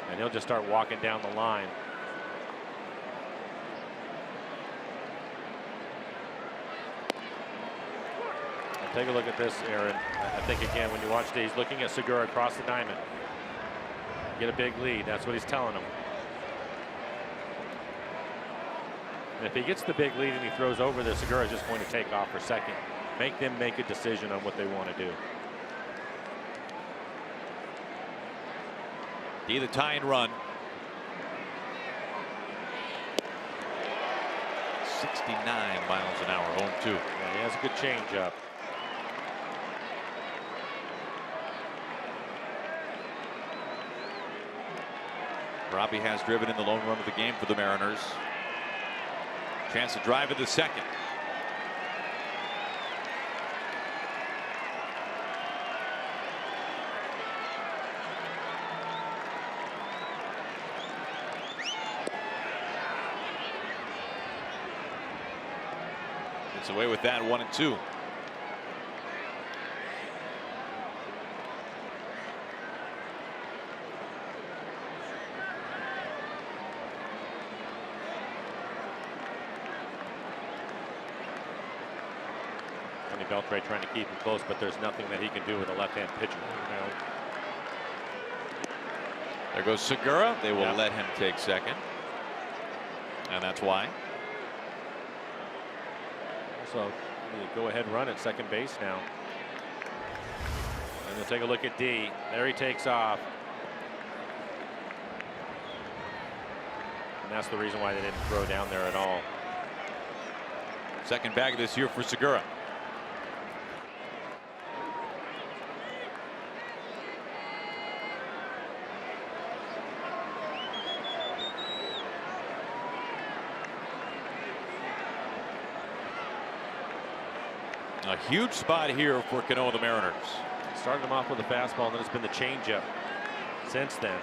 And he'll just start walking down the line. Take a look at this, Aaron. I think, again, when you watch it, he's looking at Segura across the diamond. Get a big lead. That's what he's telling him. And if he gets the big lead and he throws over there, Segura is just going to take off for second. Make them make a decision on what they want to do. The tying run. 69 miles an hour, home 2. Yeah, he has a good changeup. Robbie has driven in the lone run of the game for the Mariners. Chance to drive in the second. Gets away with that, 1-2. Beltre trying to keep him close, but there's nothing that he can do with a left-hand pitcher. There goes Segura. They will let him take second, and that's why. So go ahead run at second base now. And we'll take a look at D. There he takes off. And that's the reason why they didn't throw down there at all. Second bag this year for Segura. A huge spot here for Cano and the Mariners. Started him off with a fastball, and then it's been the changeup since then.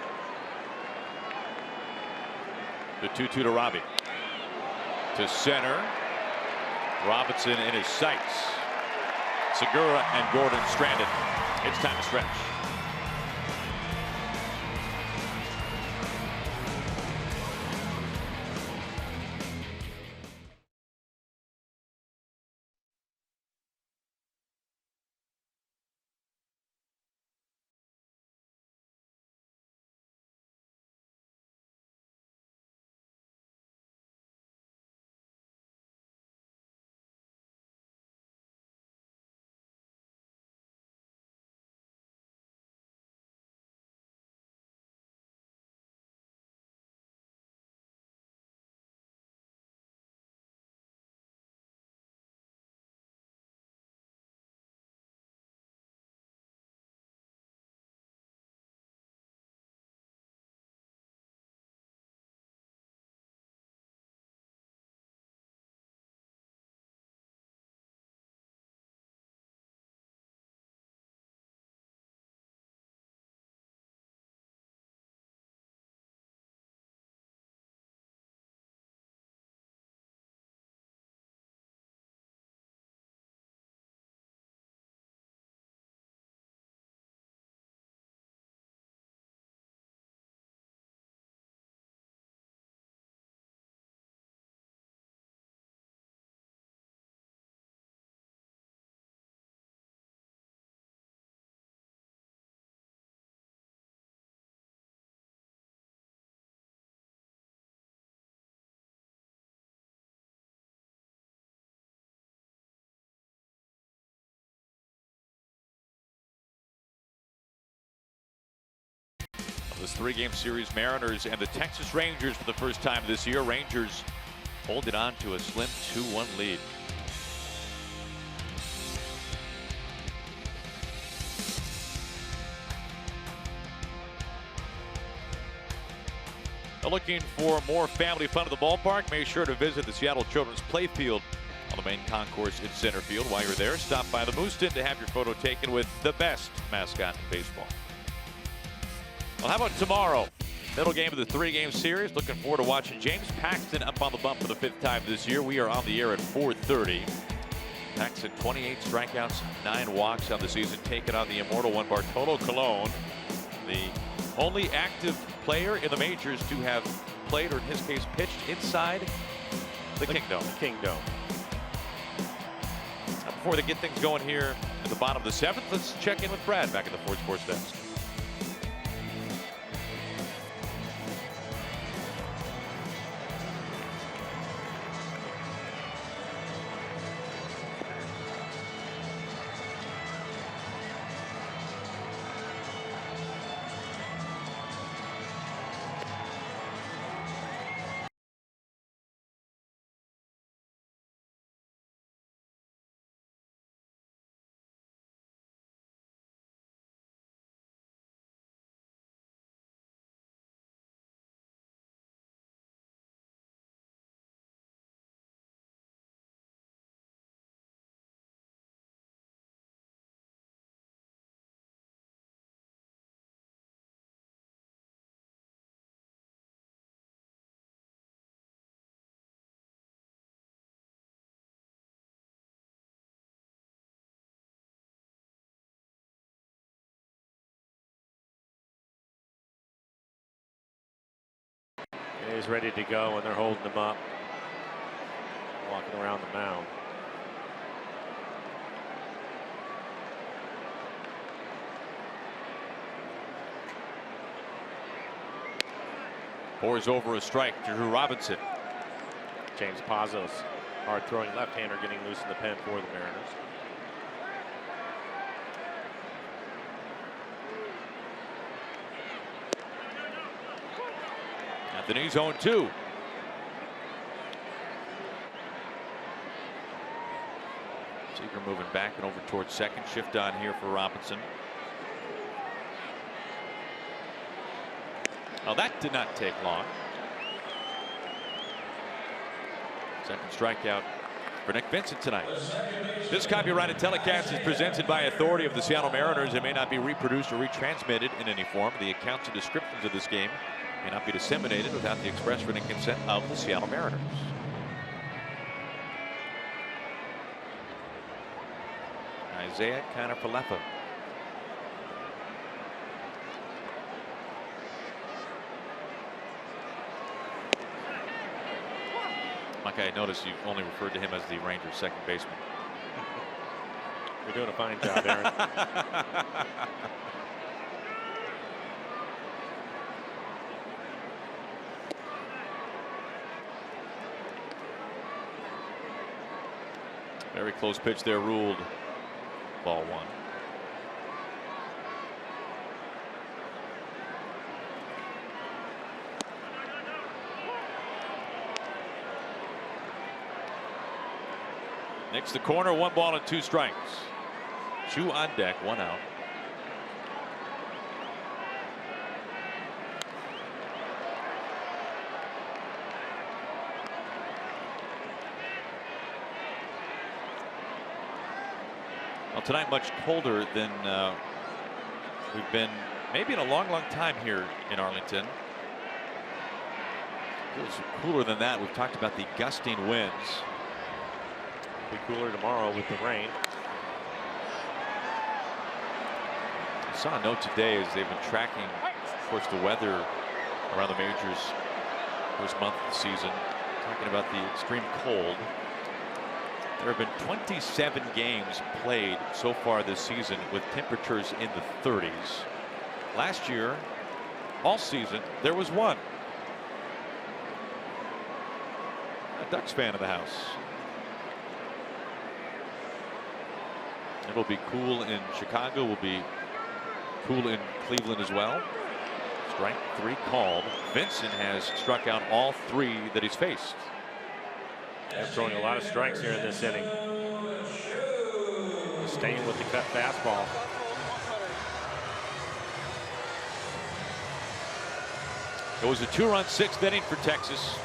The 2-2 to Robbie. To center. Robinson in his sights. Segura and Gordon stranded. It's time to stretch. This 3-game series, Mariners and the Texas Rangers for the first time this year. Rangers holding on to a slim 2-1 lead. Looking for more family fun at the ballpark? Make sure to visit the Seattle Children's Playfield on the main concourse in center field. While you're there, stop by the Moose Den to have your photo taken with the best mascot in baseball. Well, how about tomorrow? Middle game of the 3-game series. Looking forward to watching James Paxton up on the bump for the 5th time this year. We are on the air at 4:30. Paxton 28 strikeouts, 9 walks on the season, taking on the immortal one Bartolo Colon, the only active player in the majors to have played, or in his case pitched, inside the Kingdome. Kingdome. before they get things going here at the bottom of the 7th. Let's check in with Brad back at the Ford Sports Desk. He's ready to go, and they're holding him up, walking around the mound. Pours over a strike to Drew Robinson. James Pazos, hard-throwing left-hander, getting loose in the pen for the Mariners. At the knee, 0-2. Seager moving back and over towards second. Shift on here for Robinson. Oh, that did not take long. Second strikeout for Nick Vincent tonight. This copyrighted telecast is presented by authority of the Seattle Mariners. It may not be reproduced or retransmitted in any form. The accounts and descriptions of this game may not be disseminated without the express written consent of the Seattle Mariners. Isaiah Kiner-Falefa. Mike, I noticed you only referred to him as the Rangers' second baseman. You're doing a fine job, Aaron. Very close pitch there, ruled ball 1. Next the corner, 1 ball and 2 strikes. Chu on deck, 1 out. Well, tonight much colder than we've been maybe in a long time here in Arlington. It was cooler than that. We've talked about the gusting winds. Be cooler tomorrow with the rain. I saw a note today as they've been tracking, of course, the weather around the majors first month of the season, talking about the extreme cold. There have been 27 games played so far this season with temperatures in the 30s. Last year, all season, there was 1. A Ducks fan of the house. It'll be cool in Chicago. Will be cool in Cleveland as well. Strike 3 called. Vincent has struck out all 3 that he's faced. They're throwing a lot of strikes here in this inning. Staying with the cut fastball. It was a 2-run 6th inning for Texas.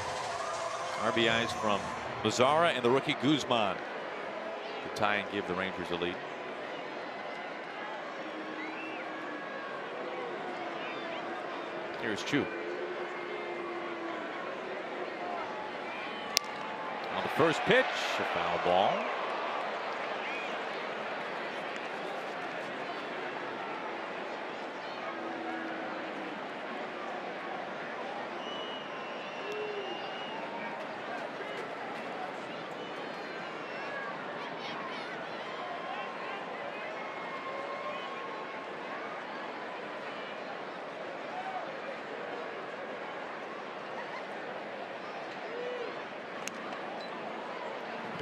RBIs from Lazara and the rookie Guzman to tie and give the Rangers a lead. Here's Chu. On the first pitch, a foul ball.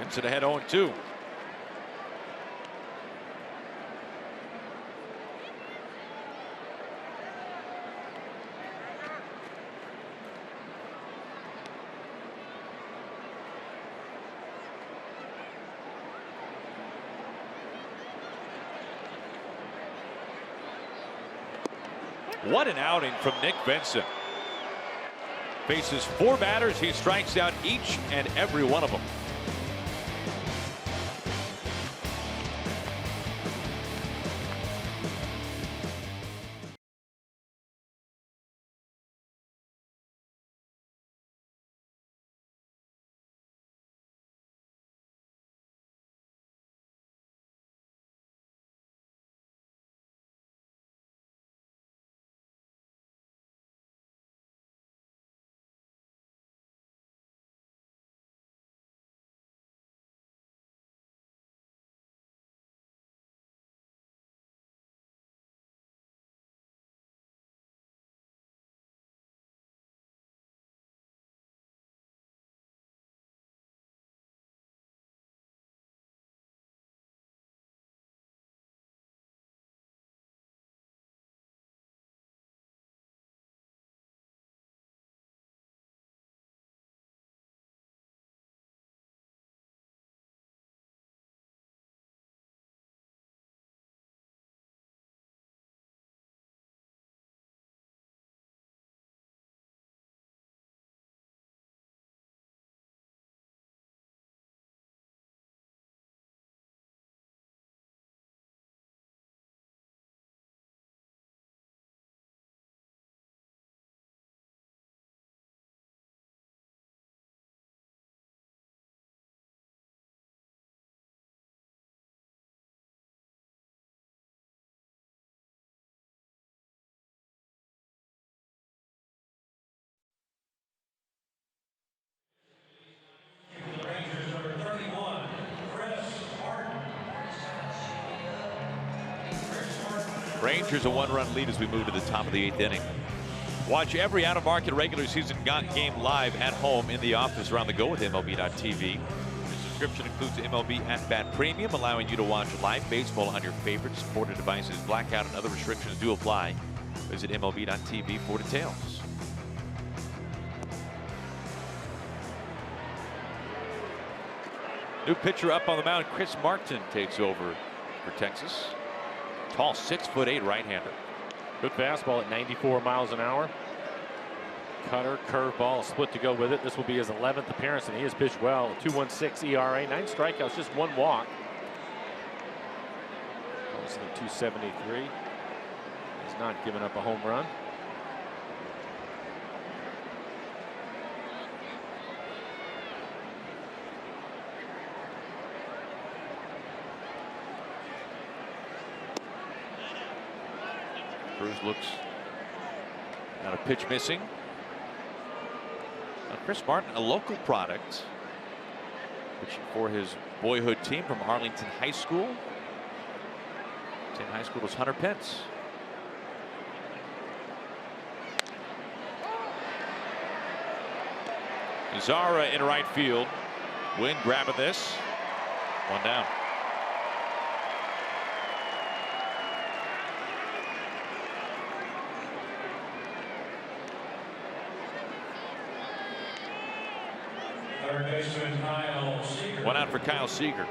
Vincent ahead 0-2. What an outing from Nick Vincent. Faces 4 batters. He strikes out each and every one of them. Rangers a 1-run lead as we move to the top of the 8th inning. Watch every out-of-market regular season game live at home, in the office, around the go with MLB.tv. The subscription includes MLB At-Bat Premium, allowing you to watch live baseball on your favorite supported devices. Blackout and other restrictions do apply. Visit MLB.tv for details. New pitcher up on the mound. Chris Martin takes over for Texas. Tall 6'8" right-hander. Good fastball at 94 miles an hour. Cutter, curveball, split to go with it. This will be his 11th appearance, and he has pitched well. 2.16 ERA, 9 strikeouts, just 1 walk. Close to 273. He's not given up a home run. Cruz looks at a pitch missing. Now Chris Martin, a local product, pitching for his boyhood team from Arlington High School. Same high school as Hunter Pence. Zara in right field. Wynn grabbing this. 1 down. Third baseman Kyle Seager. 1 out for Kyle Seager.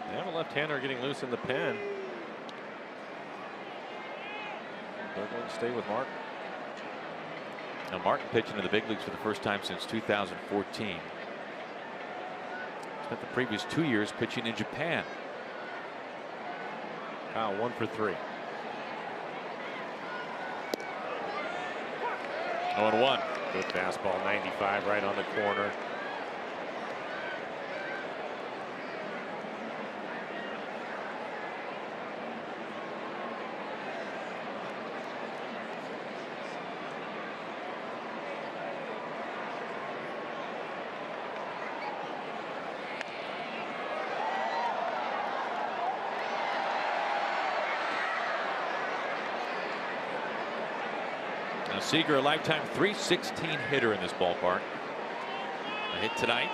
They have a left-hander getting loose in the pen. They're going to stay with Martin. Now Martin pitching in the big leagues for the first time since 2014. Spent the previous 2 years pitching in Japan. Kyle 1 for 3. 0-1. Good fastball, 95, right on the corner. Now Seager, a lifetime .316 hitter in this ballpark. A hit tonight.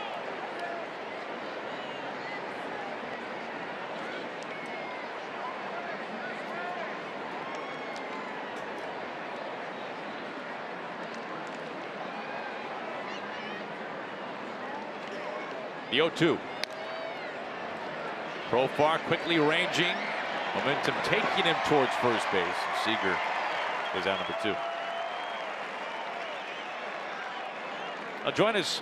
The 0-2. Profar quickly ranging. Momentum taking him towards first base. Seager is out number 2. Now join us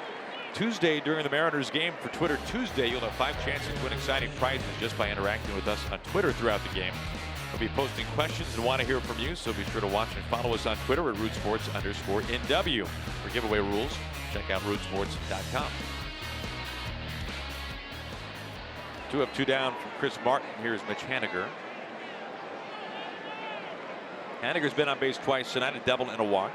Tuesday during the Mariners game for Twitter Tuesday. You'll have 5 chances to win exciting prizes just by interacting with us on Twitter throughout the game. We'll be posting questions and want to hear from you, so be sure to watch and follow us on Twitter at rootsports_NW. For giveaway rules, check out rootsports.com. 2 up, 2 down from Chris Martin. Here's Mitch Haniger. Haniger's been on base twice tonight, a double and a walk.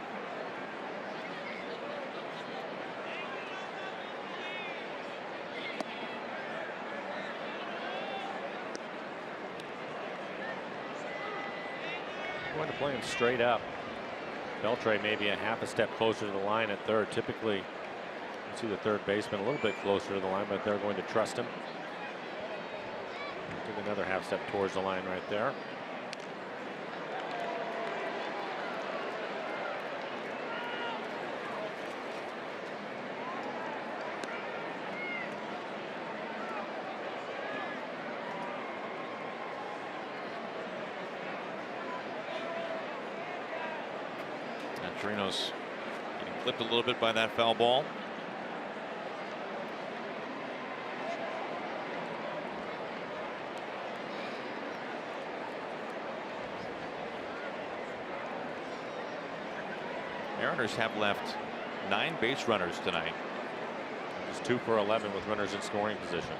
Going to play him straight up. Beltre maybe a half a step closer to the line at third. Typically, you see the third baseman a little bit closer to the line, but they're going to trust him. Take another half step towards the line right there. Torino's getting clipped a little bit by that foul ball. Mariners have left 9 base runners tonight. Just 2 for 11 with runners in scoring position.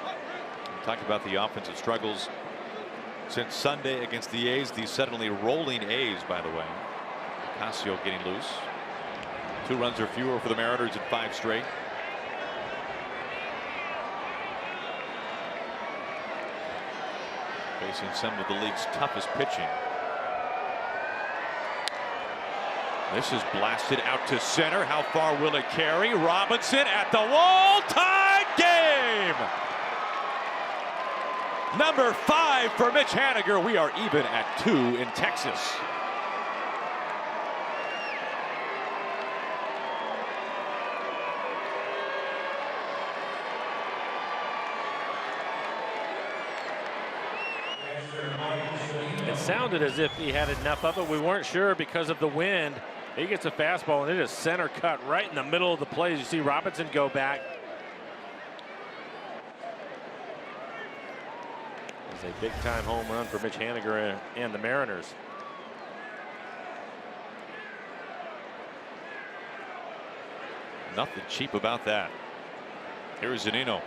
We talked about the offensive struggles since Sunday against the A's. These suddenly rolling A's, by the way. Casio getting loose. 2 runs or fewer for the Mariners in 5 straight. Facing some of the league's toughest pitching. This is blasted out to center. How far will it carry? Robinson at the wall. Tied game. Number 5 for Mitch Haniger. We are even at 2 in Texas. It sounded as if he had enough of it. We weren't sure because of the wind. He gets a fastball and it is center cut right in the middle of the play. You see Robinson go back. It's a big time home run for Mitch Haniger and the Mariners. Nothing cheap about that. Here's Zunino.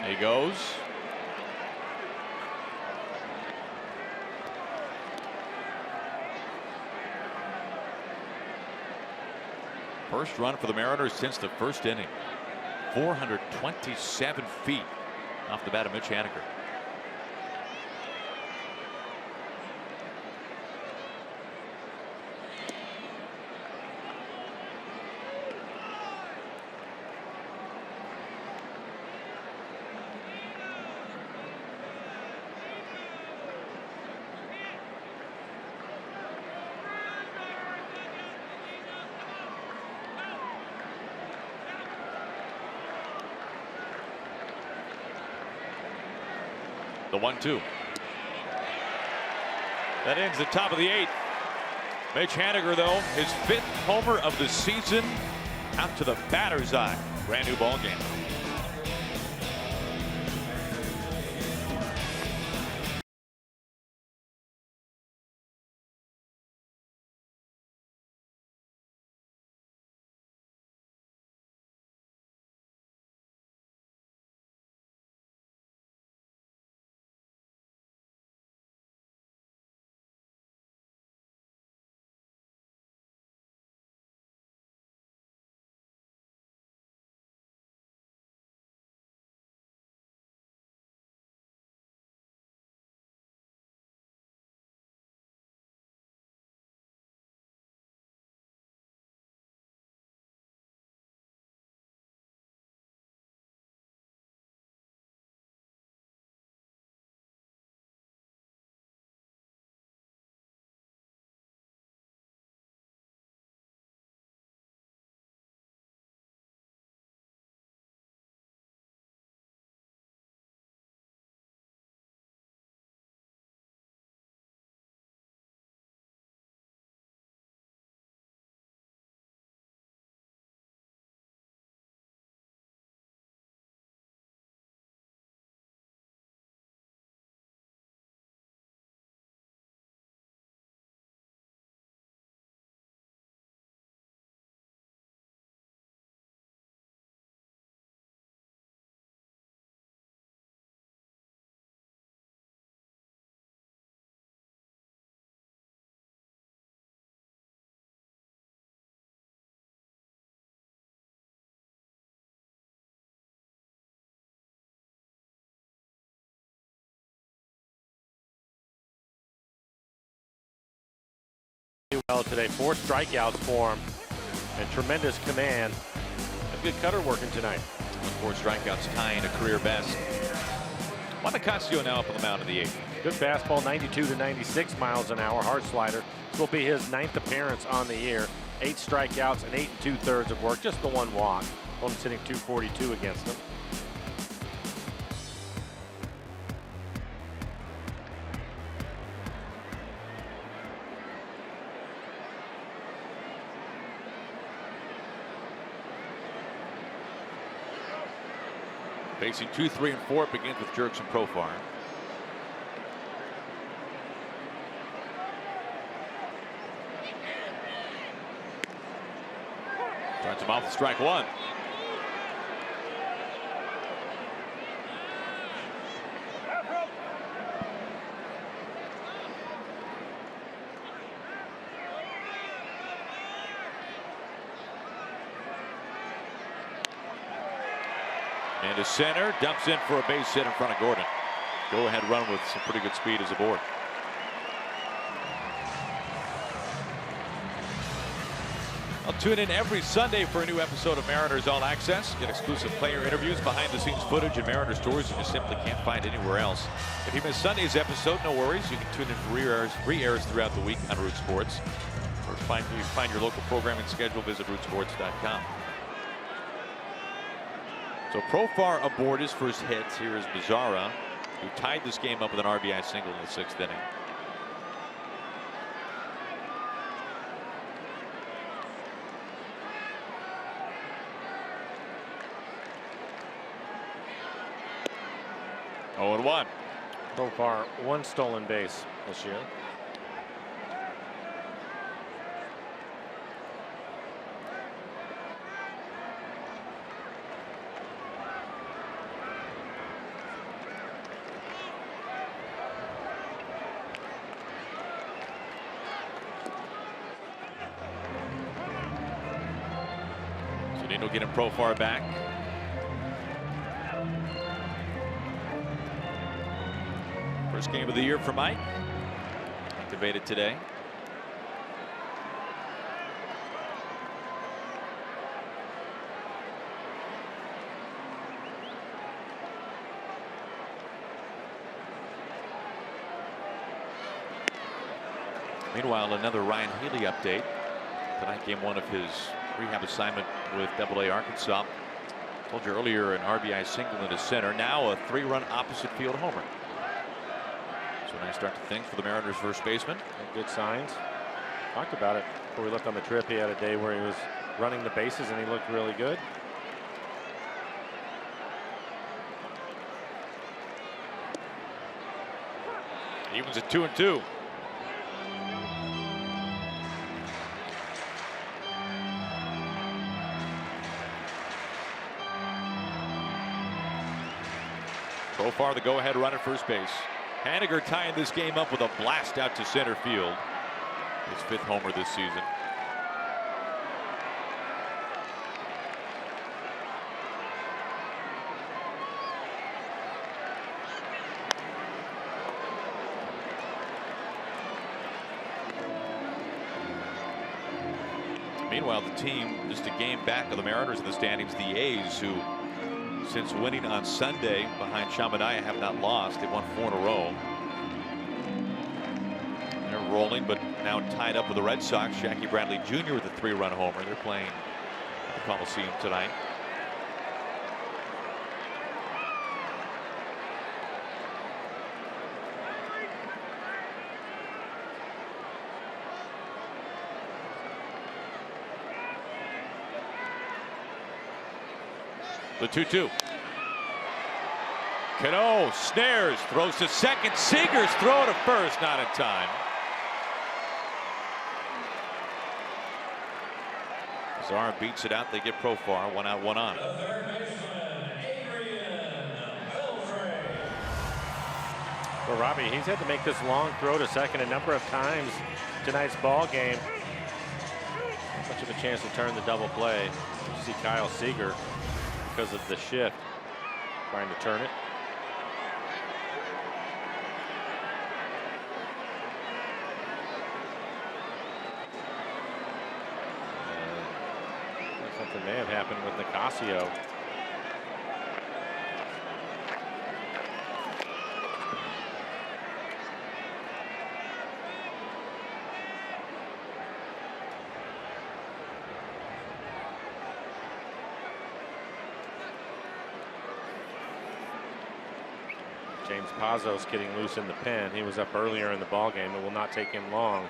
He goes. First run for the Mariners since the first inning. 427 feet off the bat of Mitch Haniger. The 1-2. That ends the top of the 8th. Mitch Haniger, though, his 5th homer of the season, out to the batter's eye. Brand new ball game. well today. 4 strikeouts for him and tremendous command. A good cutter working tonight. 4 strikeouts, tying a career best. Montecasio now up on the mound in the 8th. Good fastball, 92 to 96 miles an hour. Hard slider. This will be his 9th appearance on the year. 8 strikeouts and 8 2/3 of work. Just the 1 walk. Only sitting 242 against him. Facing 2, 3, and 4. It begins with Jerks and Profar. Starts him off with strike 1. Into center, dumps in for a base hit in front of Gordon. Go ahead run with some pretty good speed as aboard. I'll tune in every Sunday for a new episode of Mariners All Access. Get exclusive player interviews, behind the scenes footage, and Mariners stories you just simply can't find anywhere else. If you missed Sunday's episode, no worries. You can tune in for re-airs throughout the week on Root Sports. Or find your local programming schedule, visit rootsports.com. So Profar aboard his first hit. Here is Mazzara, who tied this game up with an RBI single in the 6th inning. Oh, and 1. Profar 1 stolen base this year. Zunino getting Profar back. First game of the year for Mike. Activated today. Meanwhile, another Ryan Healy update. Tonight, game 1 of his rehab assignment with AA Arkansas. Told you earlier, an RBI single into center. Now a 3-run opposite field homer. So nice start to think for the Mariners first baseman. Good signs. Talked about it before we looked on the trip. He had a day where he was running the bases and he looked really good. Evens at 2-2. Profar the go-ahead run at first base. Haniger tying this game up with a blast out to center field. His 5th homer this season. Meanwhile, the team just a game back of the Mariners in the standings. The A's, who since winning on Sunday behind Chaminade, have not lost. They've won 4 in a row. They're rolling, but now tied up with the Red Sox. Jackie Bradley Jr. with a 3-run homer. They're playing at the Coliseum tonight. The 2-2. Cano snares, throws to second. Seager's throw to first, not in time. Zara beats it out. They get Profar. 1 out, 1 on. Well, Robbie, he's had to make this long throw to second a number of times tonight's ball game. Not much of a chance to turn the double play. You see Kyle Seager, because of the shift, trying to turn it. Something may have happened with Nicasio. James Pazos getting loose in the pen. He was up earlier in the ball game. It will not take him long.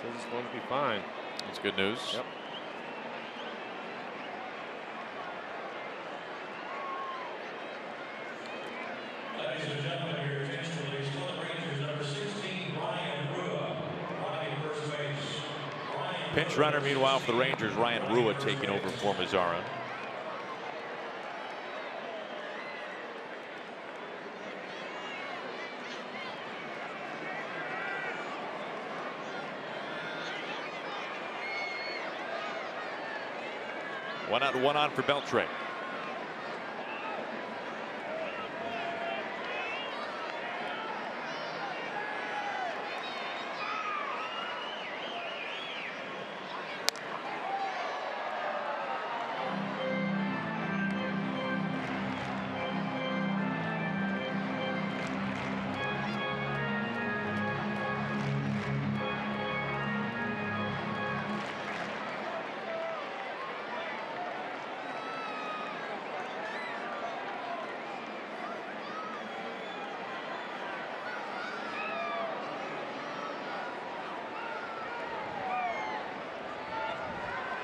So this is going to be fine. That's good news. Yep. Ladies and gentlemen, your attention please. Rangers number 16, Ryan Rua. Ryan first base. Pinch runner, meanwhile, for the Rangers, Ryan Rua taking over for Mazzara. One out, one on for Beltre.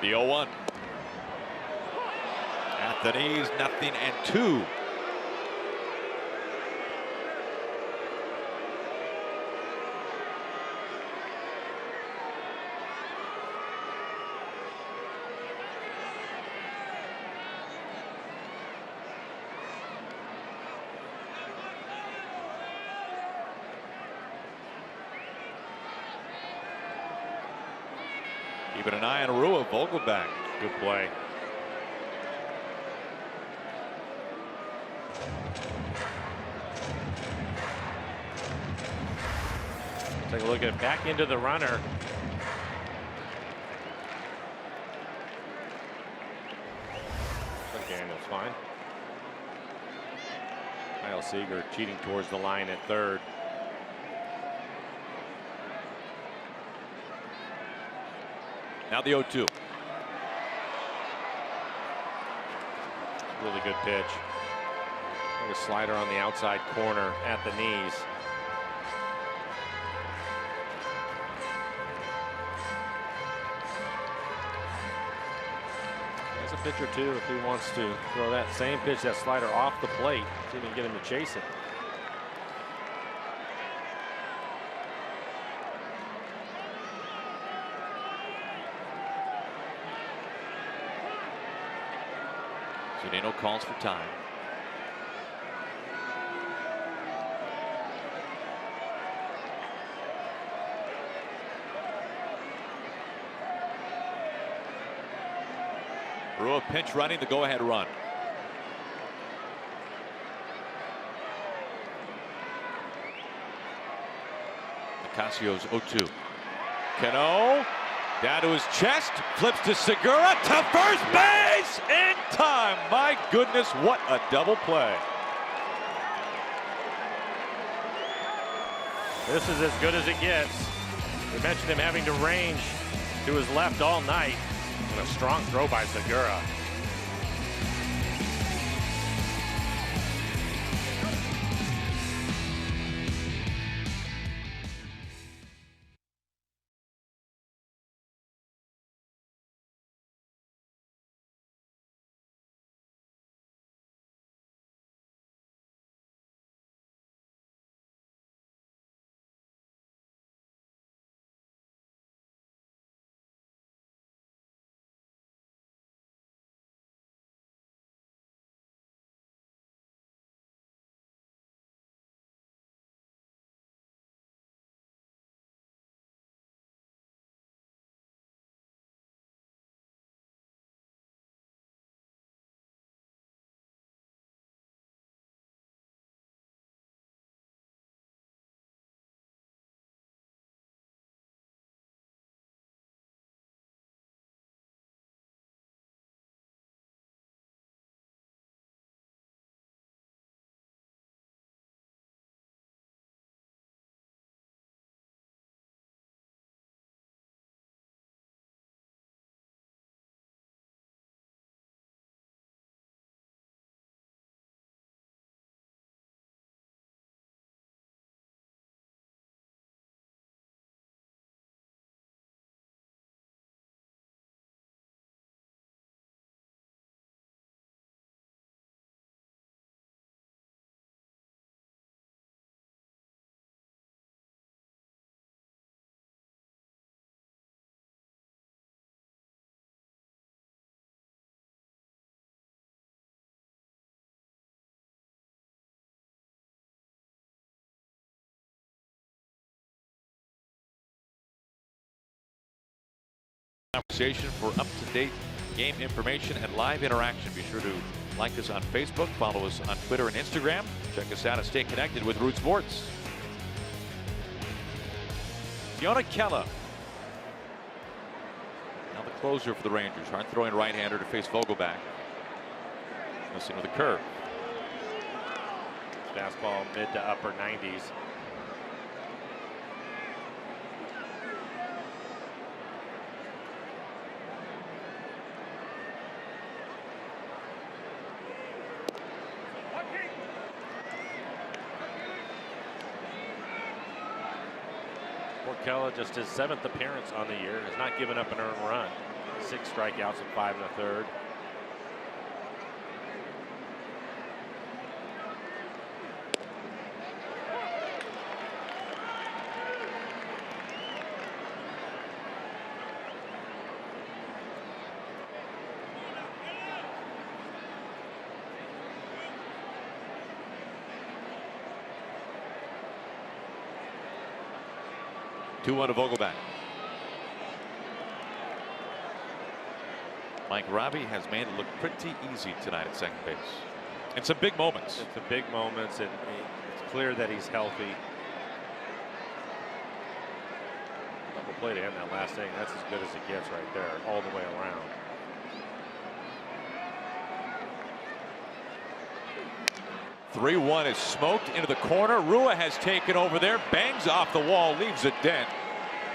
The 0-1. At the knees, 0-2. Keeping an eye on Rua. Vogelback. Good play. Take a look at it. Back into the runner. Daniel's fine. Kyle Seager cheating towards the line at third. Now the 0-2. Really good pitch. Like a slider on the outside corner at the knees. There's a pitch or two if he wants to throw that same pitch, that slider off the plate. See if he can get him to chase it. Zunino calls for time. Rua pinch running, the go-ahead run. Nicasio's 0-2. Cano down to his chest, flips to Segura to first base in time. My goodness, what a double play. This is as good as it gets. We mentioned him having to range to his left all night. And a strong throw by Segura. Conversation for up-to-date game information and live interaction. Be sure to like us on Facebook, follow us on Twitter and Instagram. Check us out and stay connected with Root Sports. Fiona Kella. Now the closer for the Rangers. Hard throwing right-hander to face Vogelback. Missing with a curve. Fastball mid to upper 90s. Kella, just his 7th appearance on the year, has not given up an earned run. 6 strikeouts and 5 1/3. Two-one to Vogelback. Mike Robbie has made it look pretty easy tonight at second base. And some big moments. It's some big moments, and it's clear that he's healthy. Double play to him that last inning. That's as good as it gets right there, all the way around. Three-one is smoked into the corner. Rua has taken over there, bangs off the wall, leaves a dent.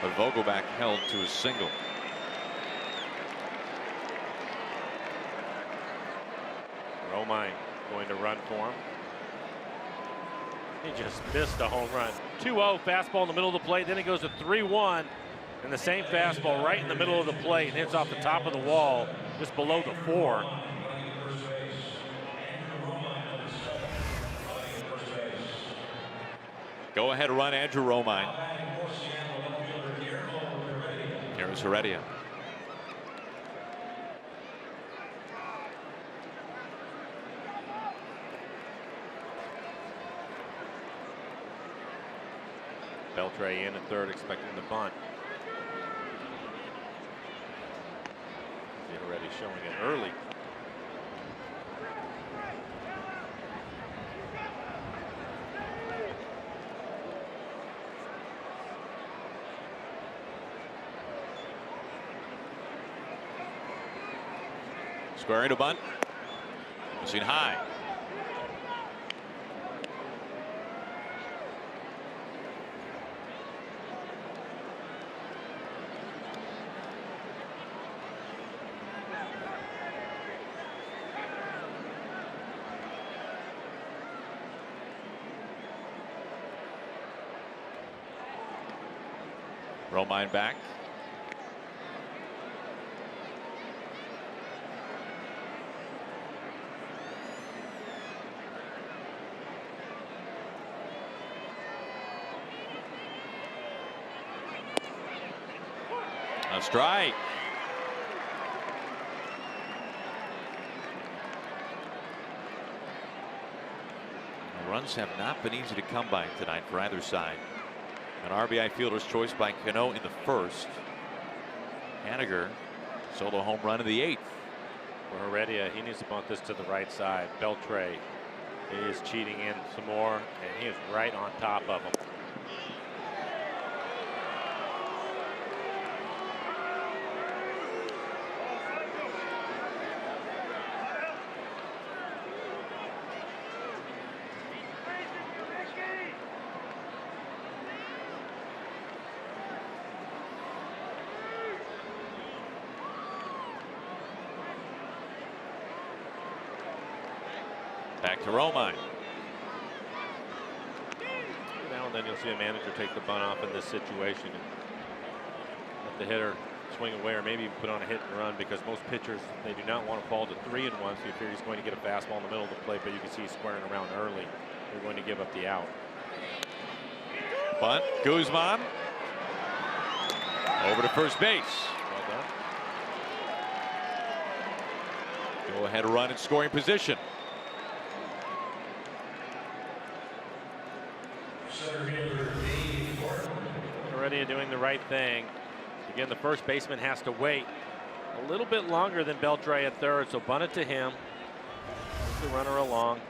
But Vogelback held to a single. Romine going to run for him. He just missed a home run. 2-0 fastball in the middle of the plate. Then it goes to 3-1. And the same fastball right in the middle of the plate and hits off the top of the wall just below the 4. Go ahead run Andrew Romine. Here's Heredia. Beltre in at third, expecting the bunt. Already showing it early. Squaring to bunt. Missing high. Romine back. A strike. The runs have not been easy to come by tonight for either side. An RBI fielder's choice by Cano in the first. Haniger, solo home run in the 8th. For Heredia, he needs to bunt this to the right side. Beltre is cheating in some more, and he is right on top of him. Back to Romine. Now and then you'll see a manager take the bunt off in this situation and let the hitter swing away, or maybe even put on a hit and run, because most pitchers, they do not want to fall to 3-1. So you figure he's going to get a fastball in the middle of the plate, but you can see he's squaring around early. They're going to give up the out. Bunt, Guzman. Over to first base. Well done. Go ahead run in scoring position. Heredia doing the right thing. Again, the first baseman has to wait a little bit longer than Beltre at third, so bunt it to him. Move the runner along.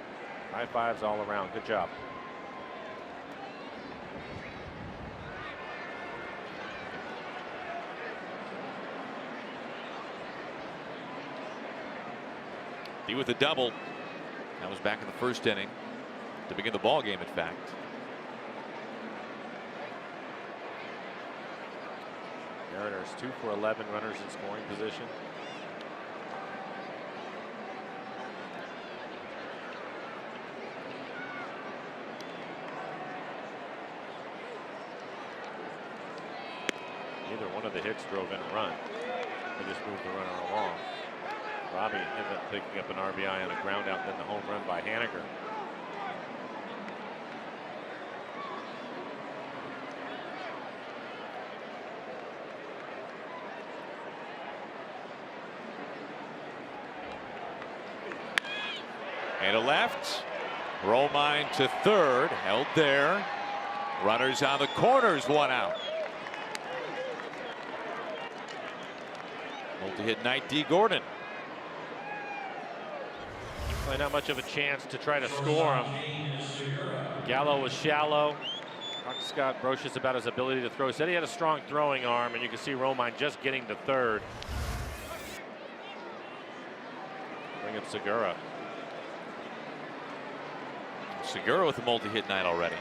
High fives all around. Good job. D with a double. That was back in the first inning to begin the ball game, in fact. Mariners 2 for 11 runners in scoring position. Neither one of the hits drove in a run. They just moved the runner along. Robbie ended up picking up an RBI on a ground out, then the home run by Haniger. And a left. Romine to third. Held there. Runners on the corners. One out. Multi-hit night, D. Gordon. Not much of a chance to try to score him. Gallo was shallow. Talked to Scott Brocious about his ability to throw. Said he had a strong throwing arm, and you can see Romine just getting to third. Bring up Segura. Segura with a multi-hit night already.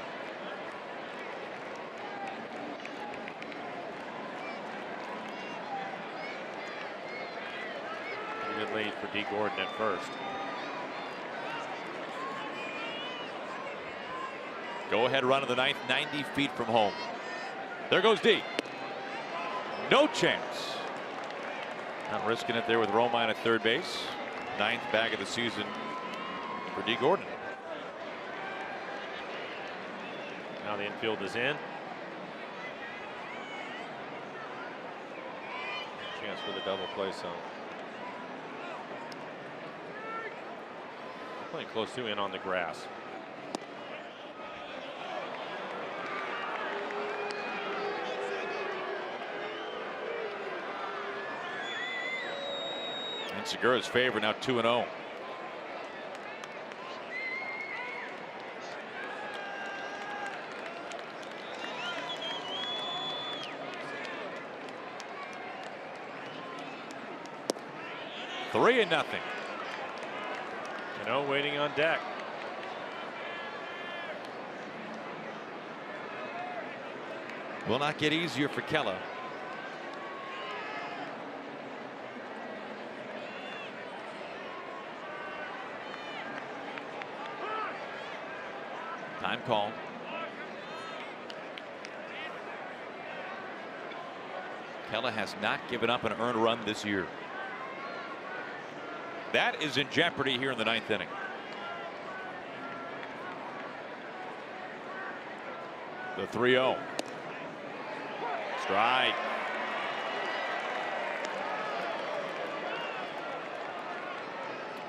Good lead for D. Gordon at first. Go-ahead run of the ninth, 90 feet from home. There goes D. No chance. Not risking it there with Romine at third base. Ninth bag of the season for D. Gordon. Now the infield is in. Chance for the double play zone. Playing close to in on the grass. In Segura's favor, now 2-0. Three and nothing. Waiting on deck. Will not get easier for Kella. Time call. Kella has not given up an earned run this year. That is in jeopardy here in the ninth inning. The 3-0. Strike.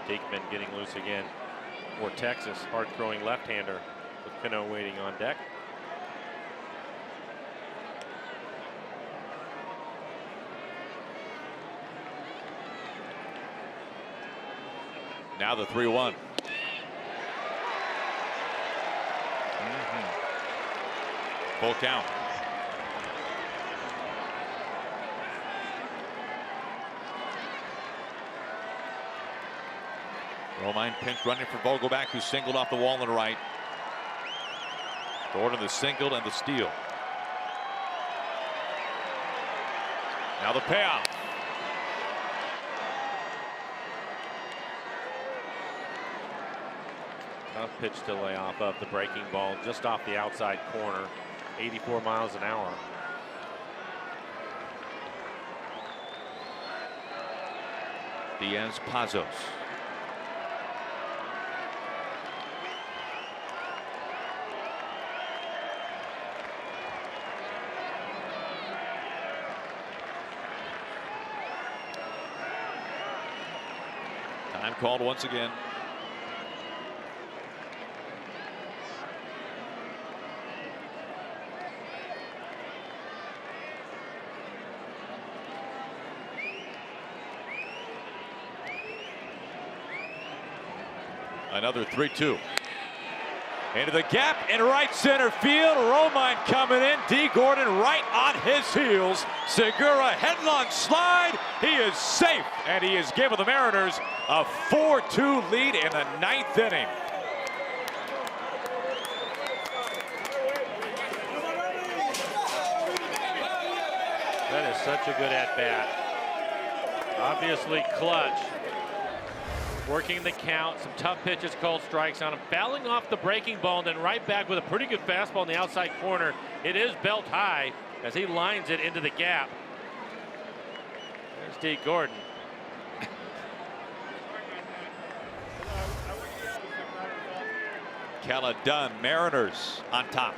Diekman getting loose again for Texas. Hard throwing left-hander with Cano waiting on deck. Now the 3-1. Full count. Romine pinch running for Vogelback, who singled off the wall on the right. Gordon the single and the steal. Now the payoff. Tough pitch to lay off of the breaking ball just off the outside corner. 84 miles an hour. Diaz Pazos. Time called once again. Another 3-2. Into the gap in right center field. Romine coming in. D. Gordon right on his heels. Segura headlong slide. He is safe, and he has given the Mariners a 4-2 lead in the 9th inning. That is such a good at-bat. Obviously clutch. Working the count, some tough pitches, called strikes on him. Fouling off the breaking ball, and then right back with a pretty good fastball in the outside corner. It is belt high as he lines it into the gap. There's D. Gordon. Kella done. Mariners on top.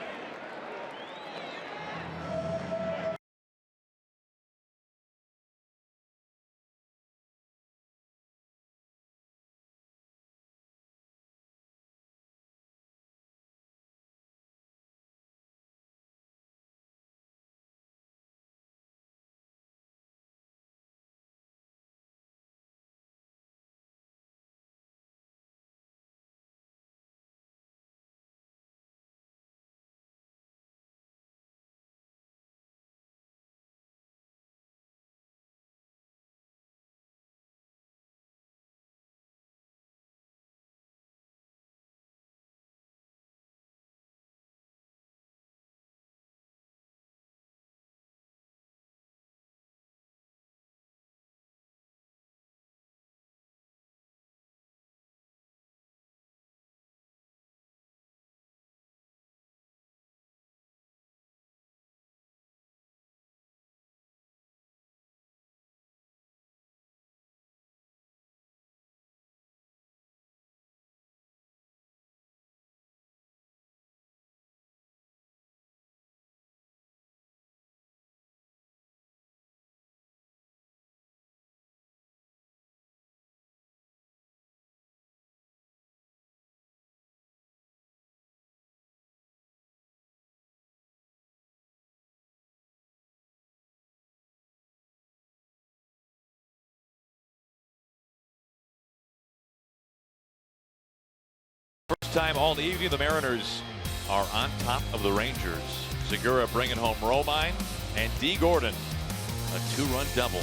First time all evening, the Mariners are on top of the Rangers. Segura bringing home Romine, and D. Gordon, a 2-run double.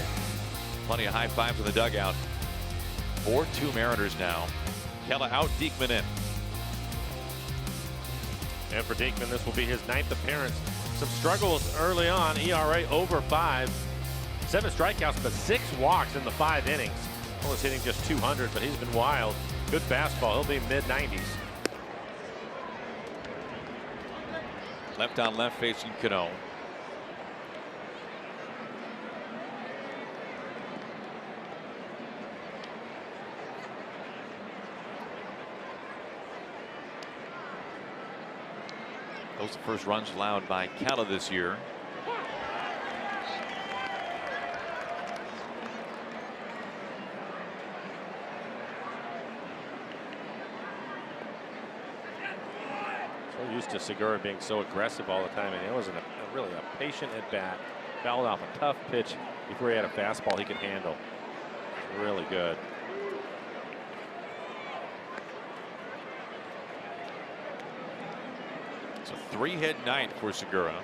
Plenty of high fives in the dugout. 4-2 Mariners now. Kella out, Diekman in. And for Diekman, this will be his 9th appearance. Some struggles early on. ERA over 5. 7 strikeouts, but 6 walks in the 5 innings. Almost hitting just 200, but he's been wild. Good fastball. He'll be mid-90s. Left on left facing Cano. Those are the first runs allowed by Kella this year. So used to Segura being so aggressive all the time, and it wasn't really a patient at bat. Fouled off a tough pitch before he had a fastball he could handle. Really good. It's a 3-hit night for Segura.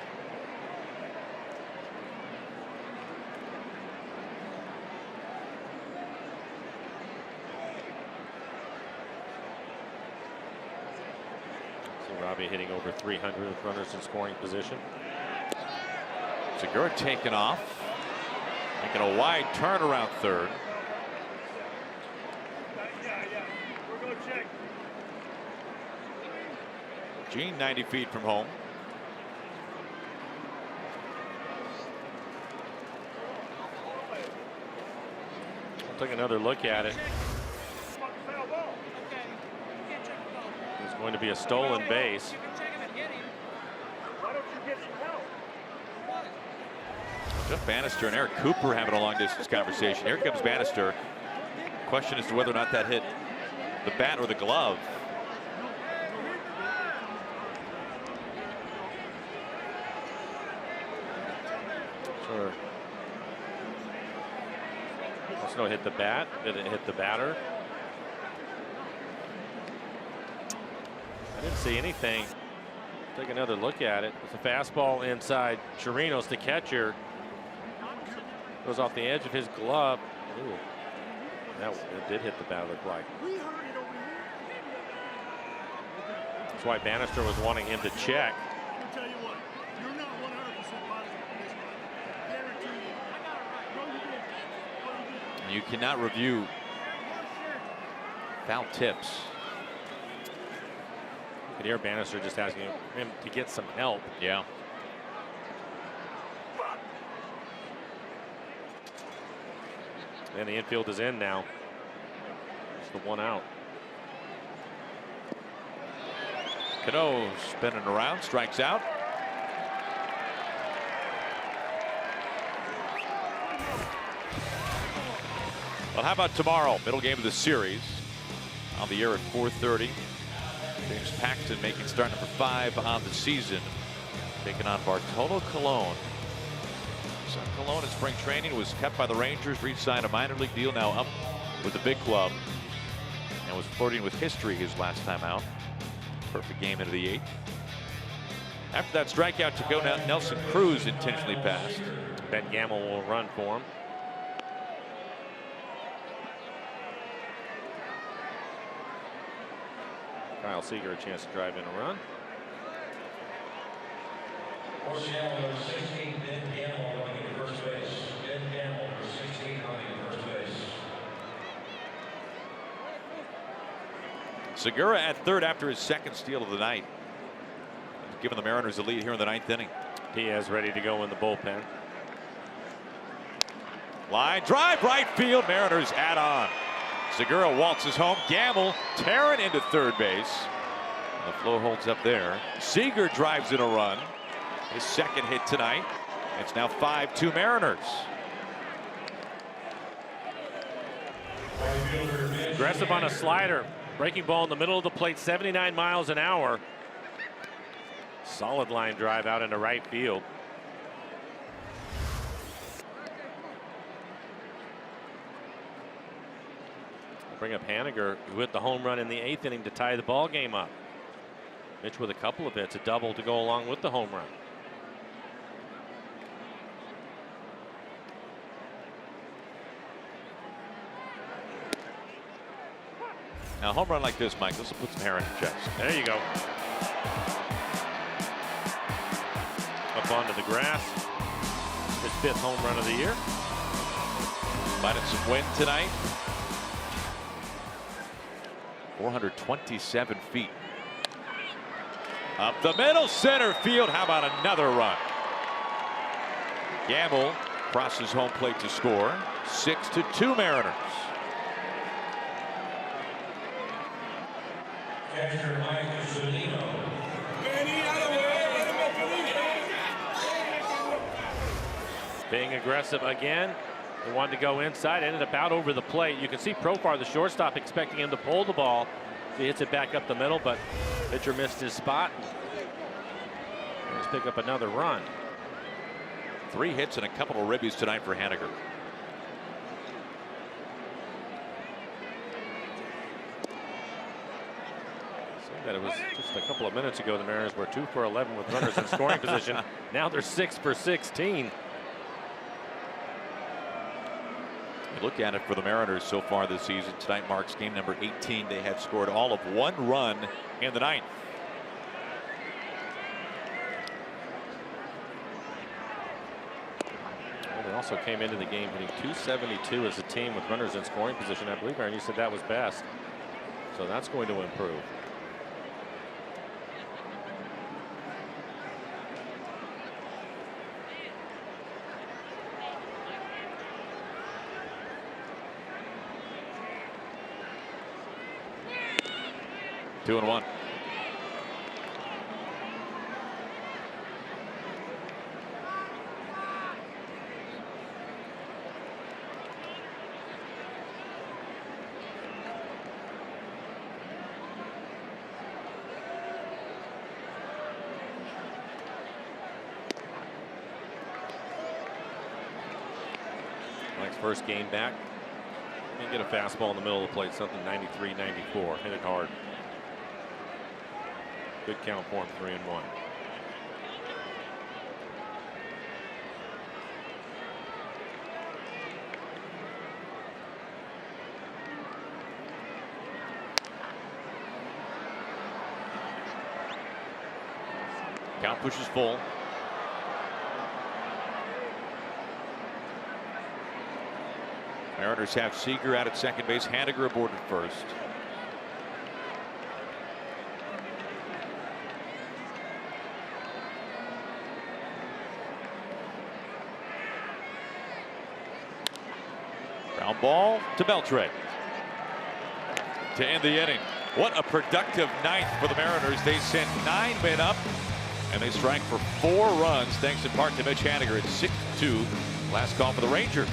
So Robbie hitting over 300 with runners in scoring position. Segura taking off, making a wide turn around third. Gene 90 feet from home. I'll take another look at it. It's going to be a stolen base. Jeff Bannister and Eric Cooper having a long distance conversation. Here comes Bannister. Question as to whether or not that hit the bat or the glove. Sure. Let's know, hit the bat. Did it hit the batter? see anything. Take another look at it. It's a fastball inside. Chirinos, the catcher, goes off the edge of his glove. Ooh, it did hit the bat, looked like. That's why Bannister was wanting him to check. You cannot review foul tips. You could hear Bannister just asking him to get some help. Yeah. And the infield is in now. It's the one out. Cano spinning around, strikes out. Well, how about tomorrow? Middle game of the series. On the air at 4:30. James Paxton making start number 5 on the season. Taking on Bartolo Colon. So Colon in spring training was kept by the Rangers, re-signed a minor league deal, now up with the big club. And was flirting with history his last time out. Perfect game into the 8th. After that strikeout to go, Nelson Cruz intentionally passed. Ben Gamble will run for him. Kyle Seager a chance to drive in a run. For Seattle, number 16, Ben Gamble running at first base. Ben Gamble, number 16, running at first base. Segura at third after his second steal of the night. Giving the Mariners the lead here in the 9th inning. Diaz ready to go in the bullpen. Line drive, right field. Mariners add on. Segura waltzes home. Gamble tearing into third base. The flow holds up there. Seager drives in a run. His second hit tonight. It's now 5-2 Mariners. Aggressive on a slider. Breaking ball in the middle of the plate, 79 miles an hour. Solid line drive out into right field. Bring up Haniger, who hit the home run in the 8th inning to tie the ball game up. Mitch with a couple of hits, a double to go along with the home run. Now, a home run like this, Mike, this will put some hair on your chest. There you go. Up onto the grass. His 5th home run of the year. Finding some wind tonight. 427 feet. Up the middle, center field. How about another run? Gamble crosses home plate to score. 6-2 Mariners. Catcher Mike Zunino. Being aggressive again. He wanted to go inside, ended up out over the plate. You can see Profar, the shortstop, expecting him to pull the ball. He hits it back up the middle, but pitcher missed his spot. Let's pick up another run. 3 hits and a couple of ribbies tonight for Haniger. That it was just a couple of minutes ago the Mariners were 2 for 11 with runners in scoring position. Now they're 6 for 16. You look at it for the Mariners so far this season. Tonight marks game number 18. They have scored all of 1 run in the 9th. Well, they also came into the game hitting .272 as a team with runners in scoring position. I believe, Aaron, you said that was best. So that's going to improve. Two and 1. Mike's first game back. He get a fastball in the middle of the plate, something 93, 94. Hit it hard. Good count for him, 3-1. Count pushes full. Mariners have Seager out at second base, Haniger aboard at first. Ground ball to Beltre to end the inning. What a productive ninth for the Mariners. They sent 9 men up, and they strike for 4 runs, thanks in part to Mitch Haniger at 6-2. Last call for the Rangers.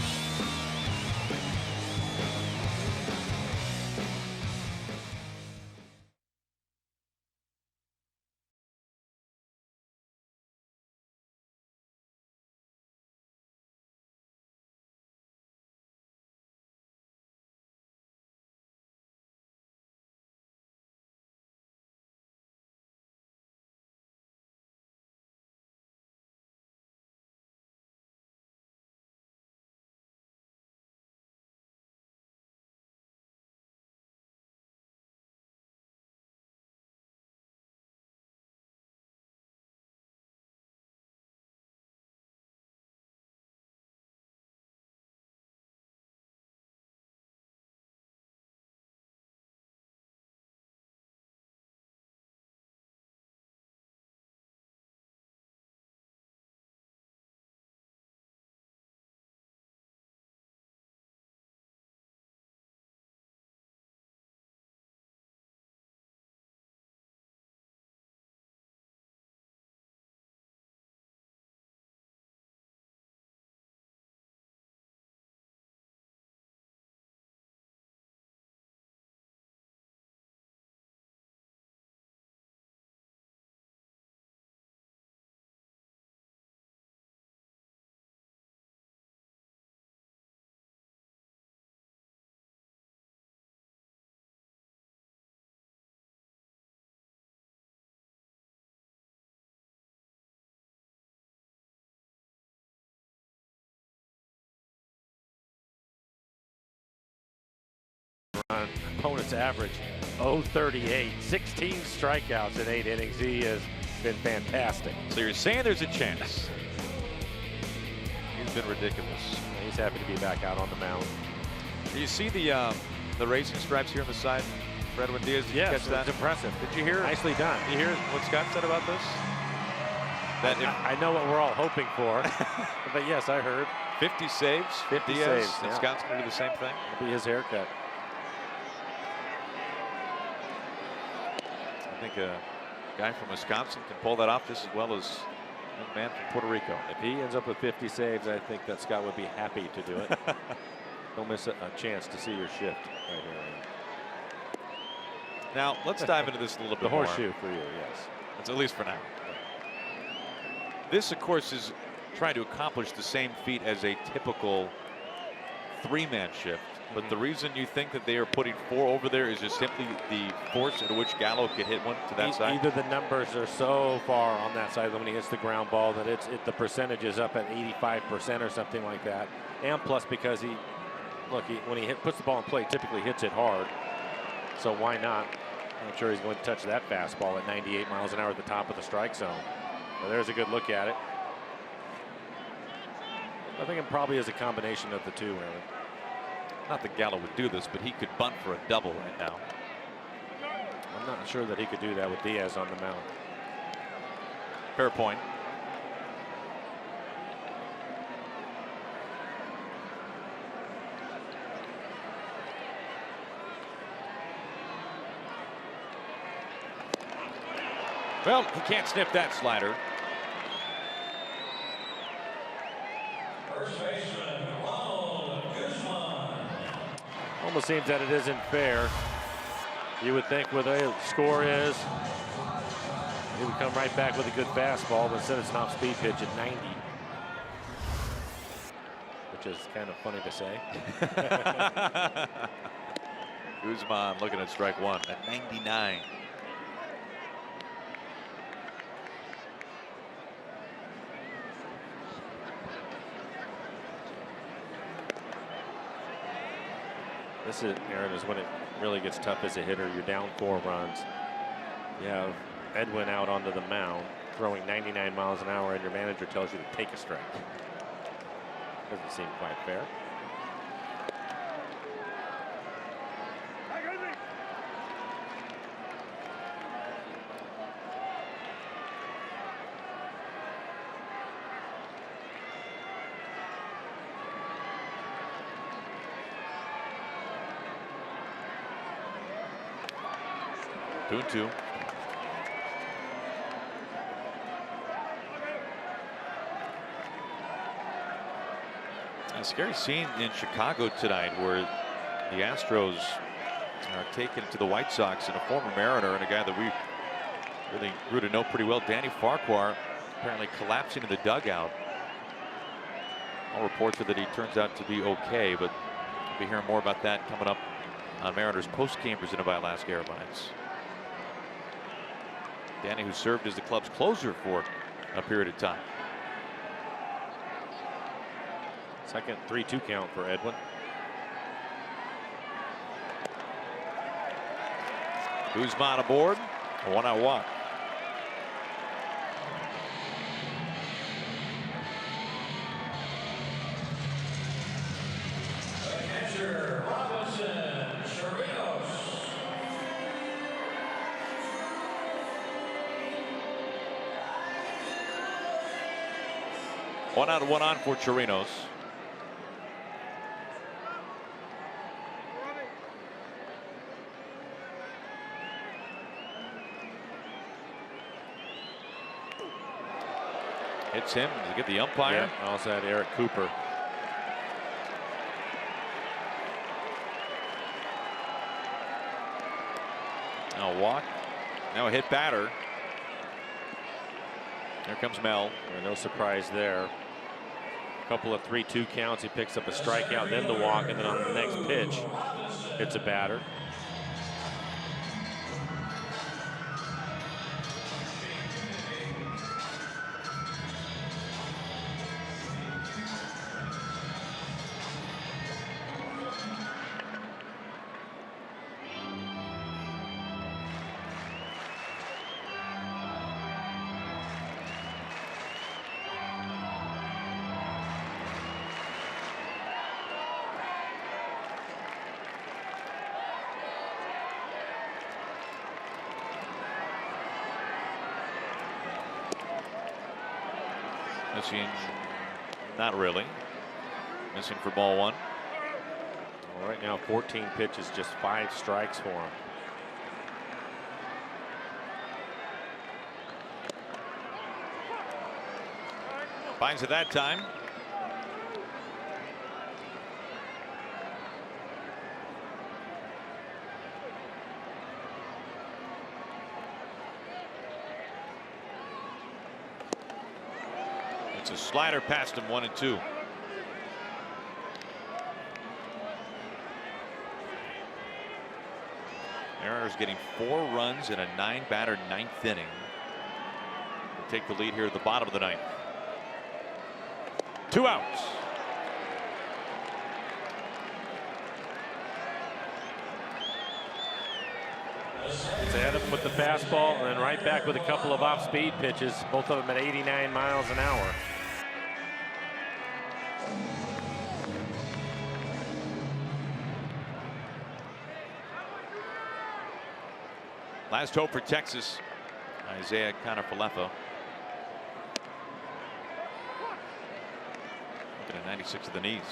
Opponent's average 0.38, 16 strikeouts in 8 innings. He has been fantastic. So you're saying there's a chance? He's been ridiculous. He's happy to be back out on the mound. Do you see the racing stripes here on the side, Fred, when Diaz? Did you catch that? It's impressive. Did you hear? Nicely done. Did you hear what Scott said about this? That I know what we're all hoping for, but yes, I heard. 50 saves, 50 Diaz, saves, and yeah. Scott's going to do the same thing. It'll be his haircut. I think a guy from Wisconsin can pull that off just as well as a young man from Puerto Rico. If he ends up with 50 saves, I think that Scott would be happy to do it. Don't miss a chance to see your shift right here. Now, let's dive into this a little bit The more. horseshoe for you, yes. That's at least for now. This, of course, is trying to accomplish the same feat as a typical 3-man shift. But the reason you think that they are putting 4 over there is just simply the force at which Gallo could hit one to that side. Either the numbers are so far on that side when he hits the ground ball that the percentage is up at 85% or something like that. And plus because when he puts the ball in play, typically hits it hard. So why not? I'm sure he's going to touch that fastball at 98 miles an hour at the top of the strike zone. Well, there's a good look at it. I think it probably is a combination of the two, really. Not that Gallo would do this, but he could bunt for a double right now. I'm not sure that he could do that with Diaz on the mound. Fair point. Well, he can't sniff that slider. First baseman, Ronald Guzman. Almost seems that it isn't fair. You would think where the score is, he would come right back with a good fastball, but instead it's an off-speed pitch at 90. Which is kind of funny to say. Guzman looking at strike 1 at 99. This is, Aaron, is when it really gets tough as a hitter. You're down 4 runs. You have Edwin out onto the mound throwing 99 miles an hour, and your manager tells you to take a strike. Doesn't seem quite fair. Two and two. A scary scene in Chicago tonight where the Astros are taking it to the White Sox, and a former Mariner and a guy that we really grew to know pretty well, Danny Farquhar, apparently collapsing in the dugout. All reports are that he turns out to be okay, but we'll be hearing more about that coming up on Mariners post-game presented by Alaska Airlines. Danny, who served as the club's closer for a period of time. Second 3-2 count for Edwin. Guzman aboard. A 1-out walk. Catcher Robinson Chirinos. 1 out, 1 on for Chirinos. Hits him to get the umpire. Yeah, also had Eric Cooper. Now a walk. Now a hit batter. Here comes Mel. No surprise there. A couple of 3-2 counts. He picks up a strikeout, then the walk, and then on the next pitch, hits a batter. Missing, not really. Missing for ball 1. Well, right now, 14 pitches, just 5 strikes for him. Finds it that time. It's a slider past him, 1-2. Mariners getting 4 runs in a 9-batter 9th inning. We'll take the lead here at the bottom of the 9th. 2 outs. It's ahead of him with the fastball, and then right back with a couple of off-speed pitches, both of them at 89 miles an hour. Last hope for Texas, Isaiah Kiner-Falefa. Looking at 96 of the knees.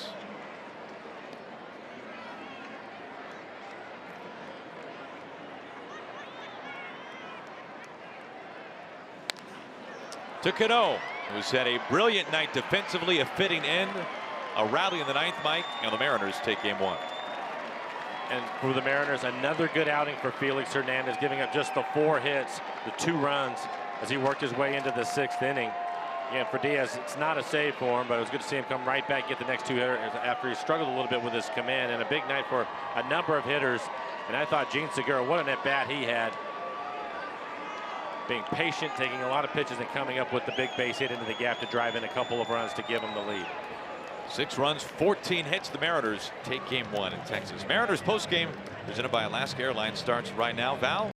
To Cano, who's had a brilliant night defensively, a fitting end, a rally in the 9th, Mike, and the Mariners take game 1. And for the Mariners, another good outing for Felix Hernandez, giving up just the 4 hits, the 2 runs, as he worked his way into the 6th inning. Again, for Diaz, it's not a save for him, but it was good to see him come right back, get the next 2 hitters after he struggled a little bit with his command, and a big night for a number of hitters. And I thought Gene Segura, what an at-bat he had. Being patient, taking a lot of pitches, and coming up with the big base hit into the gap to drive in a couple of runs to give him the lead. 6 runs, 14 hits. The Mariners take game 1 in Texas. Mariners postgame presented by Alaska Airlines starts right now. Val?